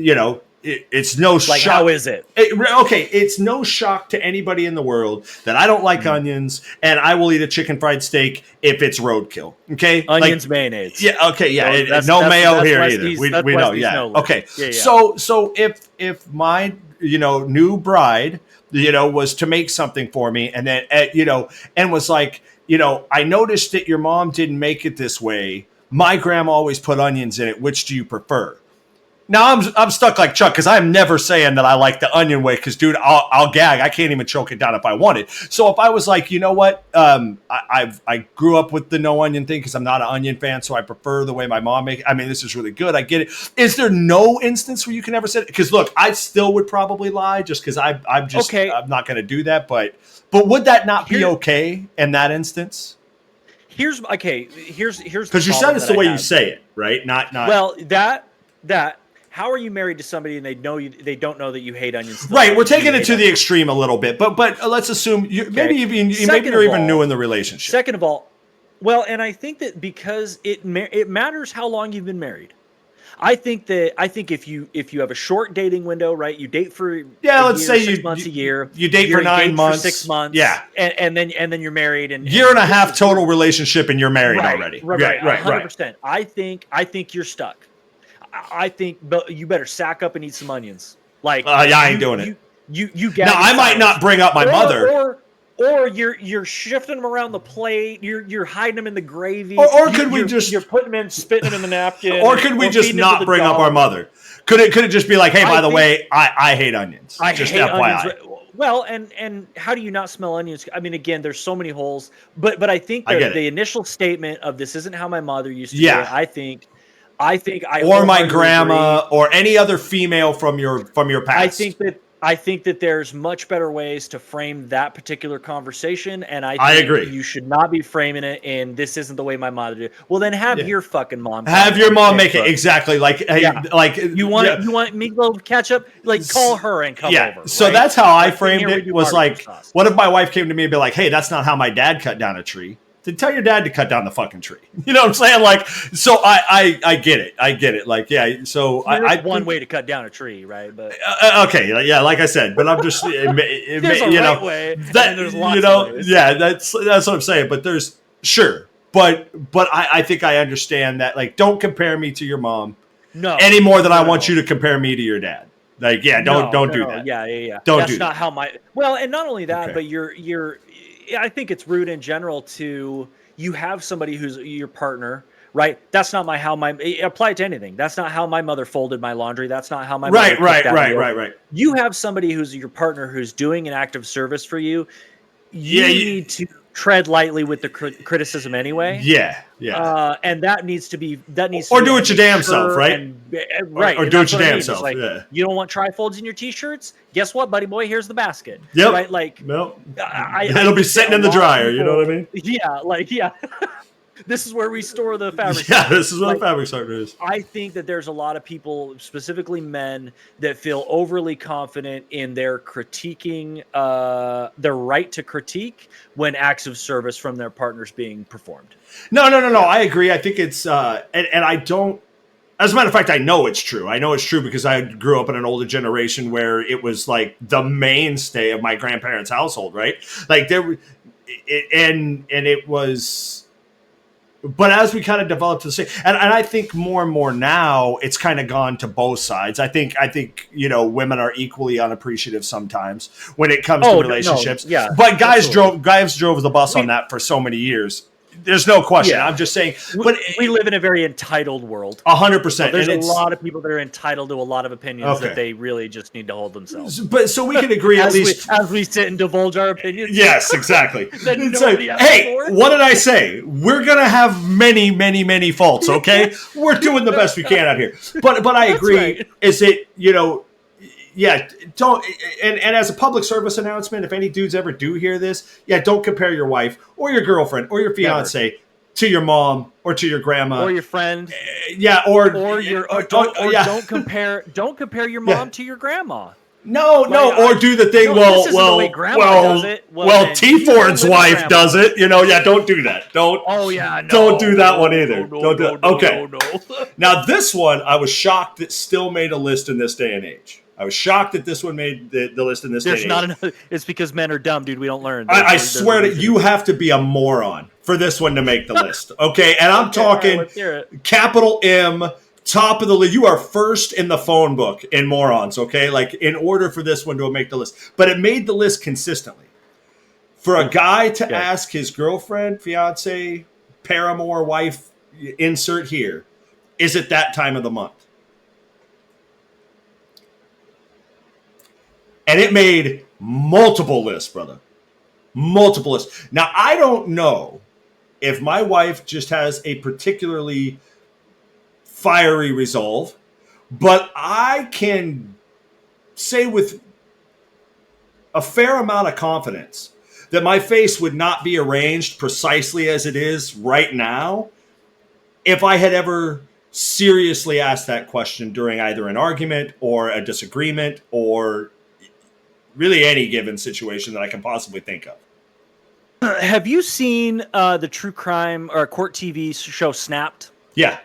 it's no Like, shock. how is it? It's no shock to anybody in the world that I don't like onions, and I will eat a chicken fried steak if it's roadkill. Okay, Onions, mayonnaise. Yeah. Okay. Yeah. So no mayo that's here Wesley's- either. that's We know. Wesley's Yeah. no list. Okay. Yeah. So if my new bride was to make something for me, and then and was like, I noticed that your mom didn't make it this way. My grandma always put onions in it. Which do you prefer? Now I'm stuck like Chuck, because I'm never saying that I like the onion way, because dude, I'll gag. I can't even choke it down if I wanted. So if I was like, you know what, I grew up with the no onion thing because I'm not an onion fan, so I prefer the way my mom makes it. I mean, this is really good. I get it. Is there no instance where you can ever say it? Because look, I still would probably lie just because I'm not going to do that. But would that not be okay in that instance? Here's because you said it's the way you say it, right? Not well that. How are you married to somebody and they don't know that you hate onions? Still? Right, we're taking it to the extreme a little bit, but let's assume maybe you're even new in the relationship. Second of all, well, and I think that because it matters how long you've been married. I think if you have a short dating window, right? You date for let's say 6 months, a year. You date for 9 months, for 6 months, yeah, and then you're married and year and a half total relationship, and you're married already. Right, 100%. I think you're stuck. I think you better sack up and eat some onions. Like, I ain't doing it. You now I might not bring up my mother, or you're shifting them around the plate. You're hiding them in the gravy. Or could we just you're putting them in, spitting them in the napkin? Or could we just not bring up our mother? Could it just be like, hey, by the way, I hate onions. I just hate FYI. onions. Well, and how do you not smell onions? I mean, again, there's so many holes. But I think the initial statement of this isn't how my mother used to do it. I think or my grandma or any other female from your past. I think that there's much better ways to frame that particular conversation, and I agree. You should not be framing it in this isn't the way my mother did. Well, then have your fucking mom. Have your mom make it exactly like like you want meatloaf ketchup, like call her and come over. So right? that's how I framed it. Was like, what if my wife came to me and be like, hey, that's not how my dad cut down a tree. Then tell your dad to cut down the fucking tree. You know what I'm saying? Like, so I get it. I get it. Like, yeah. So I one way to cut down a tree, right? But okay, yeah. Like I said, but I'm just there's a right way. That there's lots of ways. Yeah. That's what I'm saying. But there's but I think I understand that. Like, don't compare me to your mom. No. Any more than I want you to compare me to your dad. Like, yeah. Don't do that. Yeah. Don't do that. That's not how and not only that, but you're. I think it's rude in general to you have somebody who's your partner, right? That's not apply it to anything. That's not how my mother folded my laundry. That's not how my mother right. You have somebody who's your partner who's doing an act of service for you. You need to tread lightly with the criticism anyway. Yeah. And that needs to be or do it your damn self, right? Right. Or do it your damn self. Like, you don't want trifolds in your t-shirts? Guess what, buddy boy? Here's the basket. Yep. Right? Like, it'll be sitting in the dryer. You know what I mean? Yeah. This is where we store the fabric. Yeah, this is where the fabric starter is. I think that there's a lot of people, specifically men, that feel overly confident in their critiquing, their right to critique when acts of service from their partners being performed. No. I agree. I think it's, and I don't. As a matter of fact, I know it's true. I know it's true because I grew up in an older generation where it was like the mainstay of my grandparents' household, right? Like and it was. But as we kind of developed to say, and I think more and more now, it's kind of gone to both sides. I think women are equally unappreciative sometimes when it comes to relationships. No, yeah, but guys drove the bus on that for so many years. There's no question. Yeah. I'm just saying, but we live in a very entitled world. 100%. There's a lot of people that are entitled to a lot of opinions that they really just need to hold themselves. But so we can agree at least as we sit and divulge our opinions. Yes, exactly. It's like, hey, what did I say? We're gonna have many, many, many faults. Okay, we're doing the best we can out here. But I agree. Right. Is it yeah, don't and as a public service announcement, if any dudes ever do hear this, don't compare your wife or your girlfriend or your fiance to your mom or to your grandma or your friend. Don't compare your mom to your grandma. Or do the thing. T Ford's wife does it. Don't do that. Don't do that one either. Don't do it. Okay. No. Now this one, I was shocked that still made a list in this day and age. I was shocked that this one made the list in this day and age. Not enough. It's because men are dumb, dude. We don't learn. I swear that you have to be a moron for this one to make the list. Okay, and I'm talking capital M. Top of the list. You are first in the phone book in morons, okay? Like, in order for this one to make the list. But it made the list consistently. For a guy to ask his girlfriend, fiance, paramour, wife, insert here, is it that time of the month? And it made multiple lists, brother. Multiple lists. Now, I don't know if my wife just has a particularly fiery resolve, but I can say with a fair amount of confidence that my face would not be arranged precisely as it is right now if I had ever seriously asked that question during either an argument or a disagreement or really any given situation that I can possibly think of. Have you seen the true crime or court TV show Snapped? Yeah.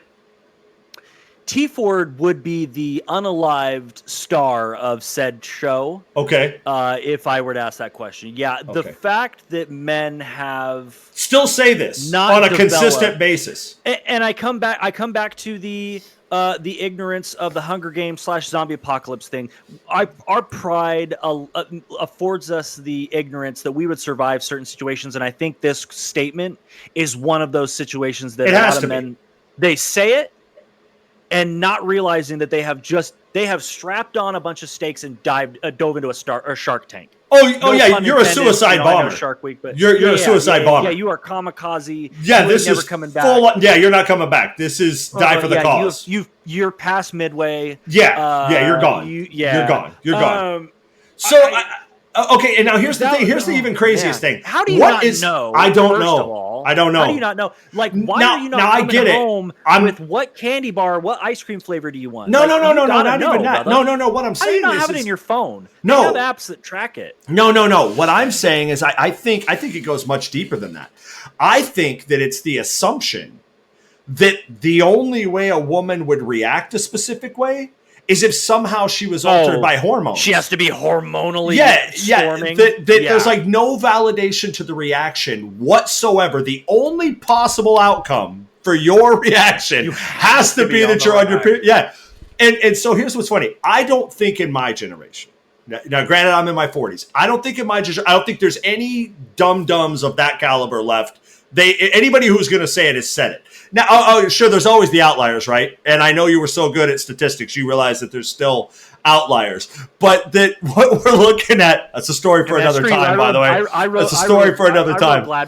T Ford would be the unalived star of said show. Okay. If I were to ask that question. Yeah. The fact that men have still say this on a consistent basis. And I come back to the ignorance of the Hunger Games / zombie apocalypse thing. Our pride affords us the ignorance that we would survive certain situations. And I think this statement is one of those situations that a lot of men, they say it, and not realizing that they have strapped on a bunch of stakes and dove into a shark tank. You're a suicide bomber. Shark Week, but you're a suicide bomber. Yeah, you are kamikaze. Yeah, this is coming back. You're not coming back. This is die for the cause. You're past midway. You're gone. You're gone. You're gone. Okay, and now here's the thing. Here's the even craziest thing. How do you not know? I don't know. I don't know. How do you not know? Like, why are you not coming home with what candy bar, what ice cream flavor do you want? No, not even that. No. What I'm saying is, how do you not have it in your phone? No, you have apps that track it. No. What I'm saying is, I think it goes much deeper than that. I think that it's the assumption that the only way a woman would react a specific way is if somehow she was altered by hormones. She has to be hormonally storming. There's like no validation to the reaction whatsoever. The only possible outcome for your reaction has to be that you're on your period. Yeah. And so here's what's funny. I don't think in my generation, now granted I'm in my 40s, I don't think there's any dum-dums of that caliber left. Anybody who's going to say it has said it. Now, sure, there's always the outliers, right? And I know you were so good at statistics, you realize that there's still outliers. But that what we're looking at, that's a story for another time, by the way. That's a story for another time. I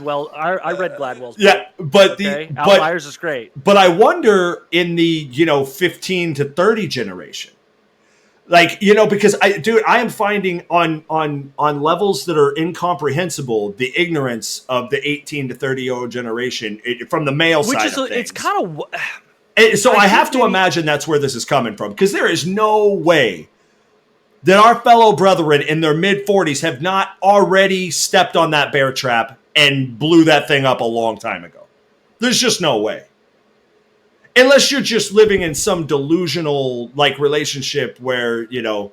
read Gladwell's book. Yeah, but outliers is great. But I wonder in the 15 to 30 generation, because I am finding on levels that are incomprehensible the ignorance of the 18 to 30-year-old generation from the male side of things. It's kind of so I have to imagine that's where this is coming from, because there is no way that our fellow brethren in their mid 40s have not already stepped on that bear trap and blew that thing up a long time ago. There's just no way. Unless you're just living in some delusional relationship where, you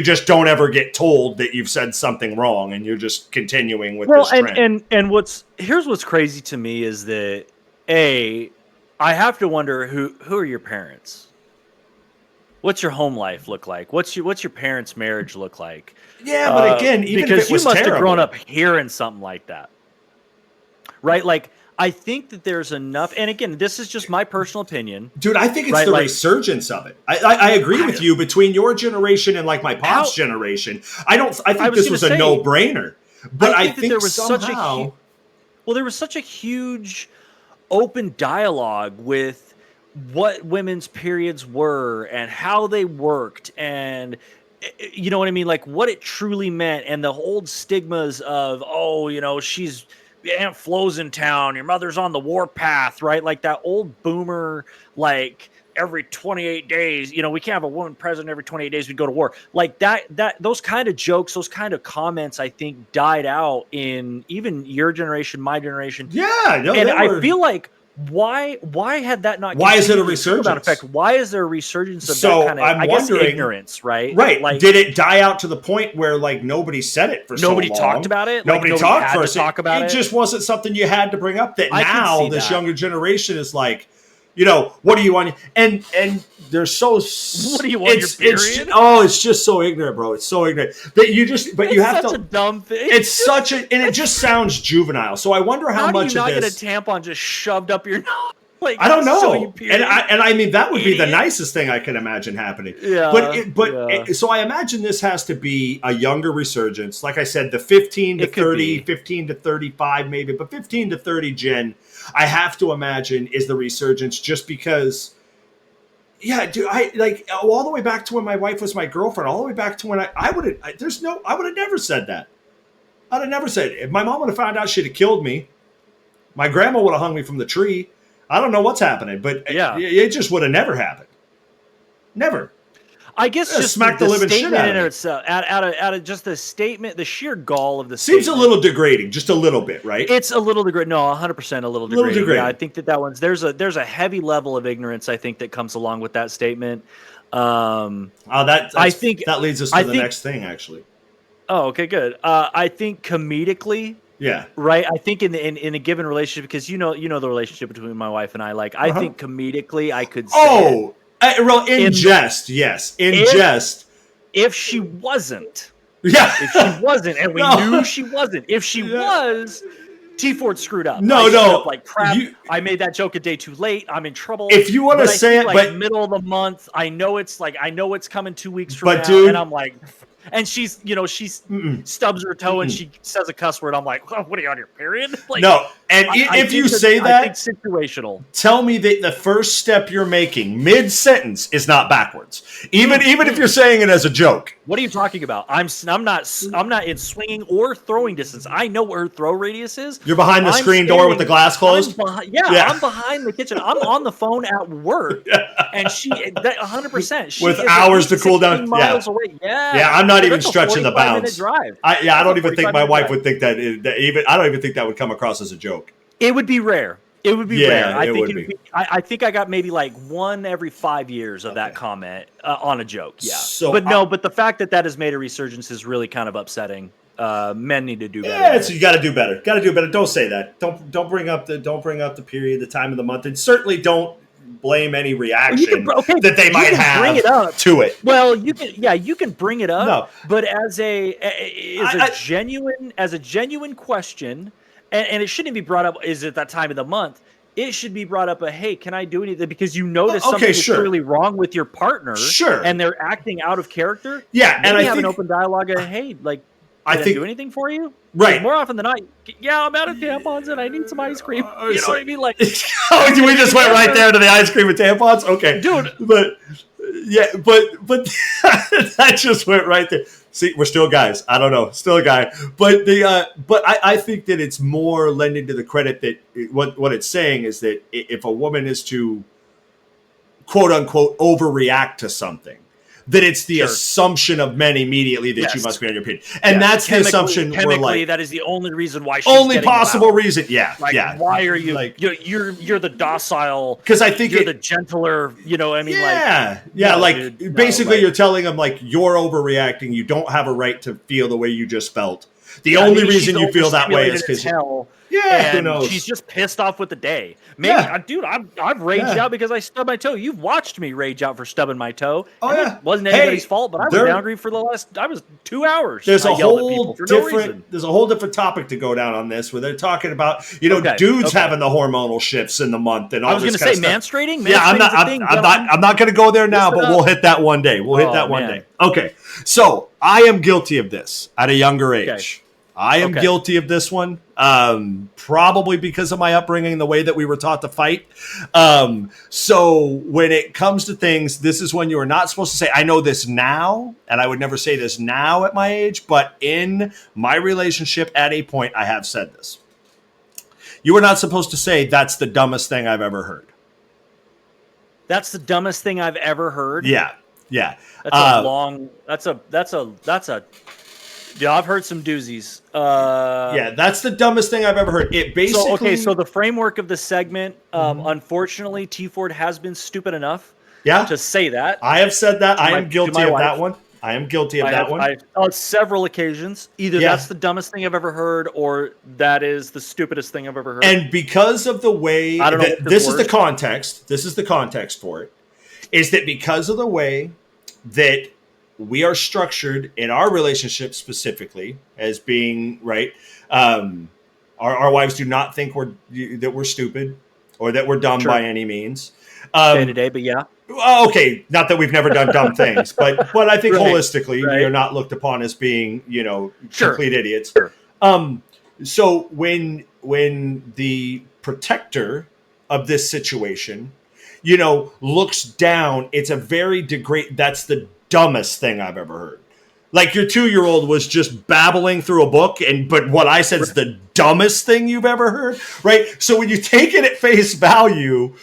just don't ever get told that you've said something wrong and you're just continuing with this trend. And here's what's crazy to me is that I have to wonder who are your parents? What's your home life look like? What's your parents' marriage look like? Yeah, but again, even because if it was you must terrible, have grown up hearing something like that. right? Like, I think that there's enough, and again, this is just my personal opinion. Dude, I think it's right, the like, resurgence of it. I agree with you between your generation and like my pop's generation. I think this was a no-brainer. But I think there was somehow... there was such a huge open dialogue with what women's periods were and how they worked, and you know what I mean? Like what it truly meant, and the old stigmas of, oh, you know, she's Aunt Flo's in town, your mother's on the warpath, right? Like that old boomer, like every 28 days, you know, we can't have a woman president every 28 days, we go to war. Like that those kind of jokes, those kind of comments, I think died out in even your generation, my generation. Yeah, no, and I feel like why had that not? Why is it a resurgence? Effect? Why is there a resurgence of that kind of? I guess ignorance, right? Right. Like, did it die out to the point where like nobody said it for so long? Nobody talked about it. Nobody talked for talk about it. It just wasn't something you had to bring up. That now this younger generation is like, you know, what do you want? And they're so. What do you want? Your period? It's just so ignorant, bro. It's so ignorant that you just. But you have to. It's such a dumb thing. It's such a, and it just sounds juvenile. So I wonder how much do you of not this. Get a tampon just shoved up your nose? Like, I don't know, and I mean that would be the nicest thing I can imagine happening. Yeah, so I imagine this has to be a younger resurgence. Like I said, the 15 to 30, 15 to 35 maybe, but 15 to 30 gen, I have to imagine is the resurgence just because. Yeah, dude, I like all the way back to when my wife was my girlfriend, all the way back to when I would have never said that. I'd have never said it. If my mom would have found out, she'd have killed me. My grandma would have hung me from the tree. I don't know what's happening, but it just would have never happened. Never. I guess just smack the living shit out of it. Itself, out of just the statement, the sheer gall of the seems statement. A little degrading, just a little bit, right? It's a little degrading. No, 100% a little degrading. Yeah, I think that one's there's a heavy level of ignorance I think that comes along with that statement. I think that leads us to the next thing, actually. Oh, okay, good. I think comedically. Yeah. Right. I think in a given relationship, because you know the relationship between my wife and I. Like, I think comedically, I could say. In jest, yes. In jest. If she wasn't. Yeah. If she wasn't, and we knew she wasn't. If she was, T Ford screwed up. No. Like crap. I made that joke a day too late. I'm in trouble. If you want to say it, like middle of the month, I know it's coming 2 weeks from now, dude, and I'm like. And she's stubs her toe and she says a cuss word. I'm like, oh, what are you on your period? Like, no. And if you say that, I think situational. Tell me that the first step you're making mid sentence is not backwards. Even if you're saying it as a joke. What are you talking about? I'm not in swinging or throwing distance. I know what her throw radius is. You're behind the screen door with the glass closed. I'm behind the kitchen. I'm on the phone at work, and she 100%. With hours to cool down. Miles away. Yeah. I'm not even stretching the bounds. Drive. I don't even think my wife would think that. I don't even think that would come across as a joke. It would be rare. It would be rare. I think I think I got maybe like one every 5 years of that comment on a joke. Yeah. So but the fact that has made a resurgence is really kind of upsetting. Men need to do better. Yeah, you got to do better. Got to do better. Don't say that. Don't bring up the period, the time of the month, and certainly don't blame any reaction that they might have bring it up. to it. Well, you can bring it up, but as a genuine question. And it shouldn't be brought up, is it that time of the month? It should be brought up, hey, can I do anything? Because you notice something is really wrong with your partner. Sure. And they're acting out of character. Yeah. And I have an open dialogue of, hey, like, can I do anything for you? Right. More often than not, I'm out of tampons and I need some ice cream. You know what I mean? Like, we just went right there to the ice cream and tampons? Okay. Dude. But that just went right there. See, we're still guys. I don't know, still a guy. But I think that it's more lending to the credit that what it's saying is that if a woman is to quote unquote overreact to something, that it's the assumption of men immediately that you must be on your period, and that's the assumption. Chemically, that is the only reason why. She's only possible reason. Yeah, Why are you like you're the docile? Because I think you're the gentler. You know, I mean, basically, you're telling them like you're overreacting. You don't have a right to feel the way you just felt. The only reason you feel that way is because Yeah, who and knows? she's just pissed off with the day. Maybe, Yeah. dude, I've raged out because I stubbed my toe. You've watched me rage out for stubbing my toe. Oh, and yeah. it wasn't Hey, anybody's fault, but I was there- angry for I was 2 hours. There's I a yelled at people whole for no reason. different. There's a whole different topic to go down on this, where they're talking about dudes having the hormonal shifts in the month and all. I was going to say mansplaining. Yeah, I'm not going to go there now, Listen but up. we'll hit that one day. We'll hit that one day. Okay, so I am guilty of this at a younger age. Okay. I am guilty of this one, probably because of my upbringing, the way that we were taught to fight. So when it comes to things, this is when you are not supposed to say, I know this now, and I would never say this now at my age, but in my relationship at a point, I have said this. You are not supposed to say, that's the dumbest thing I've ever heard. That's the dumbest thing I've ever heard. Yeah. Yeah. That's a long. That's a. Yeah, I've heard some doozies. Yeah, that's the dumbest thing I've ever heard. It basically. So the framework of the segment, unfortunately, T Ford has been stupid enough. Yeah. To say that. I have said that. I am guilty of wife. that one. I am guilty of that one. On several occasions, either that's the dumbest thing I've ever heard, or that is the stupidest thing I've ever heard. And because of the way I don't know this is the context. This is the context for it. Is that because of the way that we are structured in our relationship specifically as being right, our wives do not think that we're stupid or that we're dumb by any means. Day to day, but yeah. Okay, not that we've never done dumb things, but I think holistically we are not looked upon as being complete idiots. Sure. So when the protector of this situation, looks down, it's a very that's the dumbest thing I've ever heard. Like your 2-year-old was just babbling through a book, but what I said is the dumbest thing you've ever heard, right? So when you take it at face value,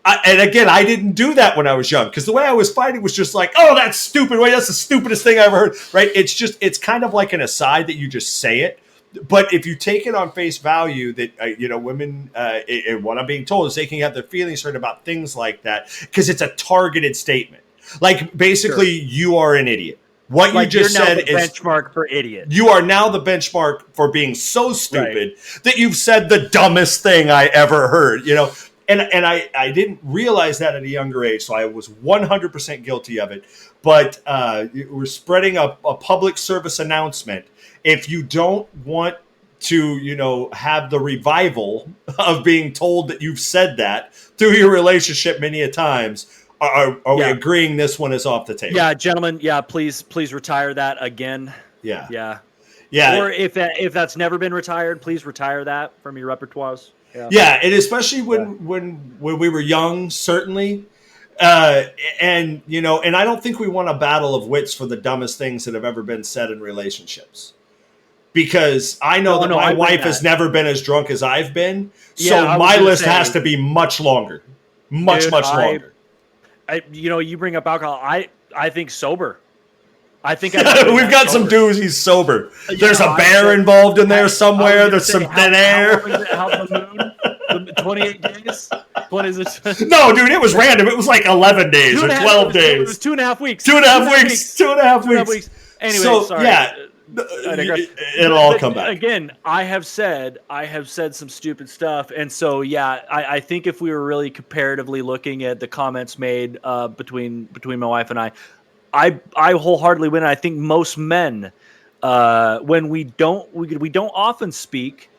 and again, I didn't do that when I was young, because the way I was fighting was just like, oh, that's stupid. Wait, that's the stupidest thing I ever heard, right? It's kind of like an aside that you just say it. But if you take it on face value that, women, and what I'm being told is they can have their feelings hurt about things like that because it's a targeted statement. Like, basically, you are an idiot. What you just said is benchmark for idiot. You are now the benchmark for being so stupid that you've said the dumbest thing I ever heard, And I didn't realize that at a younger age, so I was 100% guilty of it. But we're spreading a public service announcement. If you don't want to, have the revival of being told that you've said that through your relationship many a times, are we agreeing this one is off the table? Yeah, gentlemen. Yeah, please retire that again. Yeah. Or if that's never been retired, please retire that from your repertoires. Yeah, and especially when we were young, certainly. And I don't think we want a battle of wits for the dumbest things that have ever been said in relationships. Because I know that my wife has never been as drunk as I've been, so my list has to be much longer. Much longer. You bring up alcohol. I think sober. I think we've got some doozies sober. There's a bear involved in there somewhere. There's some thin air. How the moon? 28 days? What is it? No, dude, it was random. It was like 11 days or 12 days. It was 2.5 weeks. 2.5 weeks. Anyway, so, sorry. Yeah. It'll all come back. Again, I have said some stupid stuff, and so I think if we were really comparatively looking at the comments made between my wife and I wholeheartedly win. I think most men, when we don't often speak,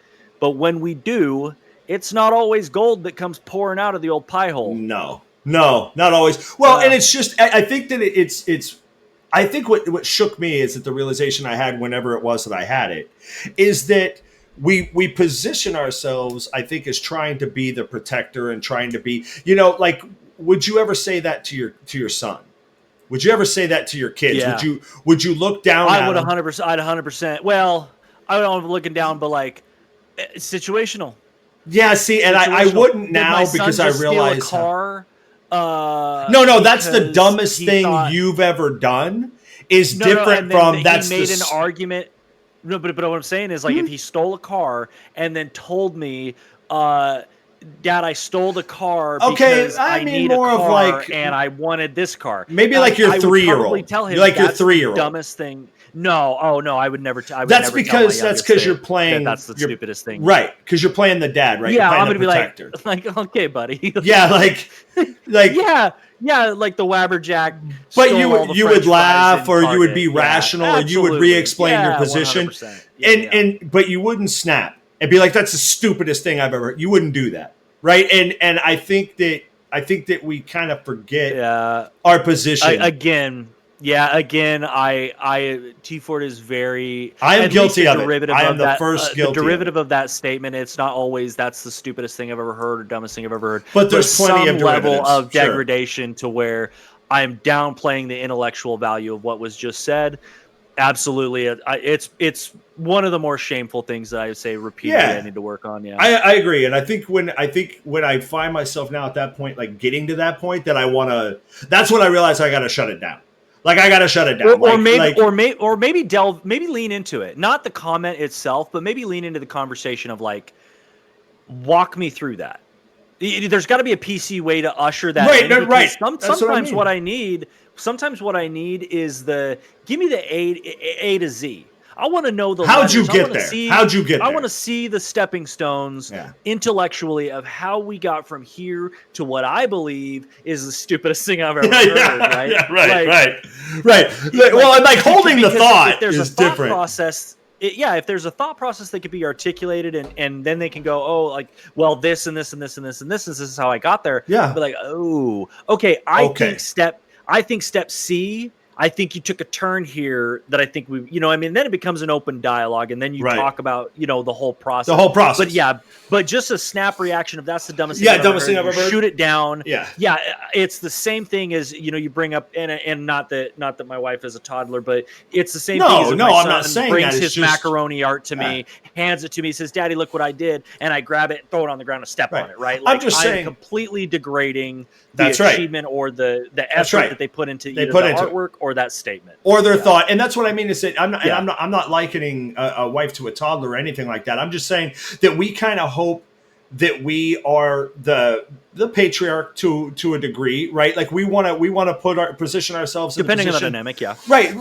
but when we do, it's not always gold that comes pouring out of the old pie hole. No, not always. Well, and it's just I think that it's. I think what shook me is that the realization I had whenever it was that I had it is that we position ourselves, I think, as trying to be the protector and trying to be, like, would you ever say that to your son? Would you ever say that to your kids? Yeah. Would you look down? I would 100%. I'd 100%. Well, I don't know, looking down, but like situational. Yeah. See, and I wouldn't now because I realize. Steal a car. No, that's the dumbest thing you've ever done. Is different from that's he made an argument. No, but what I'm saying is, like, if he stole a car and then told me Dad, I stole the car Okay, because I I mean need more a of car like- and I wanted this car. Maybe like your I would 3-year-old. probably tell him Like your that's the 3-year-old. dumbest thing. No, oh no, I would never. I would That's never because tell my that's because youngest you're that playing. that's the you're- stupidest thing. right? Because you're playing the dad, right? Yeah, you're playing I'm the gonna be protector. like, okay, buddy. Yeah, like, yeah, like the Wabberjack. But stole all the you French would laugh, fries in or you would be Target. Yeah, rational, or you would absolutely. re-explain your Yeah, position, 100%. Yeah. and but you wouldn't snap and be like, "That's the stupidest thing I've ever." You wouldn't do that, right? And I think that we kind of forget our position. Again, T Ford is very. I am at guilty least a of it. derivative I am of the that, first the guilty of derivative of that statement. It's not always that's the stupidest thing I've ever heard or dumbest thing I've ever heard. But there's plenty some of level derivatives, of sure. degradation to where I'm downplaying the intellectual value of what was just said. Absolutely, it's one of the more shameful things that I would say repeatedly Yeah. I need to work on. Yeah, I agree, and I think when I find myself now at that point, like getting to that point, that I want to. That's when I realize I got to shut it down. Like I got to shut it down, or maybe lean into it. Not the comment itself, but maybe lean into the conversation of like, walk me through that. There's got to be a PC way to usher that right, in. Right. Sometimes what I need is give me the A to Z. I want to know the How'd you letters. get there? How'd you get there? I want to see the stepping stones intellectually of how we got from here to what I believe is the stupidest thing I've ever heard. Right? Yeah, right. Well, like holding the thought if there's is a thought different. Process. If there's a thought process that could be articulated and then they can go, oh, like, well, this and this and this and this and this is how I got there. Yeah. But like, oh, okay. I think step C, I think you took a turn here that I think then it becomes an open dialogue and then you talk about, the whole process. The whole process. But just a snap reaction of that's the dumbest thing I've ever heard. Shoot it down. Yeah. Yeah. It's the same thing as, you bring up, and not that my wife is a toddler, but it's the same thing as if my son I'm not saying brings that. his macaroni art to me, hands it to me, says, Daddy, look what I did. And I grab it, throw it on the ground and step on it. Right. Like, I'm just saying, completely degrading the achievement or the effort that they put into either the artwork or that statement. Or their thought, and that's what I mean to say. I'm not likening a wife to a toddler or anything like that. I'm just saying that we kind of hope that we are the patriarch to a degree, right? Like we want to position ourselves depending in on the dynamic, right.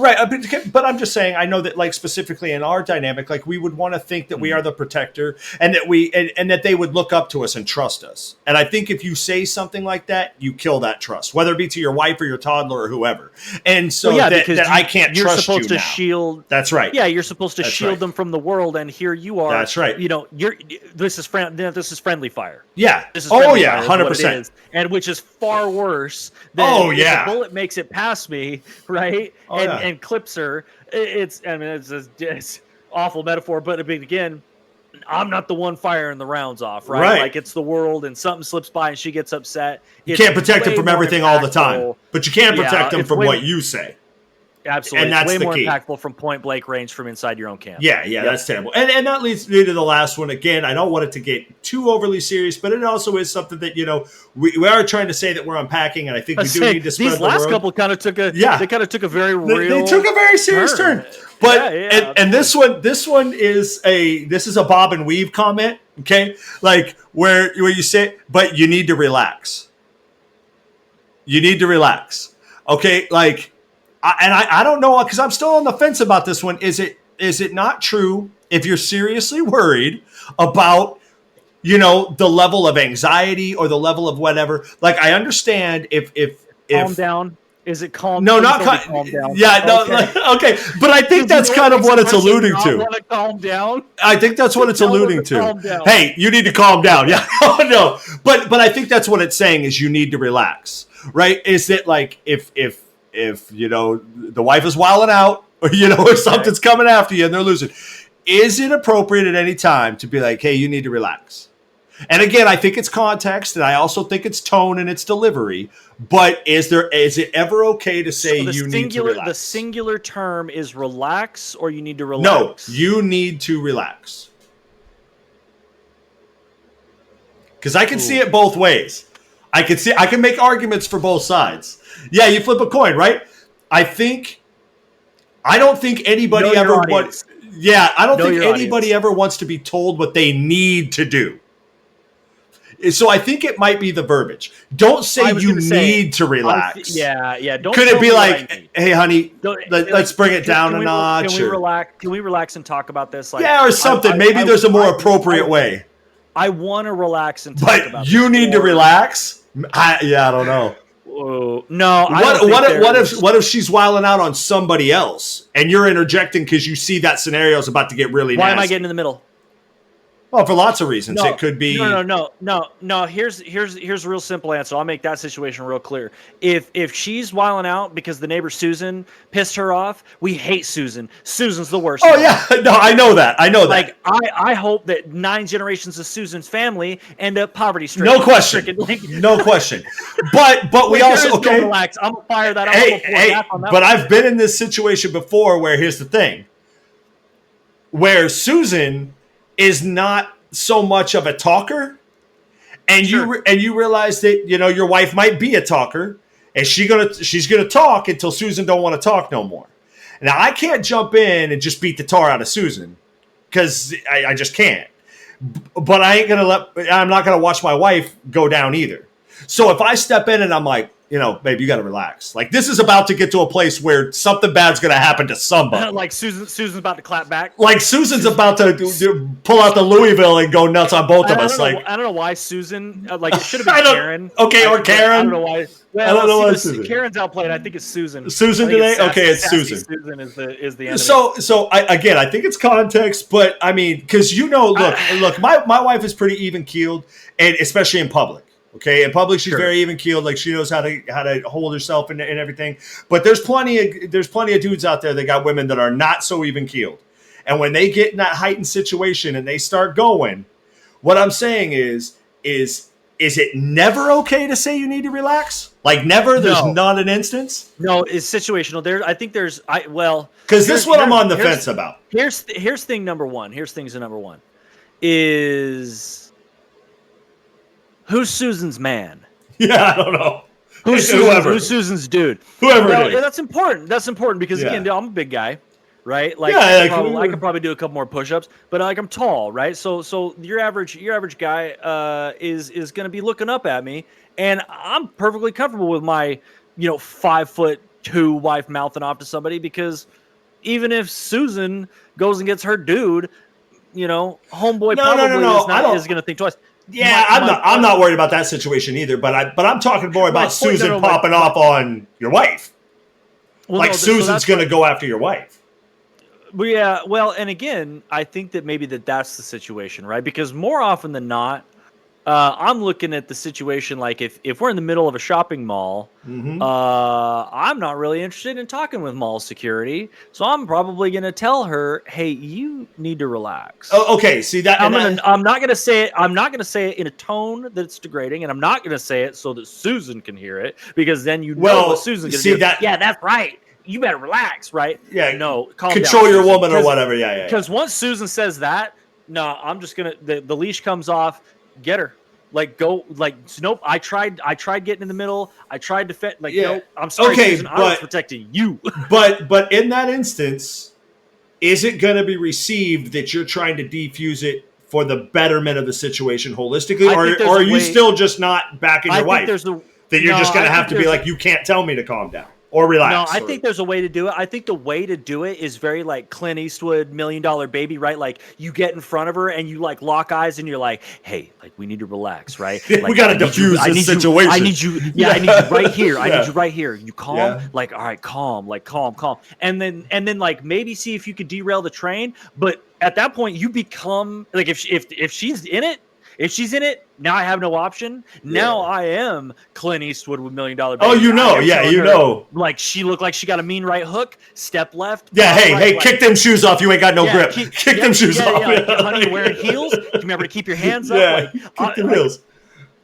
But I'm just saying, I know that like specifically in our dynamic, like we would want to think that we are the protector, and that and that they would look up to us and trust us. And I think if you say something like that, you kill that trust, whether it be to your wife or your toddler or whoever. And so that I can't you're trust supposed you to now. shield. That's right. Yeah, you're supposed to shield them from the world, and here you are. That's right. This is friendly fire. Yeah. This is friendly fire, 100%. And which is far worse than if a bullet makes it past me, right? And clips her. It's awful metaphor, but again, I'm not the one firing the rounds off, right? Like it's the world, and something slips by and she gets upset. You can't protect them from everything all the time, but you can protect them from what you say. Absolutely. And that's way the more key. Impactful from point blank range from inside your own camp. Yeah, that's terrible. And that leads me to the last one. Again, I don't want it to get too overly serious, but it also is something that, we are trying to say that we're unpacking, and I think we do need to spread these the last word. couple kind of took a very real they took a very serious turn. But and this one is a bob and weave comment, okay? Like where you say, but you need to relax. You need to relax. Okay, like I don't know, because I'm still on the fence about this one. Is it not true if you're seriously worried about the level of anxiety or the level of whatever? Like I understand if calm down. Is it calm? No, not calm down. Yeah, no. Okay, but I think that's kind of what it's alluding to. Want to calm down? I think that's what it's alluding to. Hey, you need to calm down. Yeah, no. But I think that's what it's saying is you need to relax, right? Is it like if the wife is wilding out, or something's coming after you and they're losing, is it appropriate at any time to be like, hey, you need to relax? And again, I think it's context, and I also think it's tone and its delivery. But is it ever okay to say you need to relax? The singular term is relax, or you need to relax? No, you need to relax. Because I can see it both ways. I can make arguments for both sides. Yeah, you flip a coin, right? I don't think anybody ever wants. Yeah, I don't think anybody ever wants to be told what they need to do. So I think it might be the verbiage. Don't say you need to relax. Yeah. Don't. Could it be like, hey, honey, let's bring it down a notch? Can we relax? Can we relax and talk about this? Like, yeah, or something. Maybe there's a more appropriate way. I want to relax and talk about this. But you need to relax? I don't know. No. What if she's wilding out on somebody else and you're interjecting because you see that scenario is about to get really nasty? Why am I getting in the middle? Well, for lots of reasons. It could be no. Here's a real simple answer. I'll make that situation real clear. If she's wilding out because the neighbor Susan pissed her off, we hate Susan. Susan's the worst. Oh yeah, no, I know that. Like I hope that 9 generations of Susan's family end up poverty stricken. No question. No question. But we also no relax. I'm gonna fire that. But I've been in this situation before where here's the thing, where Susan is not so much of a talker, and you realize that your wife might be a talker, and she's gonna talk until Susan don't want to talk no more. Now I can't jump in and just beat the tar out of Susan because I just can't. But I'm not gonna watch my wife go down either. So if I step in and I'm like, babe, you got to relax. Like this is about to get to a place where something bad's going to happen to somebody. Like Susan's about to clap back. Like Susan's about to pull out the Louisville and go nuts on both of us. I don't know why Susan. It should have been Karen. Okay, or Karen. I don't know why. Well, I don't know why Susan. Karen's outplayed. I think it's Susan. Susan today. Okay, it's Susan. Susan is the enemy. So I think it's context, but I mean, because look, my wife is pretty even keeled, and especially in public. Okay, in public she's very even keeled, like she knows how to hold herself and everything. But there's plenty of dudes out there that got women that are not so even keeled, and when they get in that heightened situation and they start going, what I'm saying is it never okay to say you need to relax? Like never? There's not an instance? No, it's situational. Because this is what I'm on the fence about. Here's thing number one. Here's things number one is. Who's Susan's man? Yeah, I don't know. Who's Susan's dude? Whoever it is. That's important. That's important because again, I'm a big guy, right? Like I could probably do a couple more push-ups, but I'm tall, right? So your average guy is going to be looking up at me, and I'm perfectly comfortable with my 5'2" wife mouthing off to somebody because even if Susan goes and gets her dude, homeboy probably is going to think twice. Yeah, I'm not worried about that situation either. But I'm talking more about Susan popping off on your wife. Well, Susan's going to go after your wife. Yeah, well, and again, I think that maybe that's the situation, right? Because more often than not, I'm looking at the situation like if we're in the middle of a shopping mall, I'm not really interested in talking with mall security, so I'm probably going to tell her, "Hey, you need to relax." Oh, okay, see that I'm not going to say it. I'm not going to say it in a tone that's degrading, and I'm not going to say it so that Susan can hear it because then know what Susan's going to do. Yeah, that's right. You better relax, right? Yeah, no, control your woman or whatever. Yeah. Because once Susan says that, no, I'm just gonna the leash comes off. Get her. Nope. I tried getting in the middle. I tried to fit. Nope. I'm sorry, Susan. I was protecting you. but in that instance, is it going to be received that you're trying to defuse it for the betterment of the situation holistically, or are you still just not backing your wife? That you're just going to have to be like, you can't tell me to calm down. Or relax. No, I think there's a way to do it. I think the way to do it is very like Clint Eastwood, $1 Million Baby, right? Like you get in front of her and you like lock eyes and you're like, hey, like we need to relax, right? Like, we got to diffuse this situation. I need you right here. I need you right here. You calm? Yeah. Like, all right, calm. Like calm. And then like maybe see if you could derail the train. But at that point you become like if she's in it, now I have no option. Now I am Clint Eastwood with $1 Million Baby. Oh, Like she looked like she got a mean right hook, step left. Yeah, hey, kick them shoes off. You ain't got no grip. Kick them shoes off. Yeah, honey, you're wearing heels. Remember to keep your hands up. Kick them heels.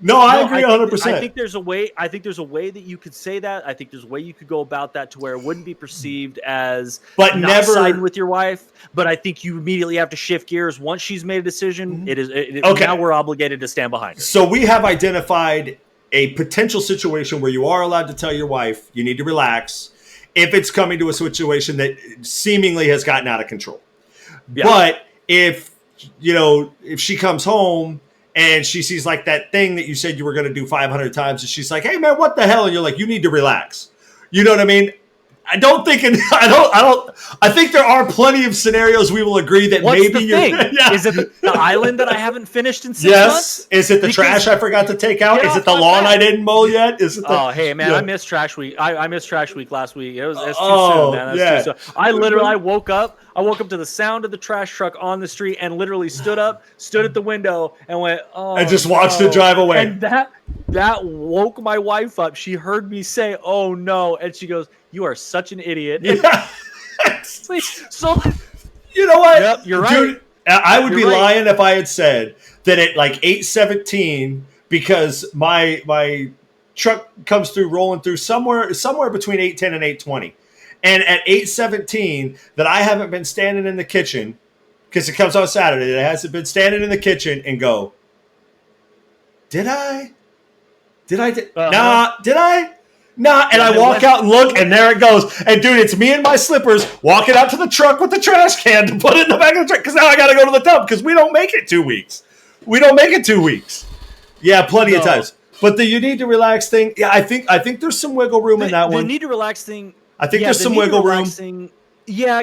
No, I agree 100%. I think there's a way that you could say that. I think there's a way you could go about that to where it wouldn't be perceived as not never siding with your wife. But I think you immediately have to shift gears once she's made a decision. Now we're obligated to stand behind her. So we have identified a potential situation where you are allowed to tell your wife you need to relax if it's coming to a situation that seemingly has gotten out of control. Yeah. But if she comes home and she sees like that thing that you said you were going to do 500 times, and she's like, "Hey man, what the hell?" And you're like, "You need to relax." You know what I mean? I don't think I think there are plenty of scenarios we will agree that What's maybe the you're thing? yeah. Is it the island that I haven't finished in 6 Yes. months? Is it the Because- trash I forgot to take out? Get Is it off the my lawn back. I didn't mow yet? Is it the, Oh, hey man, yeah. I missed trash week. I missed trash week last week. It's too Oh, soon, man. That's yeah. too soon. I woke up to the sound of the trash truck on the street and literally stood at the window and went, "Oh," and just watched no. it drive away. And that woke my wife up. She heard me say, "Oh no," and she goes, "You are such an idiot." Yeah. So You know what? Yep, you're right. Dude, I would be You're right. lying if I had said that at like 8:17, because my truck comes through rolling through somewhere between 8:10 and 8:20. And at 8:17 that I haven't been standing in the kitchen, because it comes on Saturday, that I hasn't been standing in the kitchen and go, did I? Nah, did I? Nah, and I walk out and look, and there it goes. And dude, it's me and my slippers walking out to the truck with the trash can to put it in the back of the truck, because now I got to go to the tub, because we don't make it 2 weeks. Yeah, plenty of times. But the you need to relax thing, yeah, I think there's some wiggle room in that the one. need to relax thing. I think yeah, there's the some need to wiggle room. relax thing, yeah,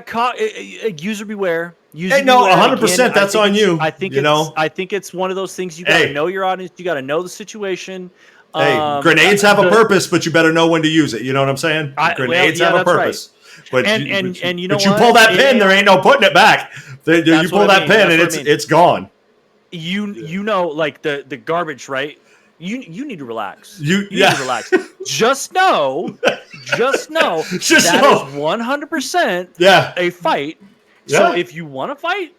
user beware. Hey, no, 100%, that's on you. I think you know? I think it's one of those things you got to Hey. know your audience. You got to know the situation. Hey, grenades have a purpose, but you better know when to use it. You know what I'm saying? Grenades have a that's right. purpose. But And you know but you what? pull that pin, there ain't no putting it back. You That's pull what I that mean. pin, That's and what I mean. it's gone. You know, like the garbage, right? You need to relax. You- need yeah. to relax. Just know that Just know. is 100% Yeah. a fight. So Yeah. if you want to fight,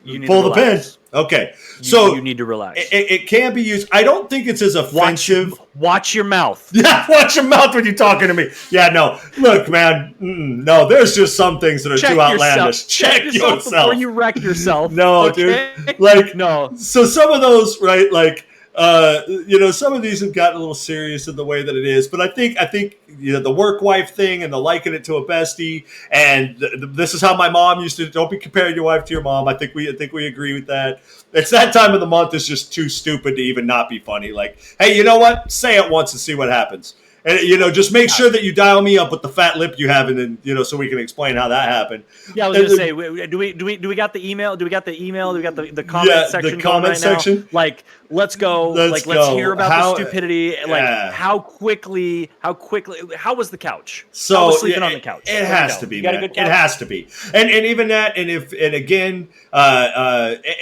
you need Pull to the pin. relax. Okay. You- So you need to relax. it can be used. I don't think it's as offensive. Watch your mouth. Yeah, watch your mouth when you're talking to me. Yeah, no. Look, man. No, there's just some things that are too outlandish. Check yourself before you wreck yourself. No, okay? dude. Like, no. So some of those, right? Like, some of these have gotten a little serious in the way that it is. But I think, the work wife thing and the liking it to a bestie, and this is how my mom used to. Don't be comparing your wife to your mom. I think we agree with that. It's that time of the month is just too stupid to even not be funny. Like, hey, you know what? Say it once and see what happens. And just make sure that you dial me up with the fat lip you have, and then so we can explain how that happened. Yeah, I was gonna say, do we got the email? Do we got the email? Do we got the comment section? The going comment right section. Now? Like, let's go. Let's let's go. hear about How- the stupidity. Like, yeah. how quickly? How was the couch? So I was sleeping on the couch. It There you has go. to be. You got a Man. good couch? It has to be. And even that. And again,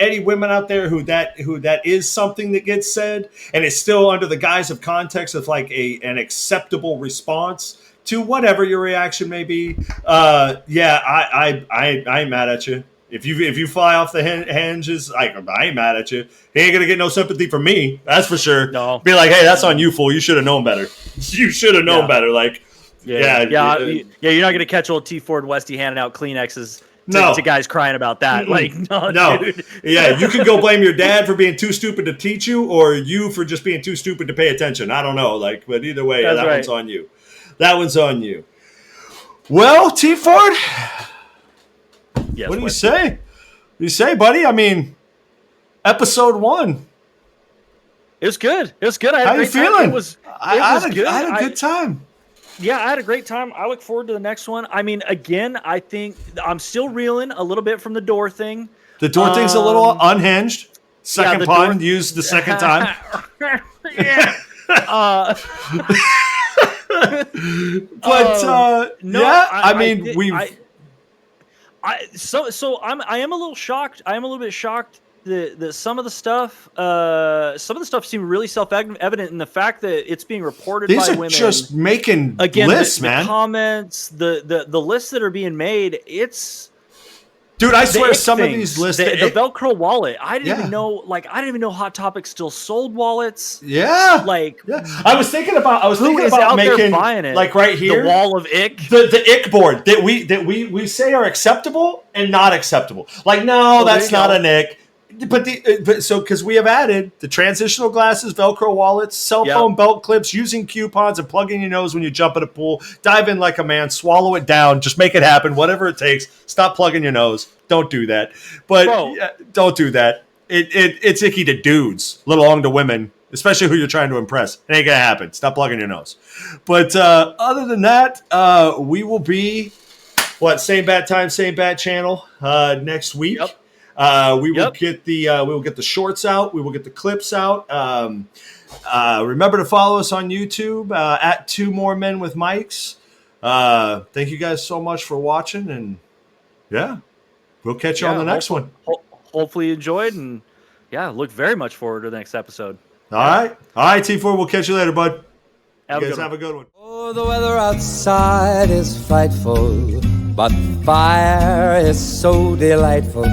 any women out there who that is something that gets said, and it's still under the guise of context of like an acceptable response to whatever your reaction may be. I ain't mad at you. If you fly off the hinges, I ain't mad at you. He ain't gonna get no sympathy from me. That's for sure. No. Be like, hey, that's on you, fool. You should have known better. You should have known better. Like, Yeah. You're not gonna catch old T Ford Westy handing out Kleenexes. To guys crying about that. Like, no. Dude. Yeah, you can go blame your dad for being too stupid to teach you, or you for just being too stupid to pay attention. I don't know. Like, but either way, That's that right. one's on you. That one's on you. Well, T Ford, Yes, what do you Westy. say? What do you say, buddy? I mean, episode 1. It was good. It was good. I had How a you great time. feeling? It was I good. had a good time. Yeah, I had a great time. I look forward to the next one. I mean, again, I think I'm still reeling a little bit from the door thing. The door thing's a little unhinged. Second the pun door- used the second time. Yeah. But No, yeah, I mean, did- we've. I am a little shocked. I am a little bit shocked that some of the stuff seemed really self-evident in the fact that it's being reported These by are women. just making Again, lists, the man. comments, the lists that are being made, it's Dude, I the swear ick some of things, these lists. the Velcro wallet. I didn't Yeah. even know. Like, I didn't even know Hot Topic still sold wallets. Yeah. Like, Yeah. I was thinking about who is out there making buying it? like right here The wall of ick. the ick board that we say are acceptable and not acceptable. Like, no, Oh, there that's you not go. an ick. But because we have added the transitional glasses, Velcro wallets, cell Yep. phone belt clips, using coupons, and plugging your nose when you jump in a pool. Dive in like a man, swallow it down, just make it happen, whatever it takes. Stop plugging your nose. Don't do that. But Bro. don't do that. it's icky to dudes, let alone to women, especially who you're trying to impress. It ain't gonna happen. Stop plugging your nose. But other than that, we will be same bat time, same bat channel next week. Yep. We will get the shorts out. We will get the clips out. Remember to follow us on YouTube at 2 More Men with Mics. Thank you guys so much for watching, and we'll catch you on the next one. Hopefully you enjoyed, and look very much forward to the next episode. All right, T4. We'll catch you later, bud. Have you guys have a good one. Oh, the weather outside is frightful, but fire is so delightful.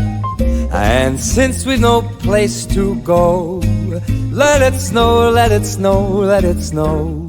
And since we've no place to go, let it snow, let it snow, let it snow.